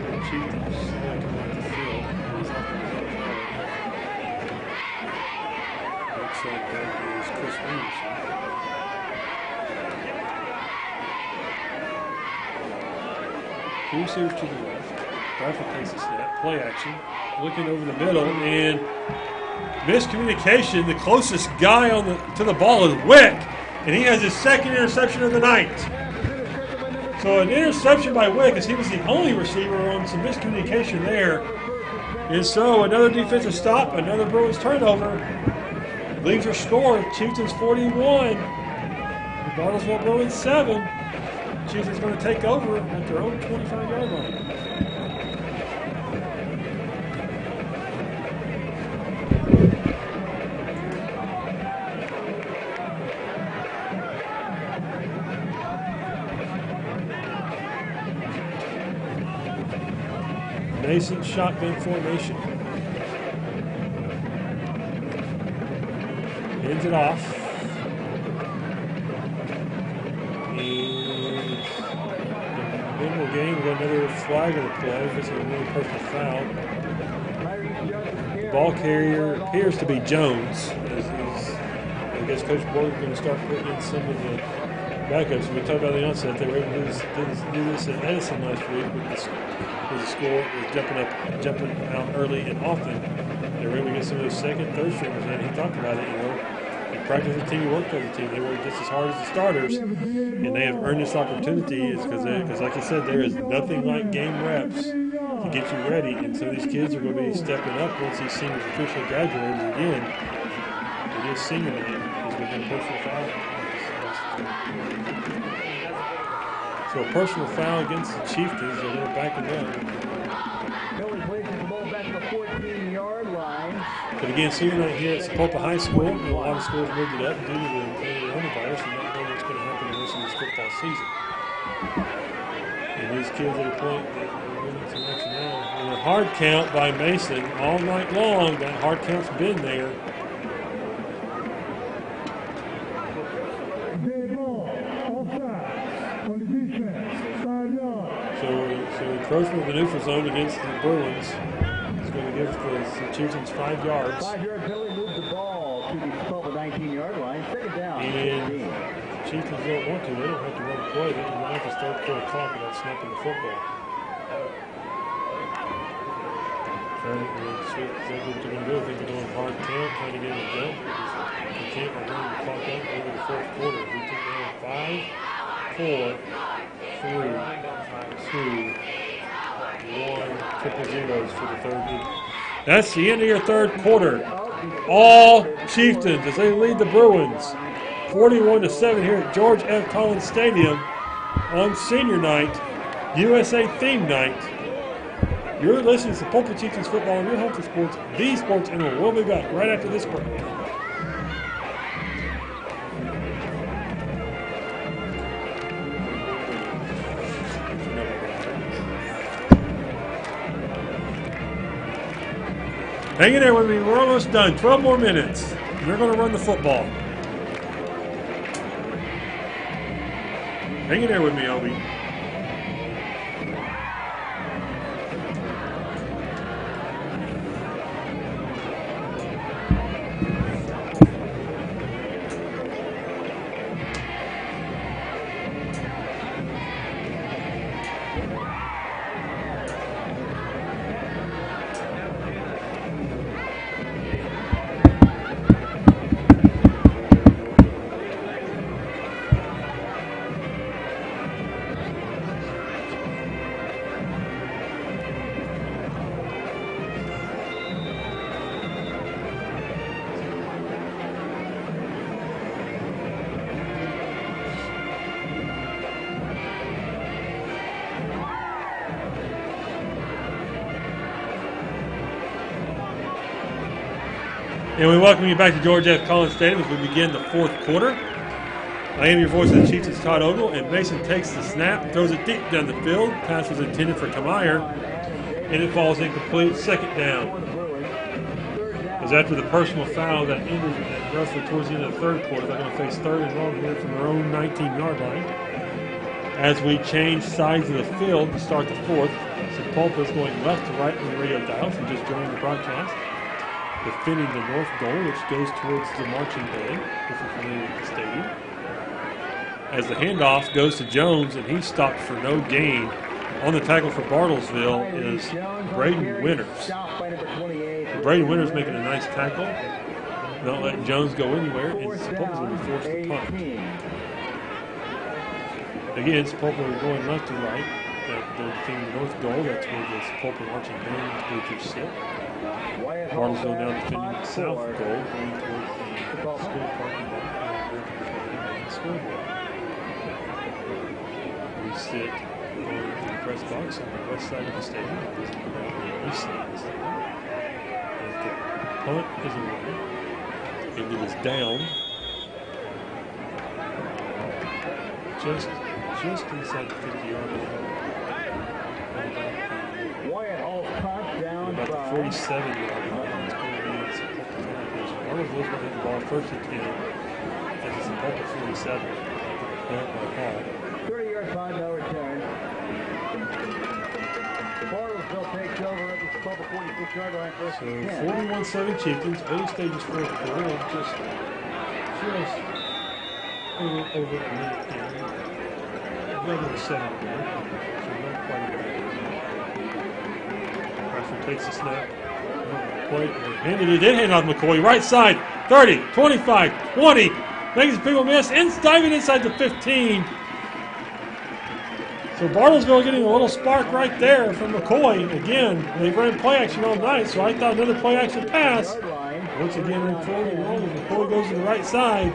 the Chieftains come off the field. shot back is Chris Anderson. Two receivers to the left. Bradford takes the snap. Play action. Looking over the middle and miscommunication. The closest guy to the ball is Wick, and he has his second interception of the night. So an interception by Wick, as he was the only receiver on some miscommunication there. And so another defensive stop, another Bruins turnover. Leaves your score, Chieftains 41, Bartlesville Bruins 7. Chieftains going to take over at their own 25-yard line. Mason shotgun formation. Ends it off. And game, we got another flag on the play. This is a really personal foul. The ball carrier appears to be Jones. I guess Coach Borg is going to start putting in some of the backups. We talked about the onset. They were able to do this at Edison last week with the score was jumping out early and often. They were able to get some of those second, third stringers in. He talked about it, You practice a team, you work as a team. They work just as hard as the starters, and they have earned this opportunity because, like I said, there is nothing like game reps to get you ready. And so these kids are going to be stepping up once these seniors officially graduate. Again, it is senior night. There's going to be a personal foul. So a personal foul against the Chieftains, so they're backing up. Billy places the ball back to the 14-yard line. But again, senior night here at Sapulpa High School, a lot of schools moved it up due to the coronavirus, and not knowing what's going to happen the rest of this football season. And these kids that are playing, they're winning some action now. And a hard count by Mason all night long. That hard count's been there. So encroachment of the neutral zone against the Bruins is going to give the Chieftains 5 yards. 5-yard penalty moves the ball to the 19-yard line. Second down. And Chieftains don't want to. They don't have to run a play. They can run off the start quarter clock without snapping the football. So that's what they're going to do. I think they're doing hard count, trying to get them to jump. If you can't, we're running the clock up over the fourth quarter. We took down 5, 4, 3, 2, 1, triple zeros for the third week. That's the end of your third quarter. All Chieftains as they lead the Bruins 41-7 here at George F. Collins Stadium on senior night, USA theme night. You're listening to Sapulpa Chieftains football on your home for sports, the Sports Interval. We'll be back right after this break. Hang in there with me. We're almost done. 12 more minutes. They're going to run the football. Hang in there with me, Obi. And we welcome you back to George F. Collins Stadium as we begin the fourth quarter. I am your voice of the Chieftains, Todd Ogle, and Mason takes the snap, throws it deep down the field. Pass was intended for Kamier, and it falls incomplete. Second down. As after the personal foul that ended roughly towards the end of the third quarter, they're going to face third and long here from their own 19-yard line. As we change sides of the field to start the fourth, Sapulpa is going left to right on the radio dial. If you just joined the broadcast. defending the north goal, which goes towards the marching band, if you're familiar with the stadium. As the handoff goes to Jones, and he's stopped for no gain. On the tackle for Bartlesville is Braden Winters. Braden Winters making a nice tackle, not letting Jones go anywhere, and Sapulpa's going to be forced to punt. Again, Sapulpa going left to right. They're defending the north goal. That's where the Sapulpa marching band bleachers sit. Bartlesville now defending the south goal, going toward the school parking lot and the scoreboard. We sit going to the press box on the west side of the stadium, on the east side of the stadium. As the punt is away, and it is down just inside the 50-yard line. About the 47-yard line. It's going to be Bartlesville's going to hit the ball first and 10 at the Sapulpa 47. Punt by Hall. 30-yard five, no return. Bartlesville takes over at the Sapulpa 46-yard line. So 41-7 Chieftains, early stages fourth quarter, just over a minute in. Another 7 there, so not quite a minute. Bradford takes the snap. Handed it in, hand off McCoy, right side, 30, 25, 20, makes people miss, diving inside the 15. So Bartlesville getting a little spark right there from McCoy. Again, they ran play action all night, so I thought another play action pass. Once again, McCoy goes to the right side,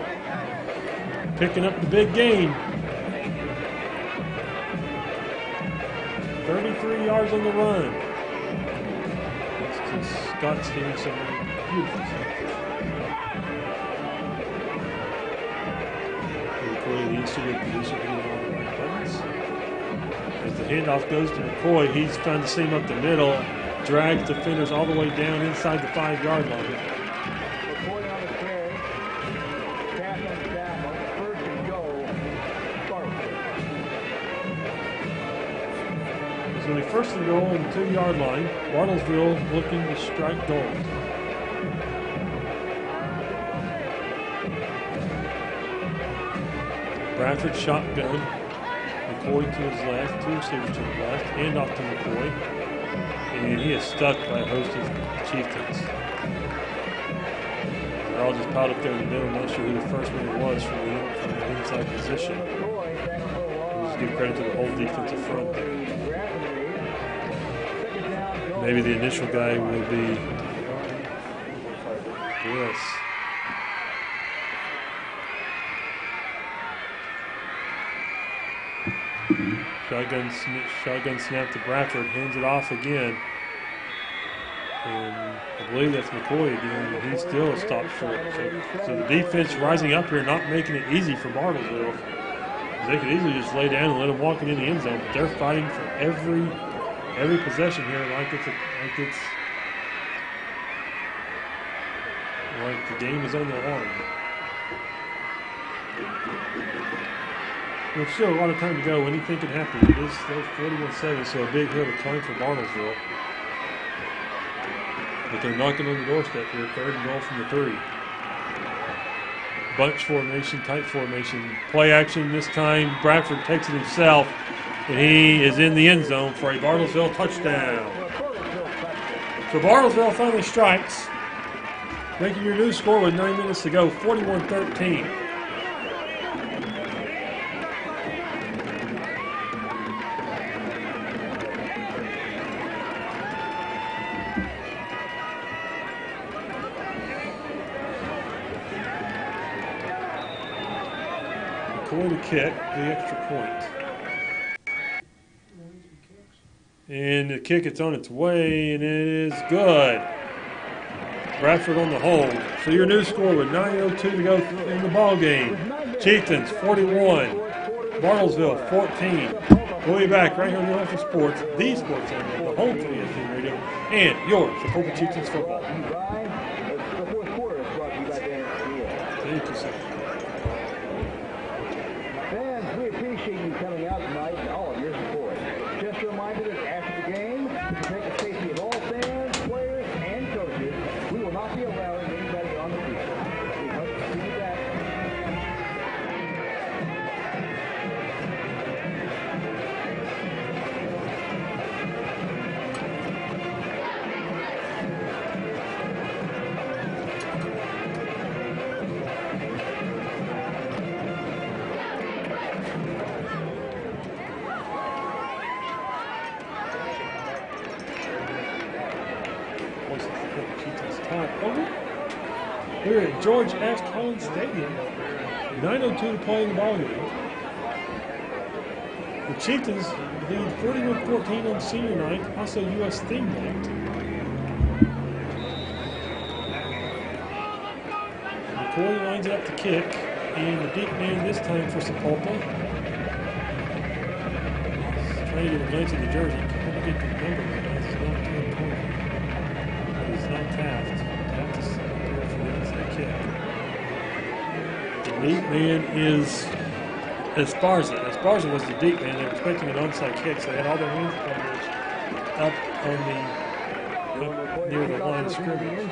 picking up the big gain. 33 yards on the run. Scott's doing some beautiful stuff. McCoy, the in-studio producer, hitting all the right buttons. As the handoff goes to McCoy, he's trying to seam up the middle, drags defenders all the way down inside the 5-yard line. McCoy on the carry. Pass on the tackle. First and goal. It's going to be first and goal on the 2-yard line. Bartlesville looking to strike gold. Bradford shotgun. McCoy to his left, two receivers to the left, hand off to McCoy. And he is stuck by a host of Chieftains. They're all just piled up there in the middle. I'm not sure who the first one was from the inside position. We'll just give credit to the whole defensive front there. Maybe the initial guy will be Bliss. Shotgun snap to Bradford, hands it off again. And I believe that's McCoy again, but he still is stopped short. So the defense rising up here, not making it easy for Bartlesville. They could easily just lay down and let them walk it in the end zone, but they're fighting for every possession here like the game is on the line. There's still a lot of time to go. Anything can happen. It is 41-7, so a big hill to climb for Bartlesville. But they're knocking on the doorstep here. Third and goal from the 3. Bunch formation, tight formation. Play action this time. Bradford takes it himself, and he is in the end zone for a Bartlesville touchdown. So Bartlesville finally strikes, making your new score with 9 minutes to go, 41-13. McCoy to kick the extra point. And the kick, it's on its way, and it is good. Bradford on the hold. So your new score with 9:02 to go in the ball game. Chieftains 41, Bartlesville 14. We'll be back right here on the Olympian Sports, the Sports Animal, the home to ESPN Radio, and your Sapulpa Chieftains football. Thank you, sir. Fans, we appreciate you coming out tonight and all of your support. Just a reminder that after the game, to protect the safety of all fans, players, and coaches, we will not be allowed here at George F. Collins Stadium. 9:02 to play in the ballgame. The Chieftains lead 41-14 on senior night, also U.S. theme night. McCoy lines up to kick, and the deep man this time for Sapulpa. Trying to get a glance at the jersey. Can't get the number right now. It's not 10-20. But it's not Taft. Taft is there for the inside kick. The deep man is Esparza. Esparza was the deep man. They were expecting an onside kick, so they had all their wing players up on the near the line of scrimmage.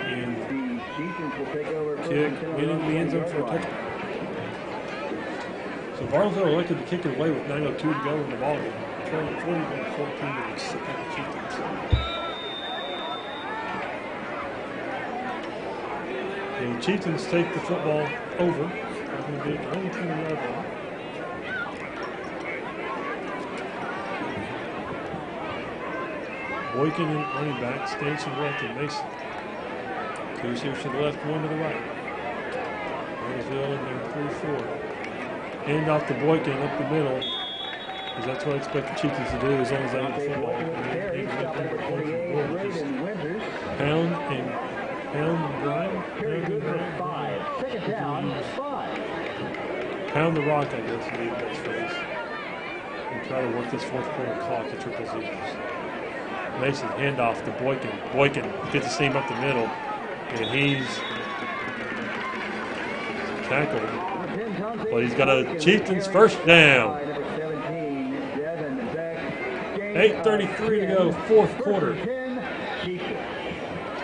And kick winning the end zone for a touchdown. So Bartlesville elected to kick it away with 9:02 to go in the ballgame, trailing 41-14 to the Sapulpa Chieftains. The Chieftains take the football over. They're going to be at the only 20-yard line. Boykin in running back, stands to the left and Mason. Two receivers to the left, one to the right. Bartlesville in their 3-4. Hand off to Boykin up the middle, because that's what I expect the Chieftains to do as long as they get the football. Pound and grind. Pound the rock, I guess, would be the best phrase. And try to work this fourth quarter clock to triple zeros. Mason, handoff to Boykin. Boykin gets the seam up the middle, and he's tackled. But he's got a Chieftains first down. 8:33 to go, fourth quarter.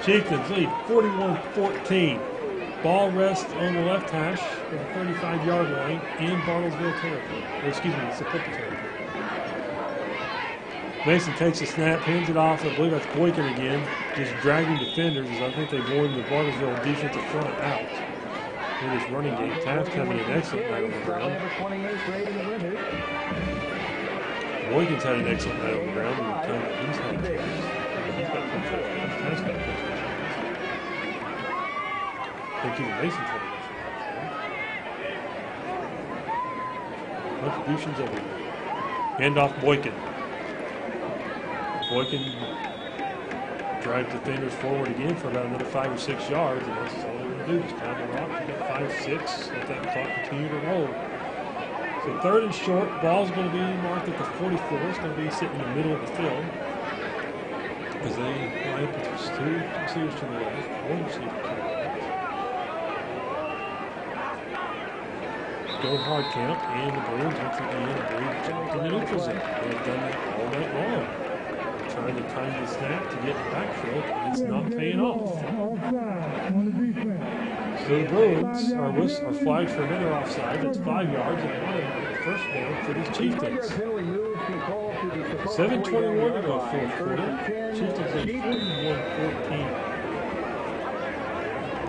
Chieftains lead 41-14. Ball rests on the left hash of the 35-yard line in Bartlesville territory. Or excuse me, Sapulpa territory. Mason takes a snap, hands it off. I believe that's Boykin again, just dragging defenders as I think they've worn the Bartlesville defensive front out. In this running game, Taft having an excellent night on the ground. Boykin's had an excellent night on the ground. He's had two. He's got 2 touchdowns. Taft's got 2 touchdowns. I think even Mason's had an excellent night. Contributions everywhere. Hand off Boykin. Boykin drives defenders forward again for about another 5 or 6 yards, and that's all they're going to do. Just pound the rock. You got 5-6. Let that clock continue to roll. So third and short. Ball's going to be marked at the 44. It's going to be sitting in the middle of the field as they line up with 2 receivers to the left, 1 receiver to the right. Go hard count, and the Bruins once again jumped in the neutral zone. They've done that all night long. Trying to time the snap to get backfield, and it's not paying off. So the Bruins are flagged for another offside. That's 5 yards, and one of them first down for these Chieftains. 7:21 to go, fourth quarter. Chieftains at 41-14.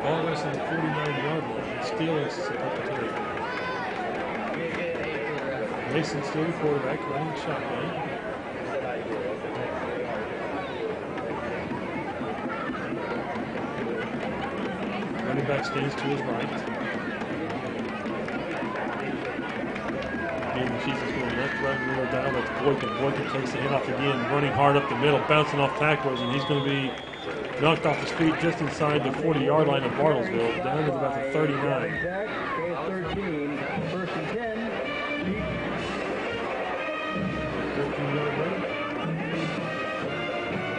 Ball rests on the 49-yard line. Still is Sapulpa territory. Mason still the quarterback, running shotgun. Running back stands to his right. And the Chieftains going left, right, middle, down. That's Boykin. Boykin takes the handoff again, running hard up the middle, bouncing off tacklers, and he's going to be knocked off his feet just inside the 40-yard line of Bartlesville, down to about the 39.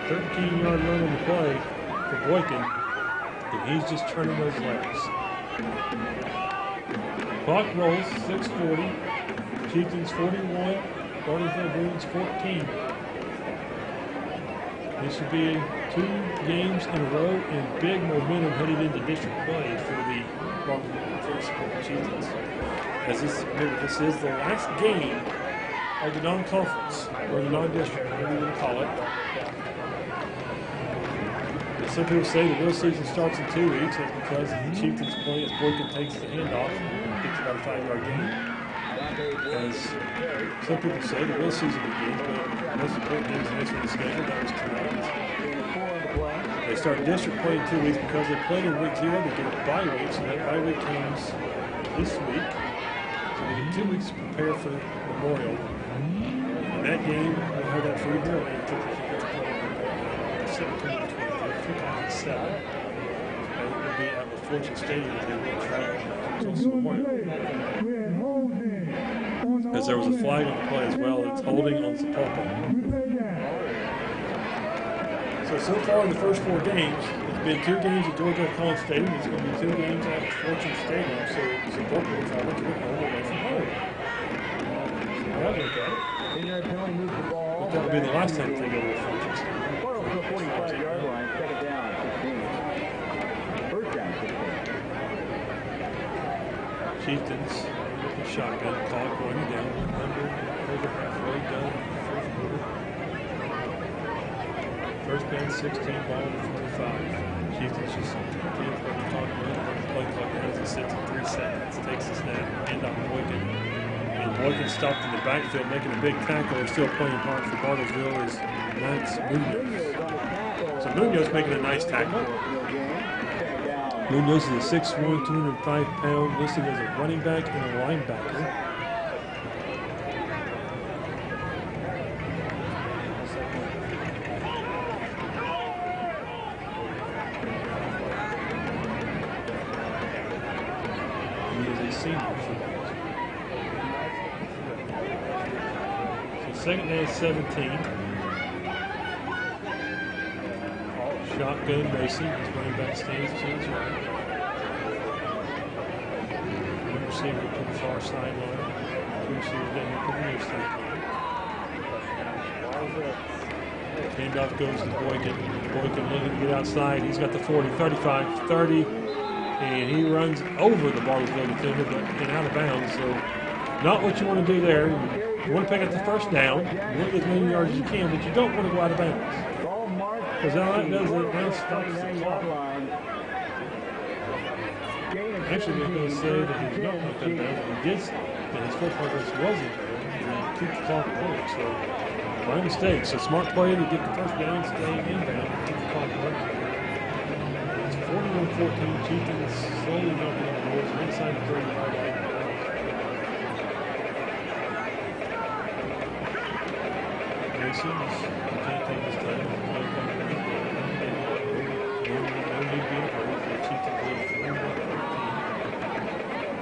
13-yard run on the play for Boykin, and he's just turning those legs. Clock rolls, 6:40. Chieftains 41, Bartlesville Bruins 14. This should be 2 games in a row and big momentum headed into district play for the Sapulpa Chieftains. As this is the last game of the non-conference, or the non-district, whatever you want to call it. Some people say the real season starts in 2 weeks. That's because the Chieftains play as Boykin takes the handoff and gets about a 5-yard gain. As some people say, the real season begins, but the most important game is next week's schedule. That was tonight. They start district play in 2 weeks because they played in week 0. They get a bye week, so that bye week comes this week. So they get 2 weeks to prepare for Memorial. And that game, we'll have that for you here. September 25th, 2007. It will be at the Fortune Stadium. They will travel to Memorial. Because there was a flag on the play as well. It's holding on Sapulpa. So far in the first 4 games, it's been 2 games at Georgia College Stadium. It's going to be 2 games at Fortune Stadium. So Sapulpa will travel to the home away from home. So I look at it. But that will be the last time they go to Fortune Stadium. 45-yard line, second down, 16. First down, 16. Chieftains, the shotgun, clock running down, over halfway done in the first quarter. First down, 16, ball to 45. Chieftains just continue to talk about the play clock as it sits at 3 seconds. Takes the snap, hand off Boykin. And Boykin stopped in the backfield, making a big tackle. They're still playing hard for Bartlesville is Lance Munoz. So Munoz making a nice tackle. Munoz is a 6'1", 205-pound, listed as a running back and a linebacker. He is a senior for that. So second down, 17. Shotgun Mason, his running back stands to his right. One receiver to the far sideline. 2 receivers down here to the near sideline. Handoff goes to Boykin. Boykin looking to get outside. He's got the 40, 35, 30, and he runs over the Bartlesville defender, but out of bounds. So not what you want to do there. You want to pick up the first down. You want to get as many yards as you can, but you don't want to go out of bounds. Because all that does is it now stops the clock. Actually, we're going to say that he's not going to cut down, but he did, and his foot progress wasn't there, and he keep the clock going. So, by mistake. So, smart play to get the first down, stay inbound, and keep the clock running. It's 41-14. Chieftains slowly knocking on the doors inside the 30-yard line. Mason can't take his time.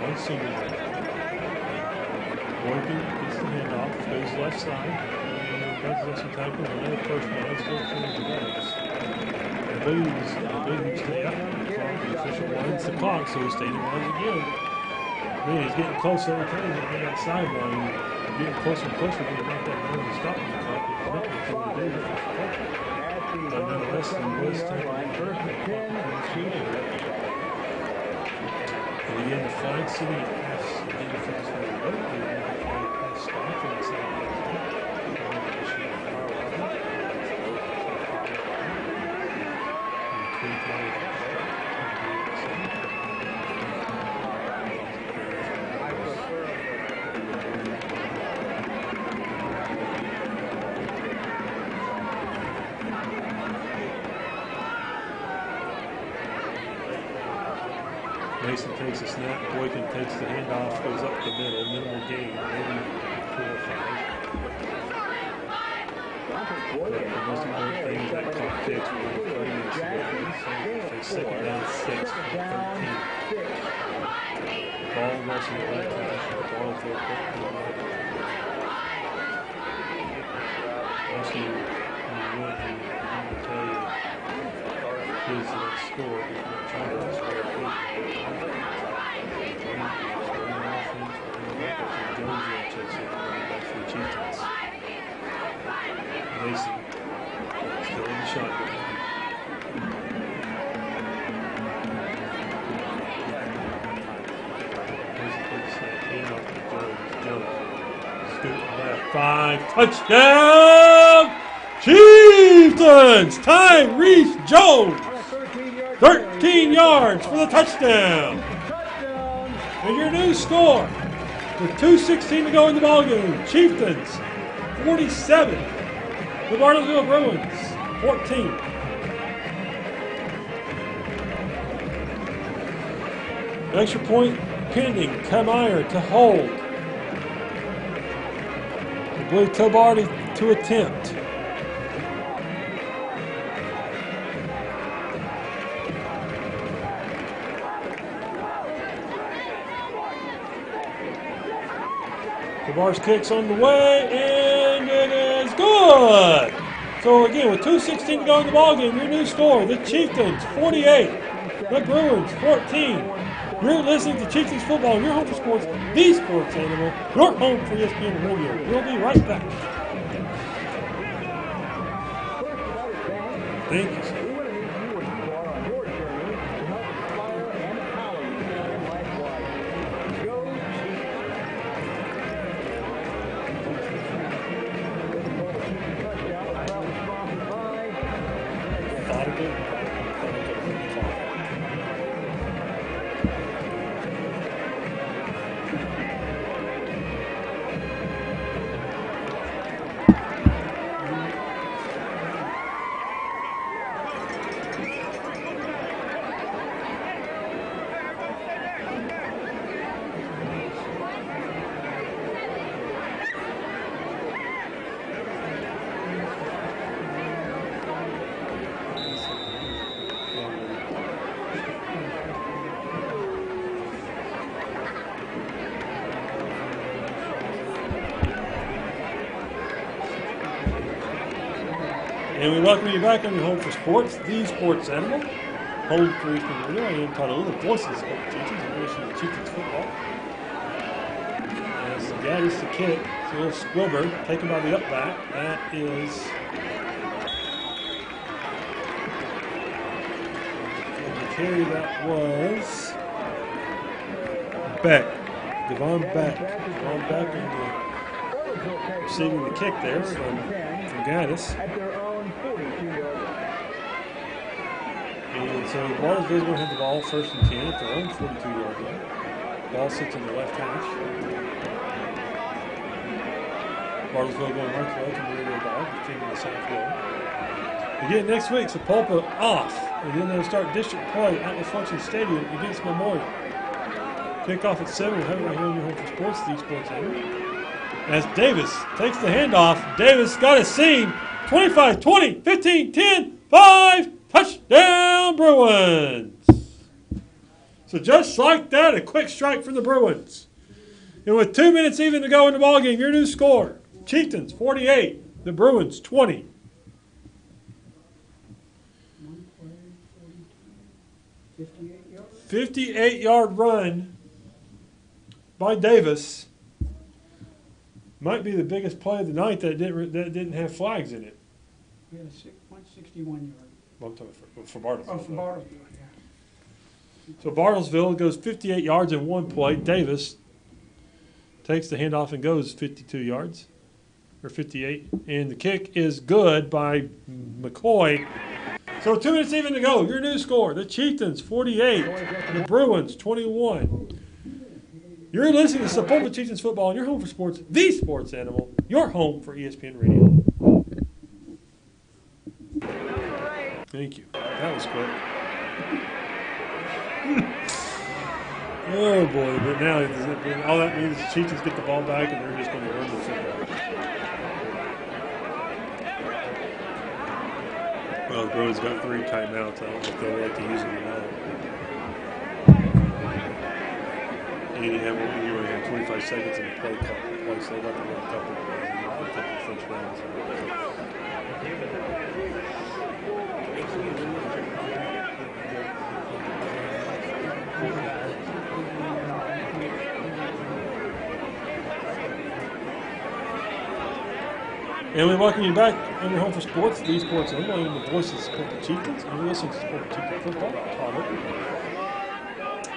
One single. Boykin gets the handoff, goes left side, and does some tackle, another first down, still 20 yards. And Boone's stay up. The official winds the clock, so he's staying in lines again. Man, he's getting closer every time he's on that sideline. Getting closer and closer to about that line to stop the clock. But nothing to do with it. But nonetheless, he was taking first and 10. And again, the flag sitting at pass the defense for the road. They have a flag pass stop and it's out of Mason takes a snap, Boykin takes the handoff, goes up the middle, minimal gain, maybe 4 or 5. But the most important thing is that clock takes 30 minutes to go. So second down, 6 from 13. Ball rushing the left position, ball for also, you want to tell you his score, he's not trying to score. Chieftains. Mason still in the shotgun. Mason takes that hand off the Jones. Scoot left, 5, touchdown! Chieftains! Tyrese Jones! 13 yards for the touchdown! And your new score, with 2:16 to go in the ballgame, Chieftains 47, the Bartlesville Bruins 14. Extra point pending. Kameyer to hold. I believe Tobardi to attempt. Tobar's kick's on the way, and it is good! So again, with 2:16 to go in the ballgame, your new score, the Chieftains 48, the Bruins 14. You're listening to Chieftains Football, your home for sports, the sports animal, your home for ESPN Radio. We'll be right back. Thank you, sir. And we welcome you back on your home for sports, the sports animal. Home for ESPN Radio. I am Todd Little, the voice of the Sapulpa Chieftains, and we're the Chieftains football. As the guy is the kick, it's a little squibber, taken by the up back. That is the carry that was Beck. Devon Beck. Devon Beck receiving the kick there from Gaddis. And so Bartlesville's going to have the ball first and 10 at their own 42-yard line. Ball sits in the left hash. Bartlesville going northwest from the rear ball, defending the south road. Again, next week, Sapulpa off. And then they'll start district play at the Function Stadium against Memorial. Kickoff at 7. We'll have it right here on your home for sports, the sports area. As Davis takes the handoff. Davis got a seam. 25, 20, 15, 10, 5. Touchdown, Bruins! So just like that, a quick strike from the Bruins. And with 2 minutes even to go in the ballgame, your new score, Chieftains 48, the Bruins 20. 58-yard run by Davis. Might be the biggest play of the night that didn't have flags in it. We had a 161-yard. Well, I'm talking for Bartlesville. Oh, for Bartlesville, yeah. So Bartlesville goes 58 yards in one play. Davis takes the handoff and goes 52 yards, or 58. And the kick is good by McCoy. So 2 minutes even to go. Your new score, the Chieftains 48, the Bruins 21. You're listening to Sapulpa Chieftains Football, and your home for sports, the sports animal, your home for ESPN Radio. Thank you. That was quick. Oh boy, but now all that means is the Chieftains get the ball back and they're just going to run the football. Well, the Bruins got 3 timeouts. I don't know if they'll like to use them or not. And you only have 25 seconds in the play clock. So they got to run a couple first rounds. And we welcome you back on your home for sports, the sports animal. I am the voice of the Sapulpa Chieftains, and you're listening to Sapulpa Chieftains Football.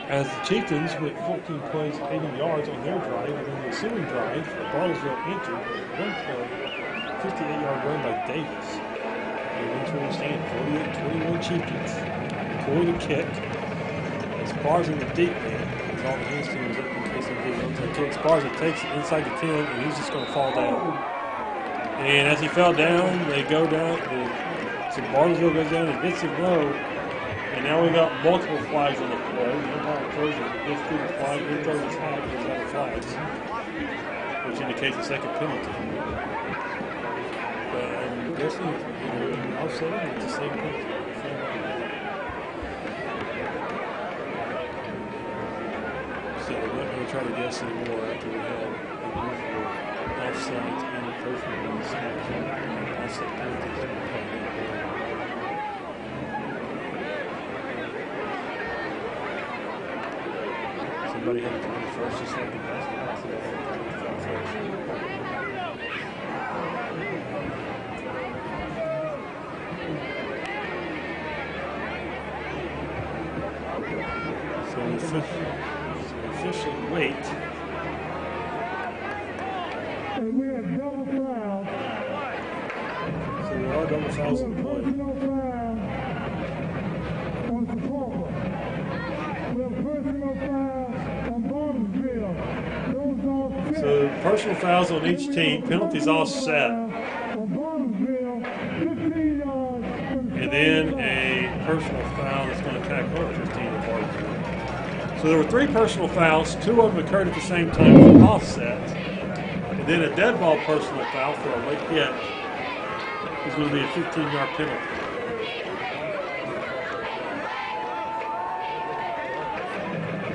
As the Chieftains, with 14 plays, 80 yards on their drive, and then the ensuing drive, Bartlesville entered one play, 58-yard run by Davis. And that's where we stand, 48-21 Chieftains. McCoy the kick. Spars in the deep man. All the hands teams up in case they get into the kick. Spars takes it inside the 10, and he's just going to fall down. And as he fell down, they go down. So Bartlesville goes down and hits him low. And Now we got multiple flags on the play. The umpire throws it, gets through the flag, then throws his hat, there's other flags, which indicates the second penalty. But I'm guessing offside, it's the same penalty. So we're not going to try to guess anymore after we have offsides and a personal offside penalties in the play. Somebody had to come in first or second. That's the possibility. So we officially wait. And we have double fouls. So there are double fouls in the play. Personal foul on Sapulpa. We have personal foul on Bartlesville. Those all set. So personal fouls on each team. Penalties all set. On Bartlesville, 15 yards. And then a personal foul that's going to tack on 15 of Bartlesville. So there were 3 personal fouls. 2 of them occurred at the same time with offset. And then a dead ball personal foul for a late hit is going to be a 15-yard penalty.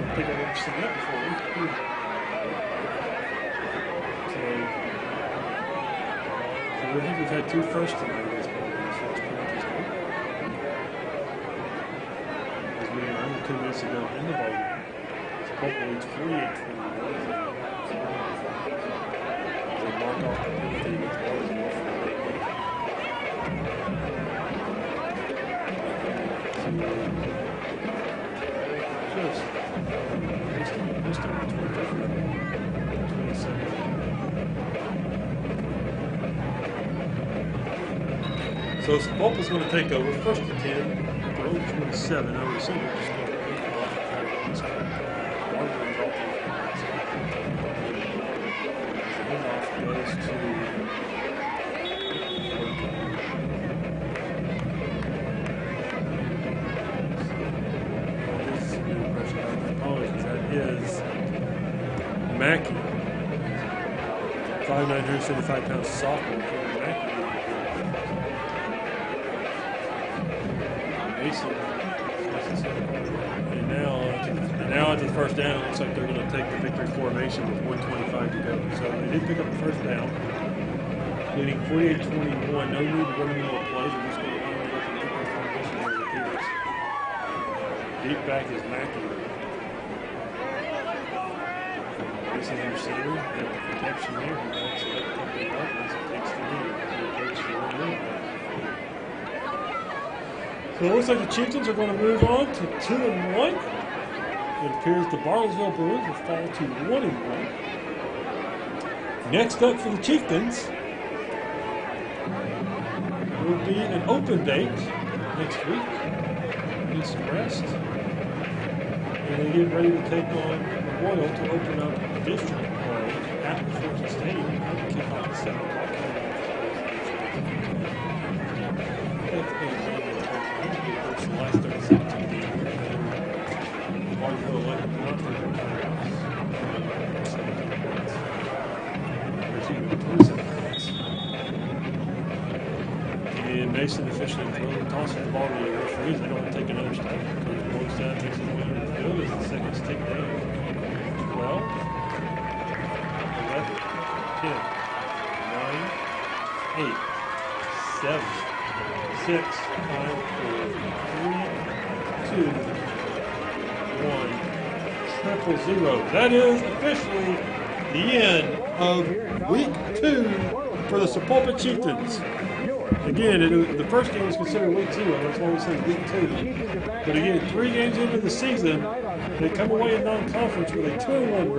I think I've ever seen that before. So I think we've had 2 first tonight. As we were only 2 minutes ago in the ball game. Hopefully it's 48-21. They mark off the penalty with Bartlesville for a late hit. Just over 27. So Sapulpa's going to take over first and 10. They're over 27. I would assume they're just going to make it off the this time. Bartlesville's off the handoff goes to that is Mackey, 5'9", 175-pound sophomore. Mason. And now at the first down, it looks like they're going to take the victory formation with 1:25 to go. So they did pick up the first down, leading 48-21. No need to run any more plays. They're just going to run the victory formation over the Peters. Deep back is Mackey. Mason under center. Got the protection there. He backs it up a couple of yards. It takes the lead. So it looks like the Chieftains are going to move on to 2-1. It appears the Bartlesville Bruins will fall to 1-1. Next up for the Chieftains will be an open date next week against West. And they get ready to take on Royal to open up district play at the Fortune Stadium and kick off at 7 o'clock. The last 37 games. Bartlesville elected not to go to the 27 points. And Mason officially tosses the ball to the referees. They don't want to take another step. Coach walks down, takes his way to the field as the seconds tick down. 12, 11, 10, 9, 8, 7, 6, 5, 4, 3, 2, 1, 000. That is officially the end of week 2 for the Sapulpa Chieftains. Again, the first game was considered week 2, and that's why we say week 2. But again, 3 games into the season, they come away in non-conference with a 2-1 record.